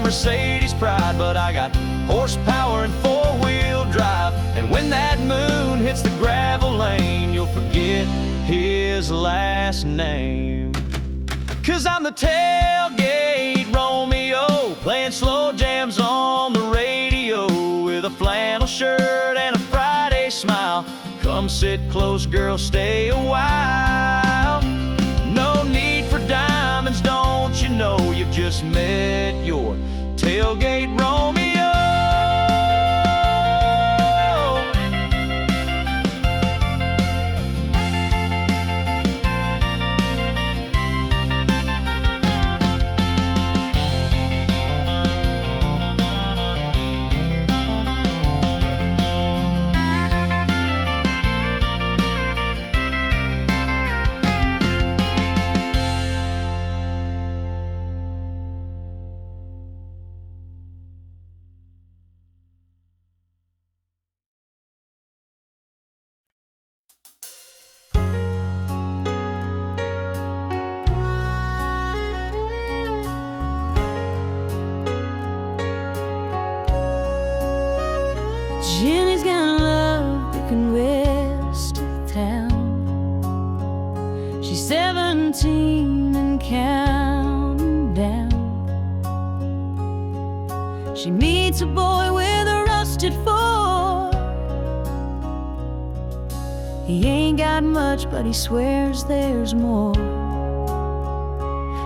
Mercedes pride, but I got horsepower and four-wheel drive. And when that moon hits the gravel lane, you'll forget his last name. 'Cause I'm the Tailgate Romeo, playing slow jams on the radio, with a flannel shirt and a Friday smile. Come sit close, girl, stay a while. No need for diamonds, don't you know? You've just met your Tailgate Romeo. He ain't got much, but he swears there's more.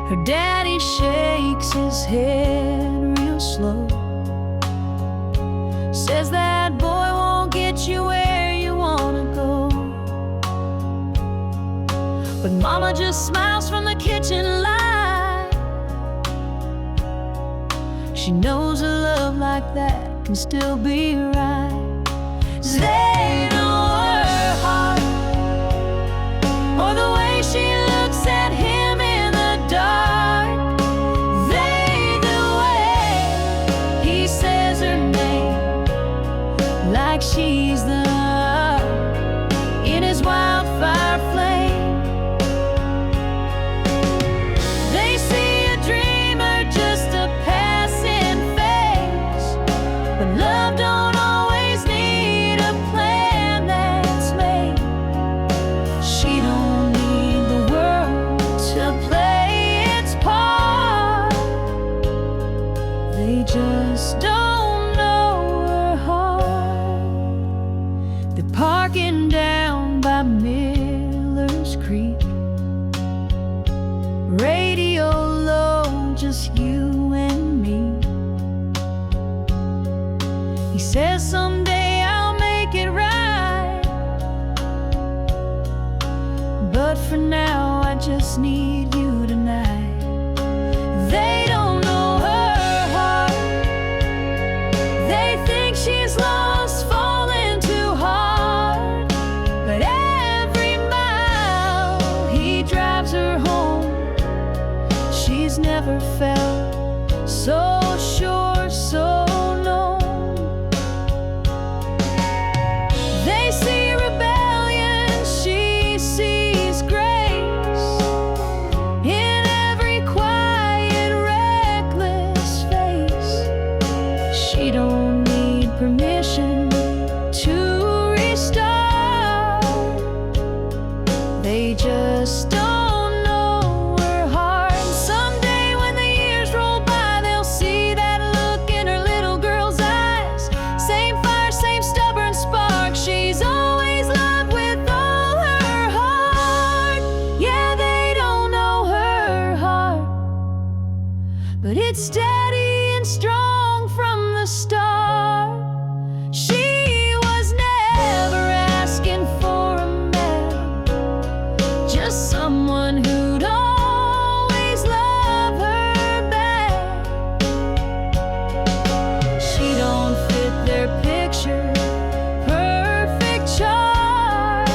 Her daddy shakes his head real slow, says that boy won't get you where you wanna go. But mama just smiles from the kitchen light. She knows a love like that can still be right. They know her heart, or the way she looks at him in the dark. They, the way he says her name, like she's the in his wildfire flame. They see a dreamer, just a passing phase, but love don't always need a plan that's made. She don't need the world to play its part. They just don't know her heart. They're parking down by Miller's Creek, radio low, just you and me. He says someday I'll make it right, but for now I just need you tonight. They don't know her heart. They think she's lost, falling too hard. But every mile he drives her home, she's never felt so sure, so known. They see rebellion, she sees grace in every quiet, reckless face. She don't need permission to restart. They just don't know her heart. And someday when the years roll by, they'll see that look in her little girl's eyes. Same fire, same stubborn spark, she's always loved with all her heart. Yeah, they don't know her heart, but it's steady and strong from the start. She was never asking for a man, just someone who'd always love her back. She don't fit their picture, perfect chart,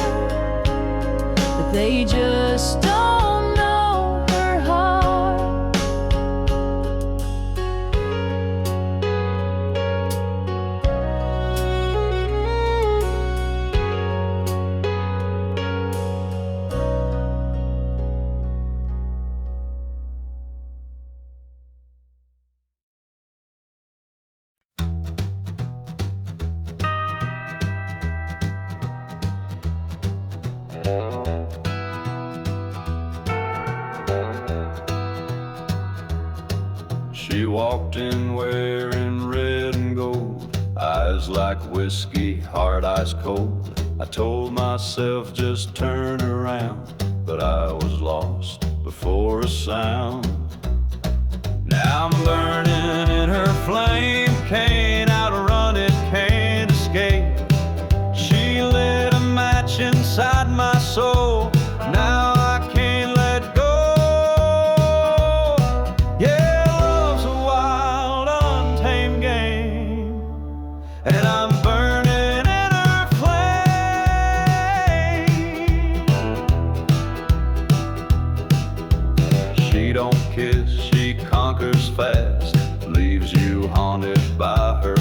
but they just don't know her heart. She walked in wearing red and gold, eyes like whiskey, heart ice cold. I told myself just turn around, but I was lost before a sound. Now I'm burning in her flame, can't outrun it, can't escape. She lit a match inside my soul, now I can't let go. Yeah, love's a wild, untamed game, and I'm burning in her flame. She don't kiss, she conquers fast, leaves you haunted by her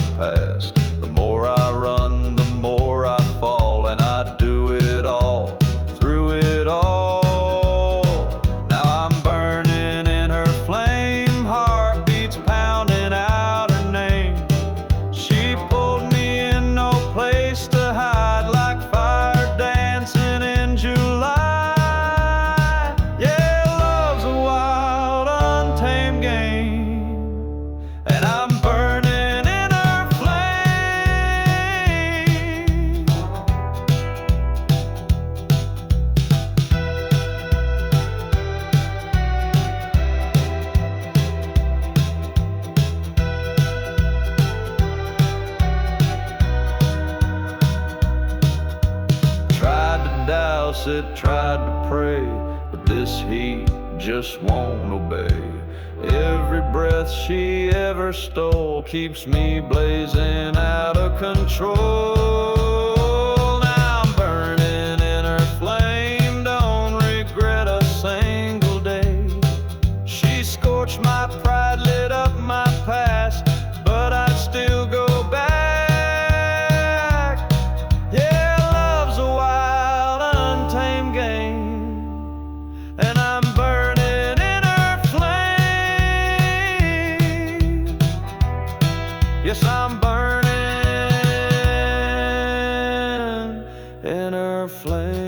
faucet, tried to pray, but this heat just won't obey. Every breath she ever stole keeps me blazing out of control. Now I'm burning in her flame, don't regret a single day. She scorched my pride, lit up my past, but I'd still go back. Yeah, love's a wild, untamed game, and I'm burning in her flame. Yes, I'm burning in her flame.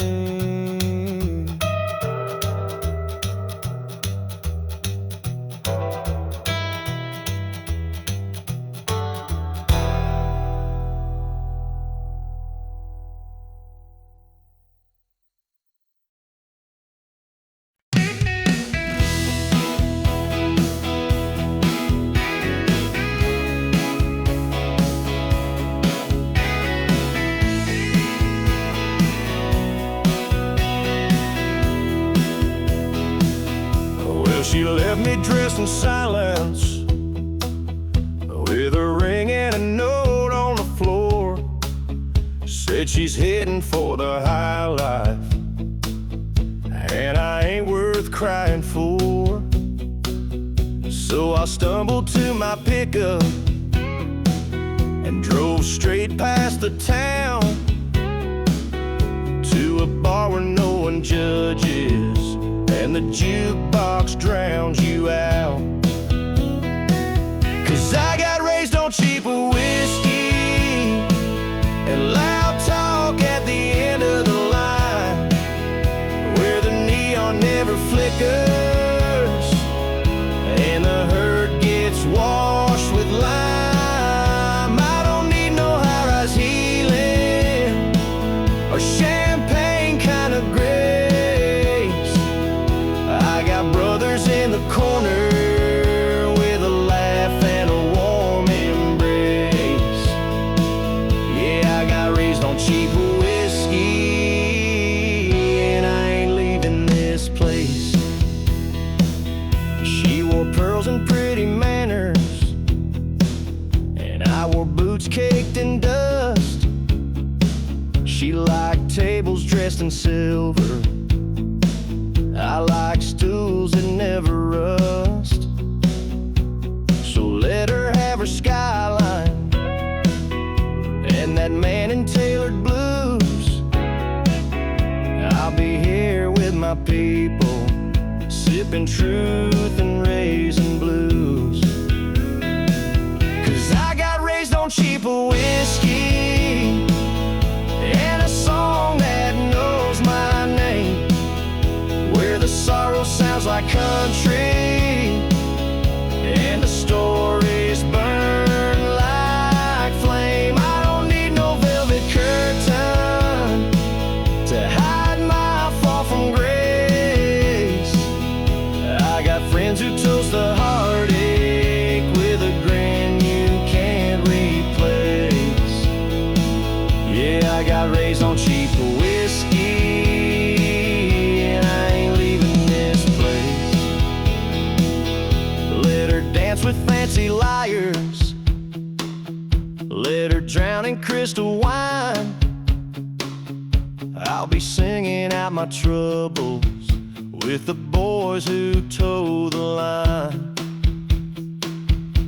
She left me dressed in silence, with a ring and a note on the floor. Said she's heading for the high life, and I ain't worth crying for. So I stumbled to my pickup and drove straight past the town to a bar where no one judges and the jukebox drowns you out. 'Cause I got raised on cheaper whiskey and loud talk at the end of the line, where the neon never flickers and the hurt gets washed with lime. I don't need no high-rise healing or champagne kind of grace. I got brothers in the corner with a laugh and a warm embrace. Yeah, I got raised on cheap whiskey, and I ain't leaving this place. She wore pearls and pretty manners, and I wore boots caked in dust. She liked tables dressed in silver, I like stools that never rust. So let her have her skyline and that man in tailored blues. I'll be here with my people, sipping truth and raising blues. 'Cause I got raised on cheaper whiskey and a song that knows my name, where the sorrow sounds like country and the stories burn like flame. I don't need no velvet curtain to hide my fall from grace. I got friends who toast the heartache with a grin you can't replace. Yeah, I got raised on cheap whiskey, with fancy liars. Let her drown in crystal wine. I'll be singing out my troubles with the boys who toe the line.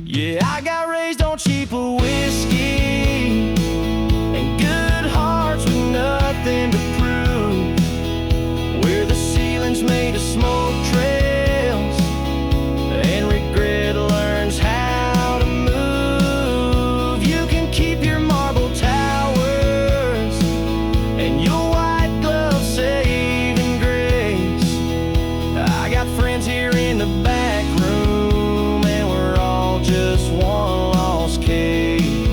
Yeah, I got raised on cheaper whiskey and good hearts with nothing to prove, where the ceiling's made of smoke trails and regret learns how to move. You can keep your marble towers and your white glove saving grace. I got friends here in the back room, and we're all just one lost case.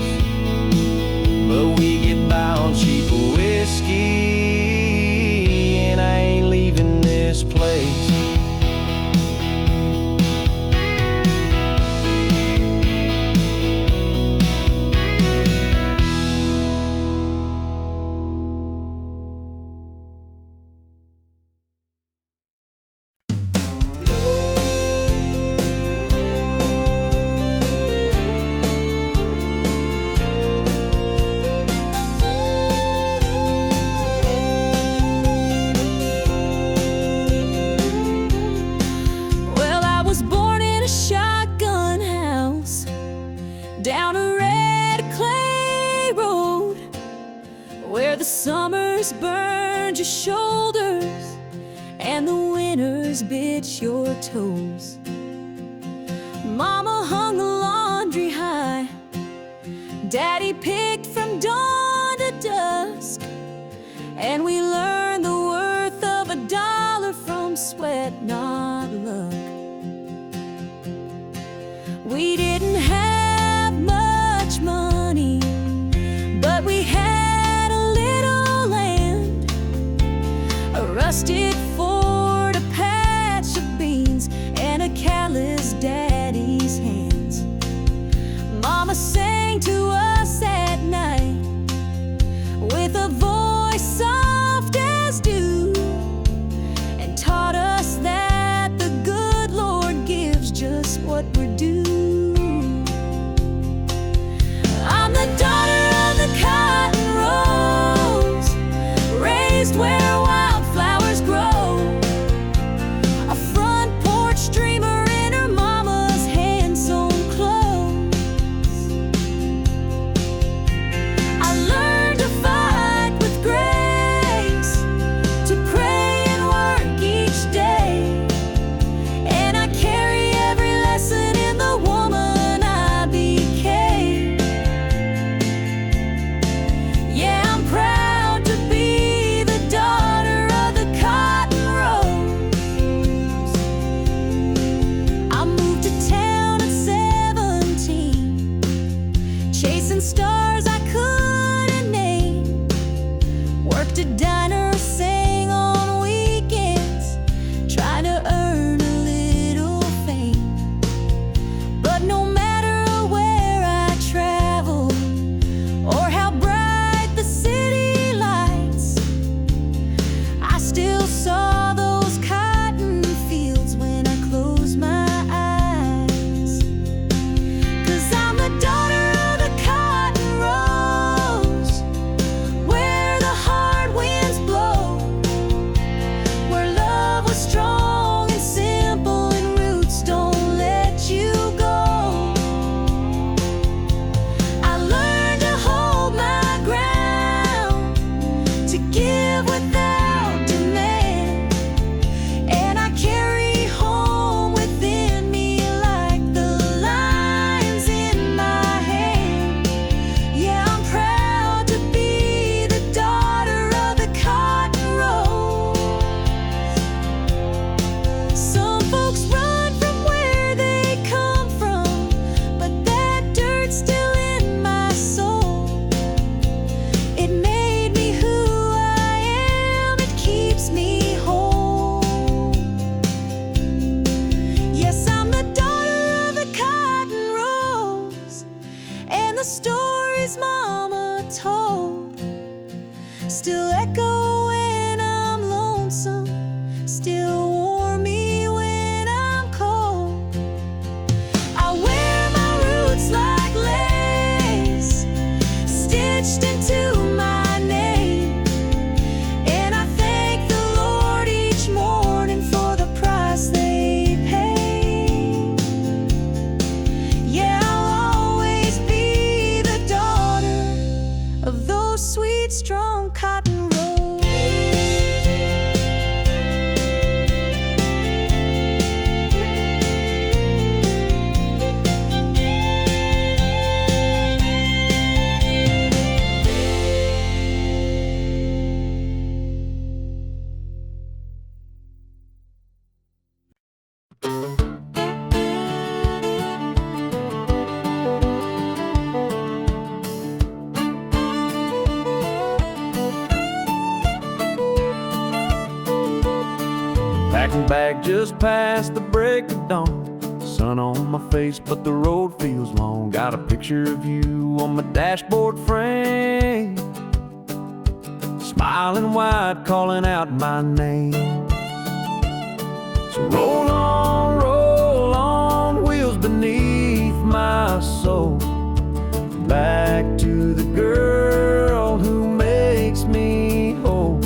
summers burned your shoulders and the winters bit your toes. Mama hung the laundry high, Daddy picked from dawn to dusk, and we learned the worth of $1 from sweat, not luck. We didn't have much money, but we had a little land, a rusted Ford, a patch of beans, and a callous daddy's hands. Mama sang to us at night with a voice soft as dew, and taught us that the good Lord gives just what we're due. I'm the daughter of the cotton rows, raised where wildflowers grow, a front porch dreamer in her mama's hand-sewn clothes. I learned to fight with grace, to pray and work each day, and I carry every lesson in the woman I became. Yeah, I'm proud to be the daughter of the cotton rows. I moved to town at 17, chasing stars I couldn't name. Worked a diner, sang on weekends, trying to earn a little fame. But no matter where I traveled, or how bright the city lights, I still saw those cotton fields when I closed my eyes. 'Cause I'm the daughter of the cotton rows, where the hard winds blow, where love was strong and simple and roots don't let you go. I learned to hold my ground, to give without demand, and I carry home within me like the lines in my hand. Yeah, I'm proud to be the daughter of the cotton rows. Some folks run from where they come from, but that dirt's still in my soul. It made me who I am, it keeps me whole. Yes, I'm the daughter of the cotton rows, and the stories Mama told still echo when I'm lonesome, still warm me when I'm cold. I wear my roots like lace, stitched into my name, and I thank the Lord each morning for the price they paid. Yeah, I'll always be the daughter of those sweet, strong cotton rows. Packing bag just past the break of dawn. Sun on my face, but the road feels long. Got a picture of you on my dashboard frame, smiling wide, calling out my name. So roll on, wheels beneath my soul, back to the girl who makes me whole.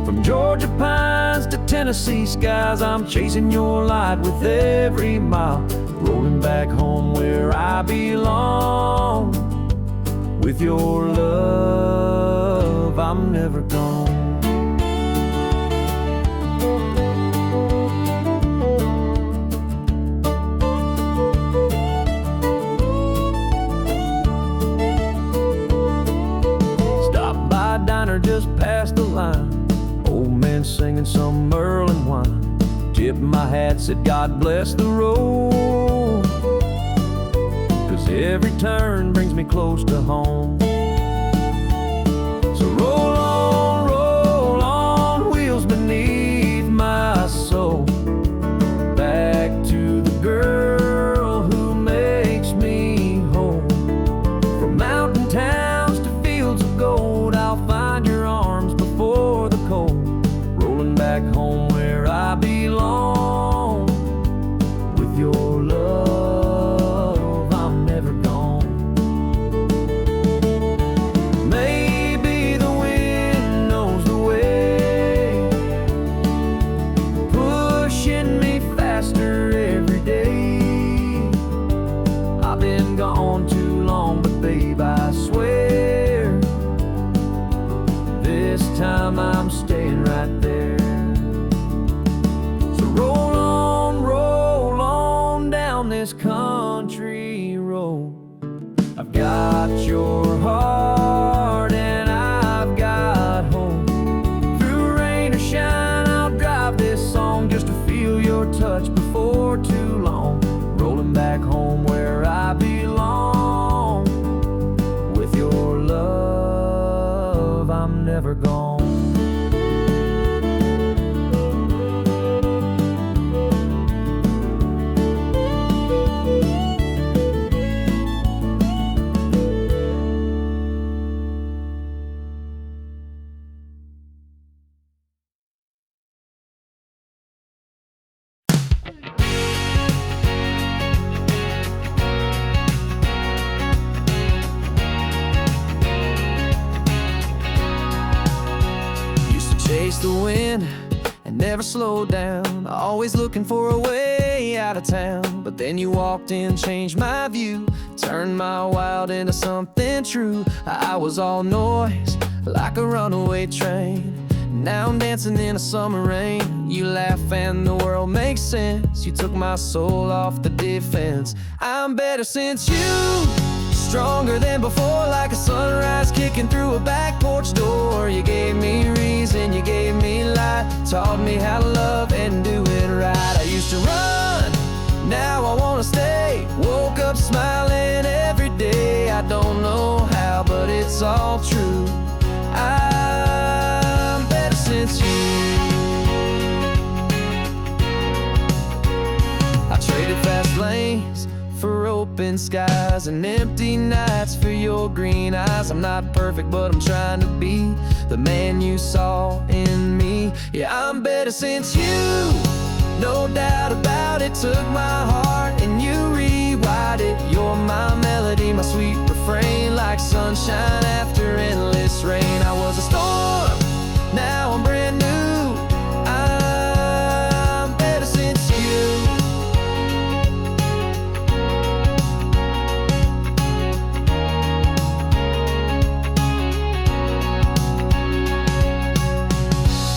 From Georgia pines to Tennessee skies, I'm chasing your light with every mile, rolling back home where I belong, With your love, I'm never gone. Stop by a diner just past the line. Old man singing some Merlin wine. Tipped my hat, said God bless the road, 'cause every turn brings me close to home. So roll on, wheels beneath my soul, back to the girl who makes me whole. From mountain towns to fields of gold, I'll find your arms before the cold. Rolling back home where I belong. With your love, I'm never gone. Maybe the wind knows the way, pushing me faster every day. I've been gone too long, but babe, I swear, this time I'm staying right there. So roll on down this country road. I've got your heart and I've got home. Through rain or shine, I'll drive this song just to feel your touch before too long. Rolling back home where I belong. With your love, I'm never gone. Used to chase the wind and never slow down, always looking for a way out of town. But then you walked in, changed my view, turned my wild into something true. I was all noise, like a runaway train. Now I'm dancing in a summer rain. You laugh and the world makes sense. You took my soul off the defense. I'm better since you, stronger than before, like a sunrise kicking through a back porch door. You gave me reason, you gave me light, taught me how to love and do it right. I used to run, now I wanna stay. Woke up smiling every day. I don't know how, but it's all true. I'm better since you. I traded fast lanes for open skies and empty nights for your green eyes. I'm not perfect, but I'm trying to be the man you saw in me. Yeah, I'm better since you, no doubt about it. Took my heart and you rewired it. You're my melody, my sweet refrain, like sunshine after endless rain. I was a storm, now I'm brand new. I'm better since you.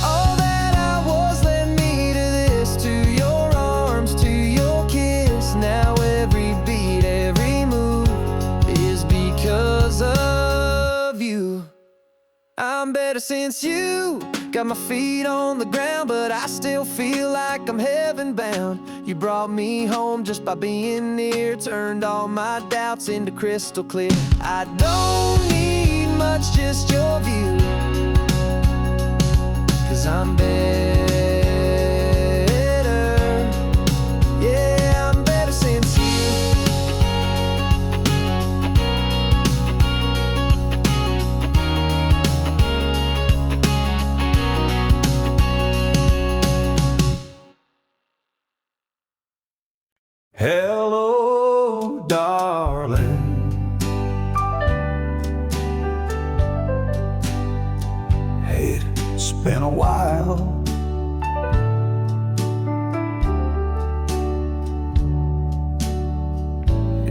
All that I was led me to this, to your arms, to your kiss. Now every beat, every move is because of you. I'm better since you. Got my feet on the ground, but I still feel like I'm heaven bound. You brought me home just by being near, turned all my doubts into crystal clear. I don't need much, just your view, 'cause I'm better. Yeah, I'm better since you. Hello, darling. Hey, it's been a while.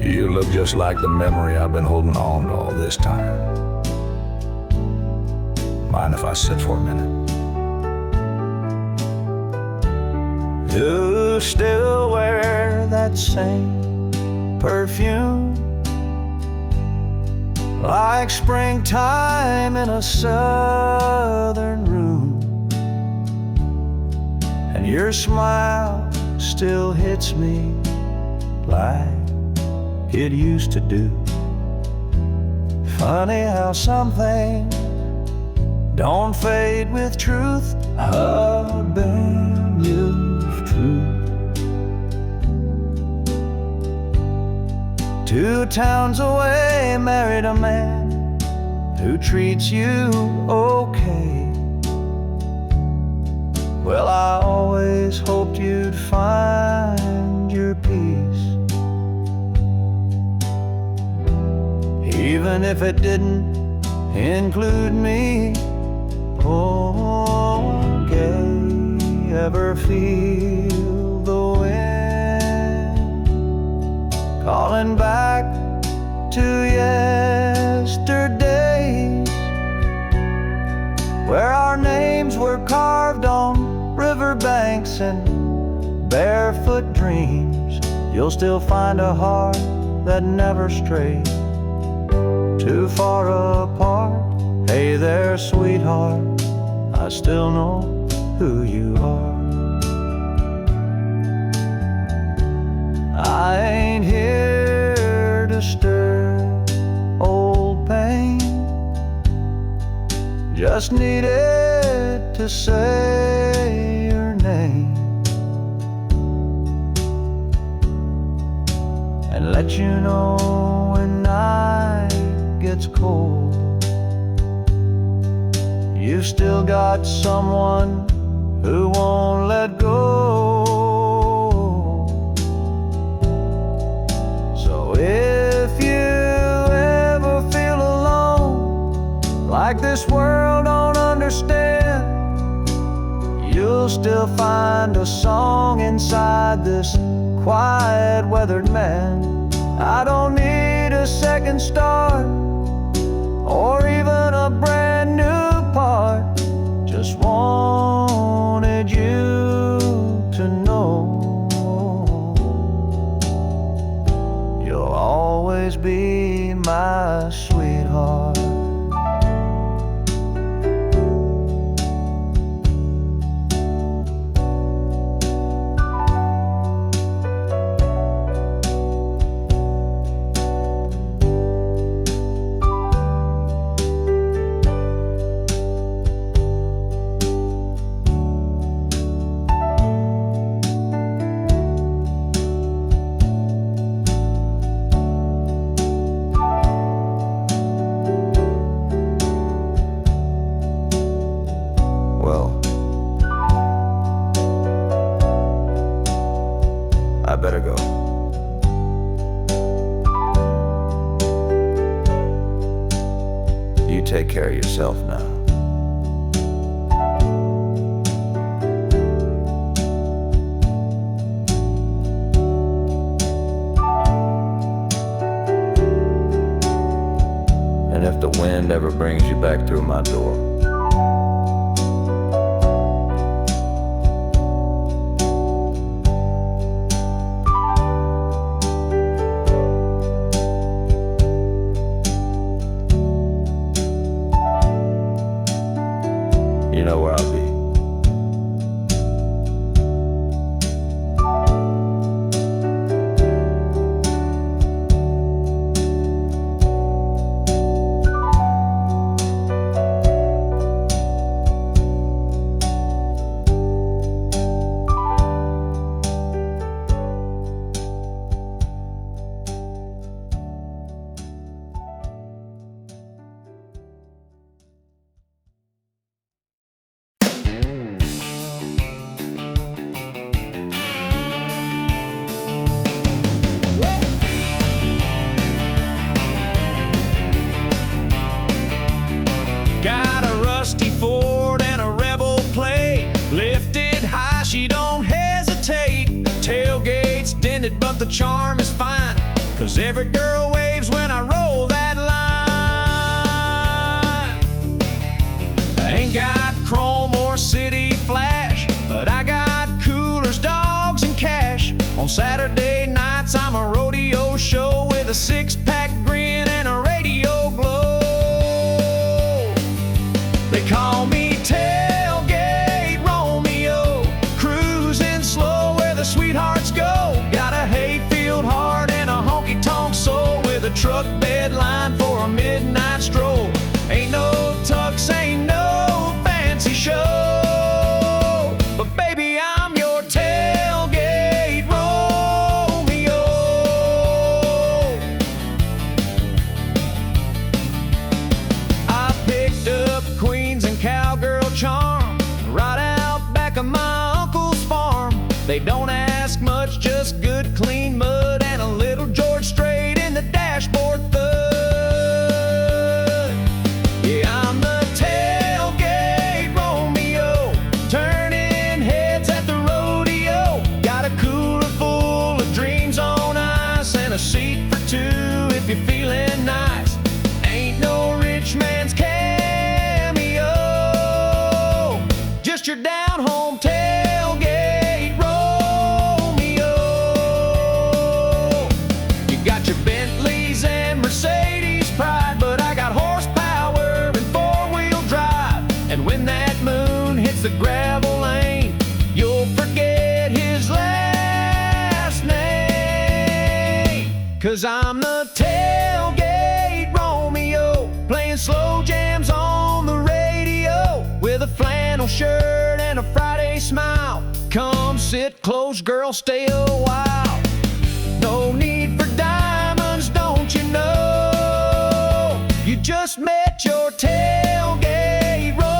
You look just like the memory I've been holding on to all this time. Mind if I sit for a minute? You still wear that same perfume, like springtime in a southern room, and your smile still hits me like it used to do. Funny how something don't fade with truth. I've been used to. 2 towns away, married a man who treats you okay. Well, I always hoped you'd find your peace, even if it didn't include me. Oh, gay, ever feel the wind calling back to yesterdays, where our names were carved on riverbanks and barefoot dreams? You'll still find a heart that never strayed too far apart. Hey there, sweetheart, I still know who you are. I ain't here to stir old pain, just needed to say your name and let you know when night gets cold, you've still got someone who won't let go. So if you ever feel alone, like this world don't understand, you'll still find a song inside this quiet, weathered man. I don't need a second start or even a brand new part, just wanted you to know you'll always be my sweetheart. I better go. You take care of yourself now. And if the wind ever brings you back through my door, you know where I'll be. Got a rusty Ford and a Rebel plate, lifted high, she don't hesitate. Tailgate's dented, but the charm is fine, 'cause Every girl waves when I roll that line. I ain't got chrome or city flash, but I got coolers, dogs, and cash. On Saturday nights I'm a rodeo show with a six-pack grin and a radio glow. They call me Tailgate Romeo, cruising slow where the sweethearts go. Got a hayfield heart and a honky-tonk soul with a truck bed line for a midnight stroll. Ain't no tux, ain't no fancy show, but baby, I'm your tailgate Romeo. I picked up Queens and Cowgirl charm right out back of my uncle's farm. They don't ask much, just good clean mud and a little George Strait in the dashboard thud. Yeah, I'm the tailgate Romeo, turning heads at the rodeo. Got a cooler full of dreams on ice and a seat for two if you're feeling nice. Ain't no rich man's cameo, just your down-home tailgate Romeo. You got your Bentleys and Mercedes pride, but I got horsepower and four-wheel drive. And when that moon hits the gravel lane, you'll forget his last name. 'Cause I'm the tailgate Romeo, playing slow jams on the radio with a flannel shirt and a Friday smile. Come sit close, girl, stay a while. No need for diamonds, don't you know? You just met your tailgate Romeo.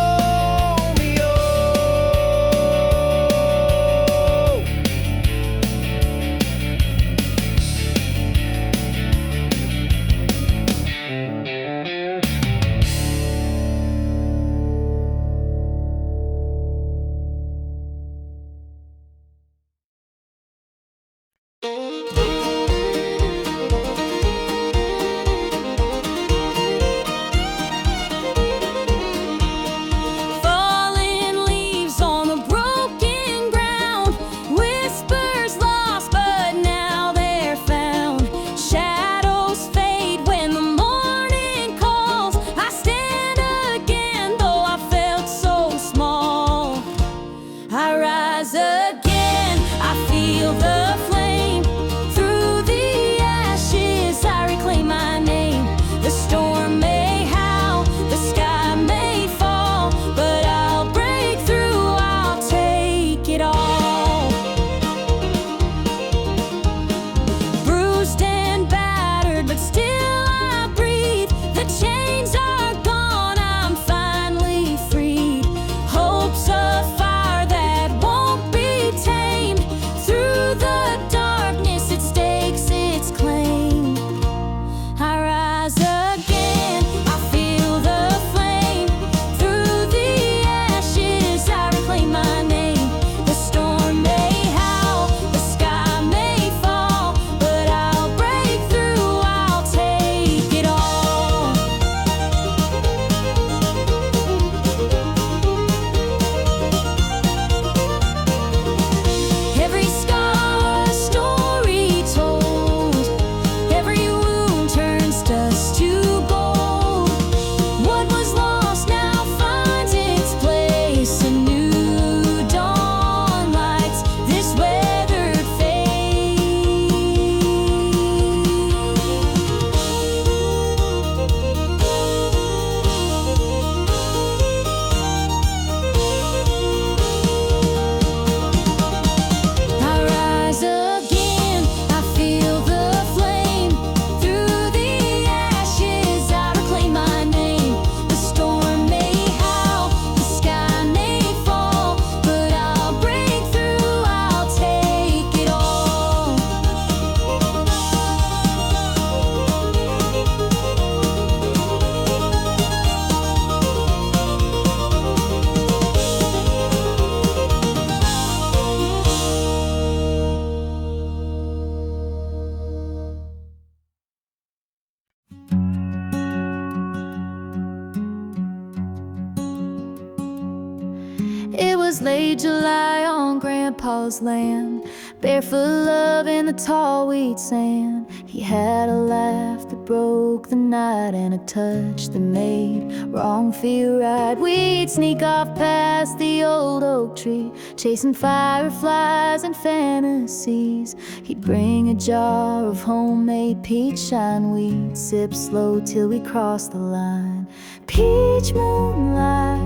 It was late July on Grandpa's land, barefoot love in the tall wheat sand. He had a laugh that broke the night and a touch that made wrong feel right. We'd sneak off past the old oak tree, chasing fireflies and fantasies. He'd bring a jar of homemade peach shine. We'd sip slow till we crossed the line. Peach moonlight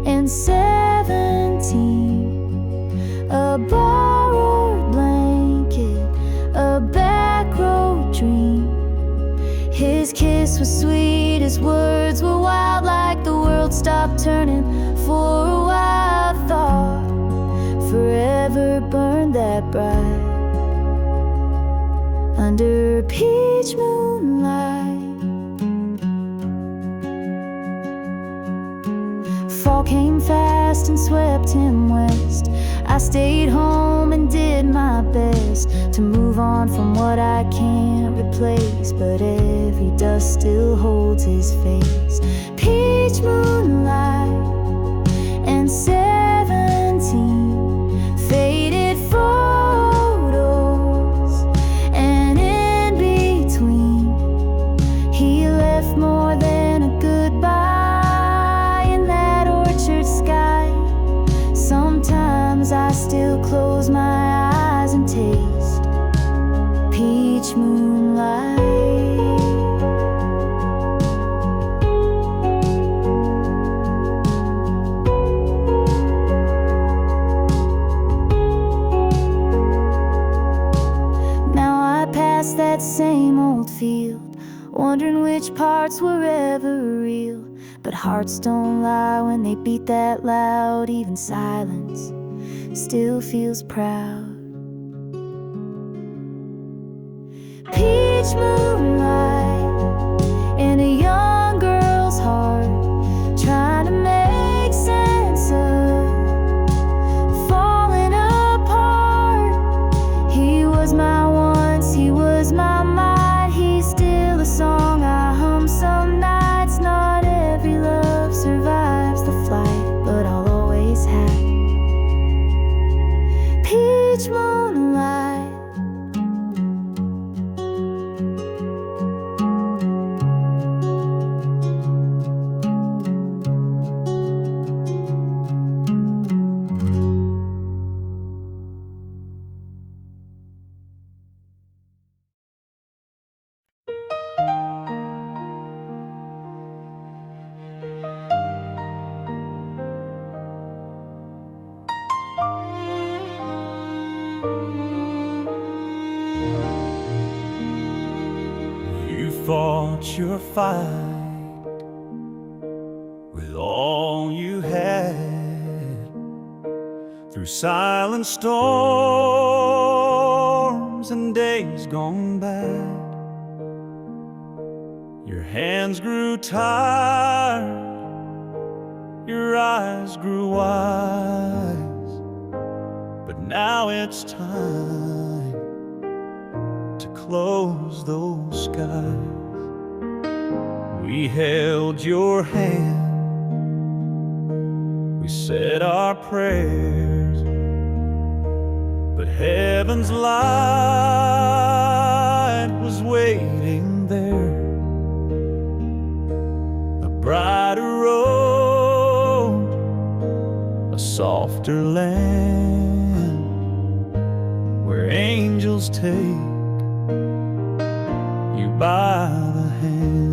and 17, a borrowed blanket, a back road dream. His kiss was sweet, his words were wild, like the world stopped turning for a while. Thought forever burned that bright under peach moonlight. Fall came fast and swept him west. I stayed home and did my best to move on from what I can't replace, but every dust still holds his face. Peach moonlight and 17 faded photos, and in between he left more than a goodbye. Sometimes I still close my eyes and taste peach moonlight. Now I pass that same old field, wondering which parts were ever real. But hearts don't lie when they beat that loud. Even silence still feels proud. Peach moonlight in a young girl's heart, trying to make sense of falling apart. He was my once, he was my might. He's still a song I hum some nights. Not every love survives the flight, but I'll always have peach moonlight. Fought your fight with all you had, through silent storms and days gone bad. Your hands grew tired, your eyes grew wise, but now it's time to close those skies. We held your hand, we said our prayers, but heaven's light was waiting there. A brighter road, a softer land, where angels take you by the hand.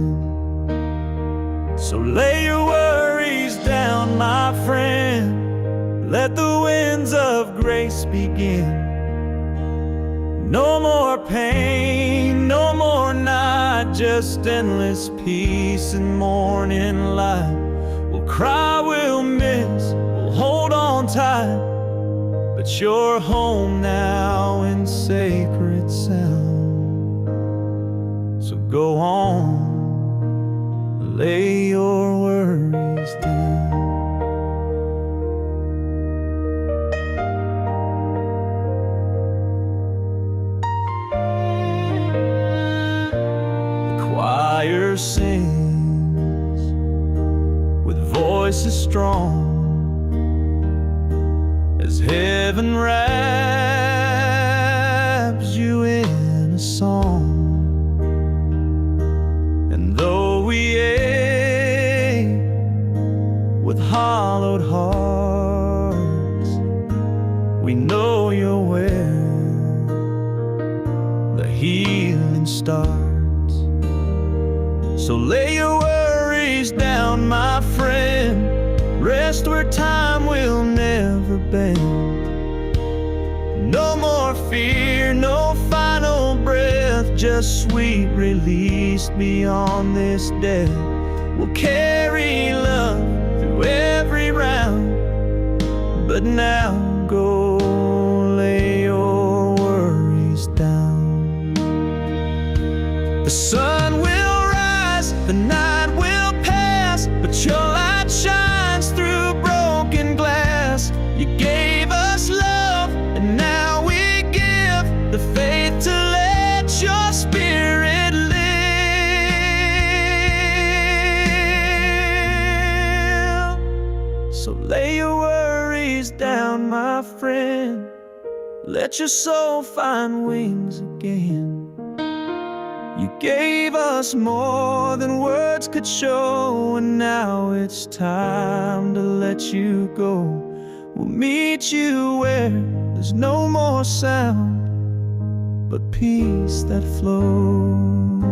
So lay your worries down, my friend, let the winds of grace begin. No more pain, no more night, just endless peace and morning light. We'll cry, we'll miss, we'll hold on tight, but you're home now in sacred sound. So go on, lay your worries down. The choir sings with voices strong, as heaven wraps you in a song. And though we ache with hollowed hearts, we know you're where the healing starts. So lay your worries down, my friend. Rest where time will never bend. No more fear, no final breath, just sweet release beyond this death. We'll carry love through every round, but now go lay your worries down. The sun will rise, the night will pass, but your light shines through broken glass. You gave us love, and now we give the faith to let your spirit live. So lay your worries down, my friend. Let your soul find wings again. You gave us more than words could show, and now it's time to let you go. We'll meet you where there's no more sound, but peace that flows.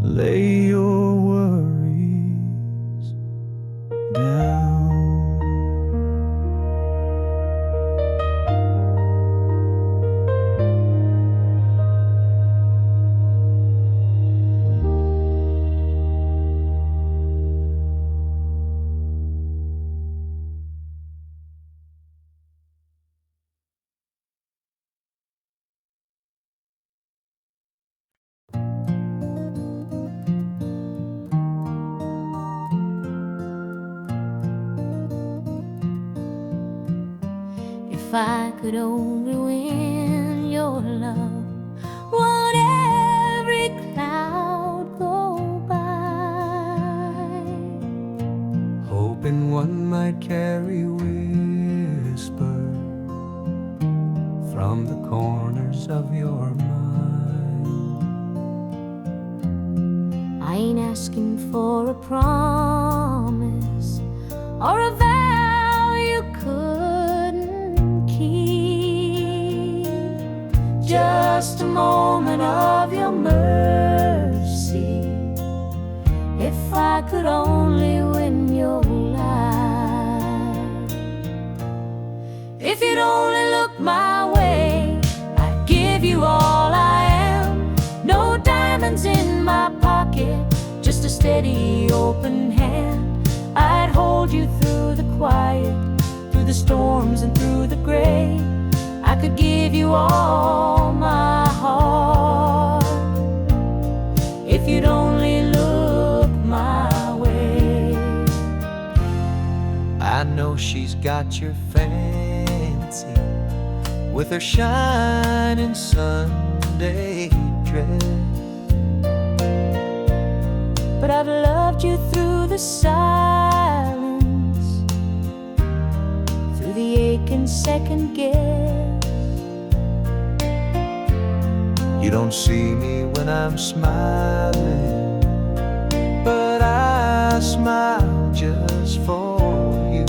Lay your worries down. If I could only win your love, would every cloud go by? Hoping one might carry whisper from the corners of your mind. I ain't asking for a promise or a vow you couldn't keep. Just a moment of your mercy. If I could only win your life. If you'd only look my way, I'd give you all I am. No diamonds in my pocket, just a steady open hand. I'd hold you through the quiet, through the storms and through the gray. I could give you all my heart, if you'd only look my way. I know she's got your fancy with her shining Sunday dress, but I've loved you through the silence, through the ache and second guess. You don't see me when I'm smiling, but I smile just for you.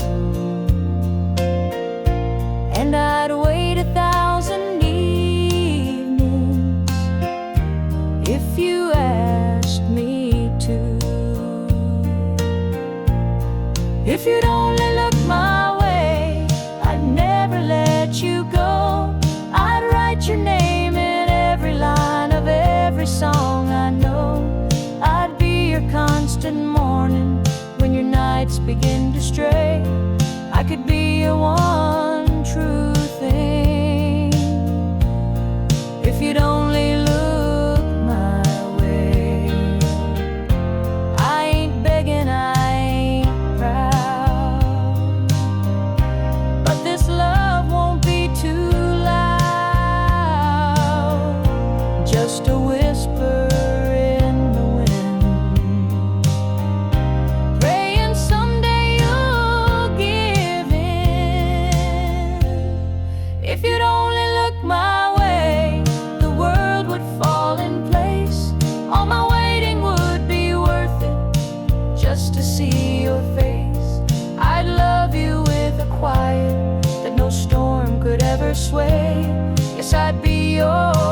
And I'd wait 1,000 evenings if you asked me to. If you'd only look my way, I'd never let you go. I'd write your name in every line of every song I know. I'd be your constant morning when your nights begin to stray. I could be your one true thing, if you'd only look my way. I ain't begging, I ain't proud, but this love won't be too loud. Just a whisper in the wind, praying someday you'll give in. sway. Yes, I'd be yours.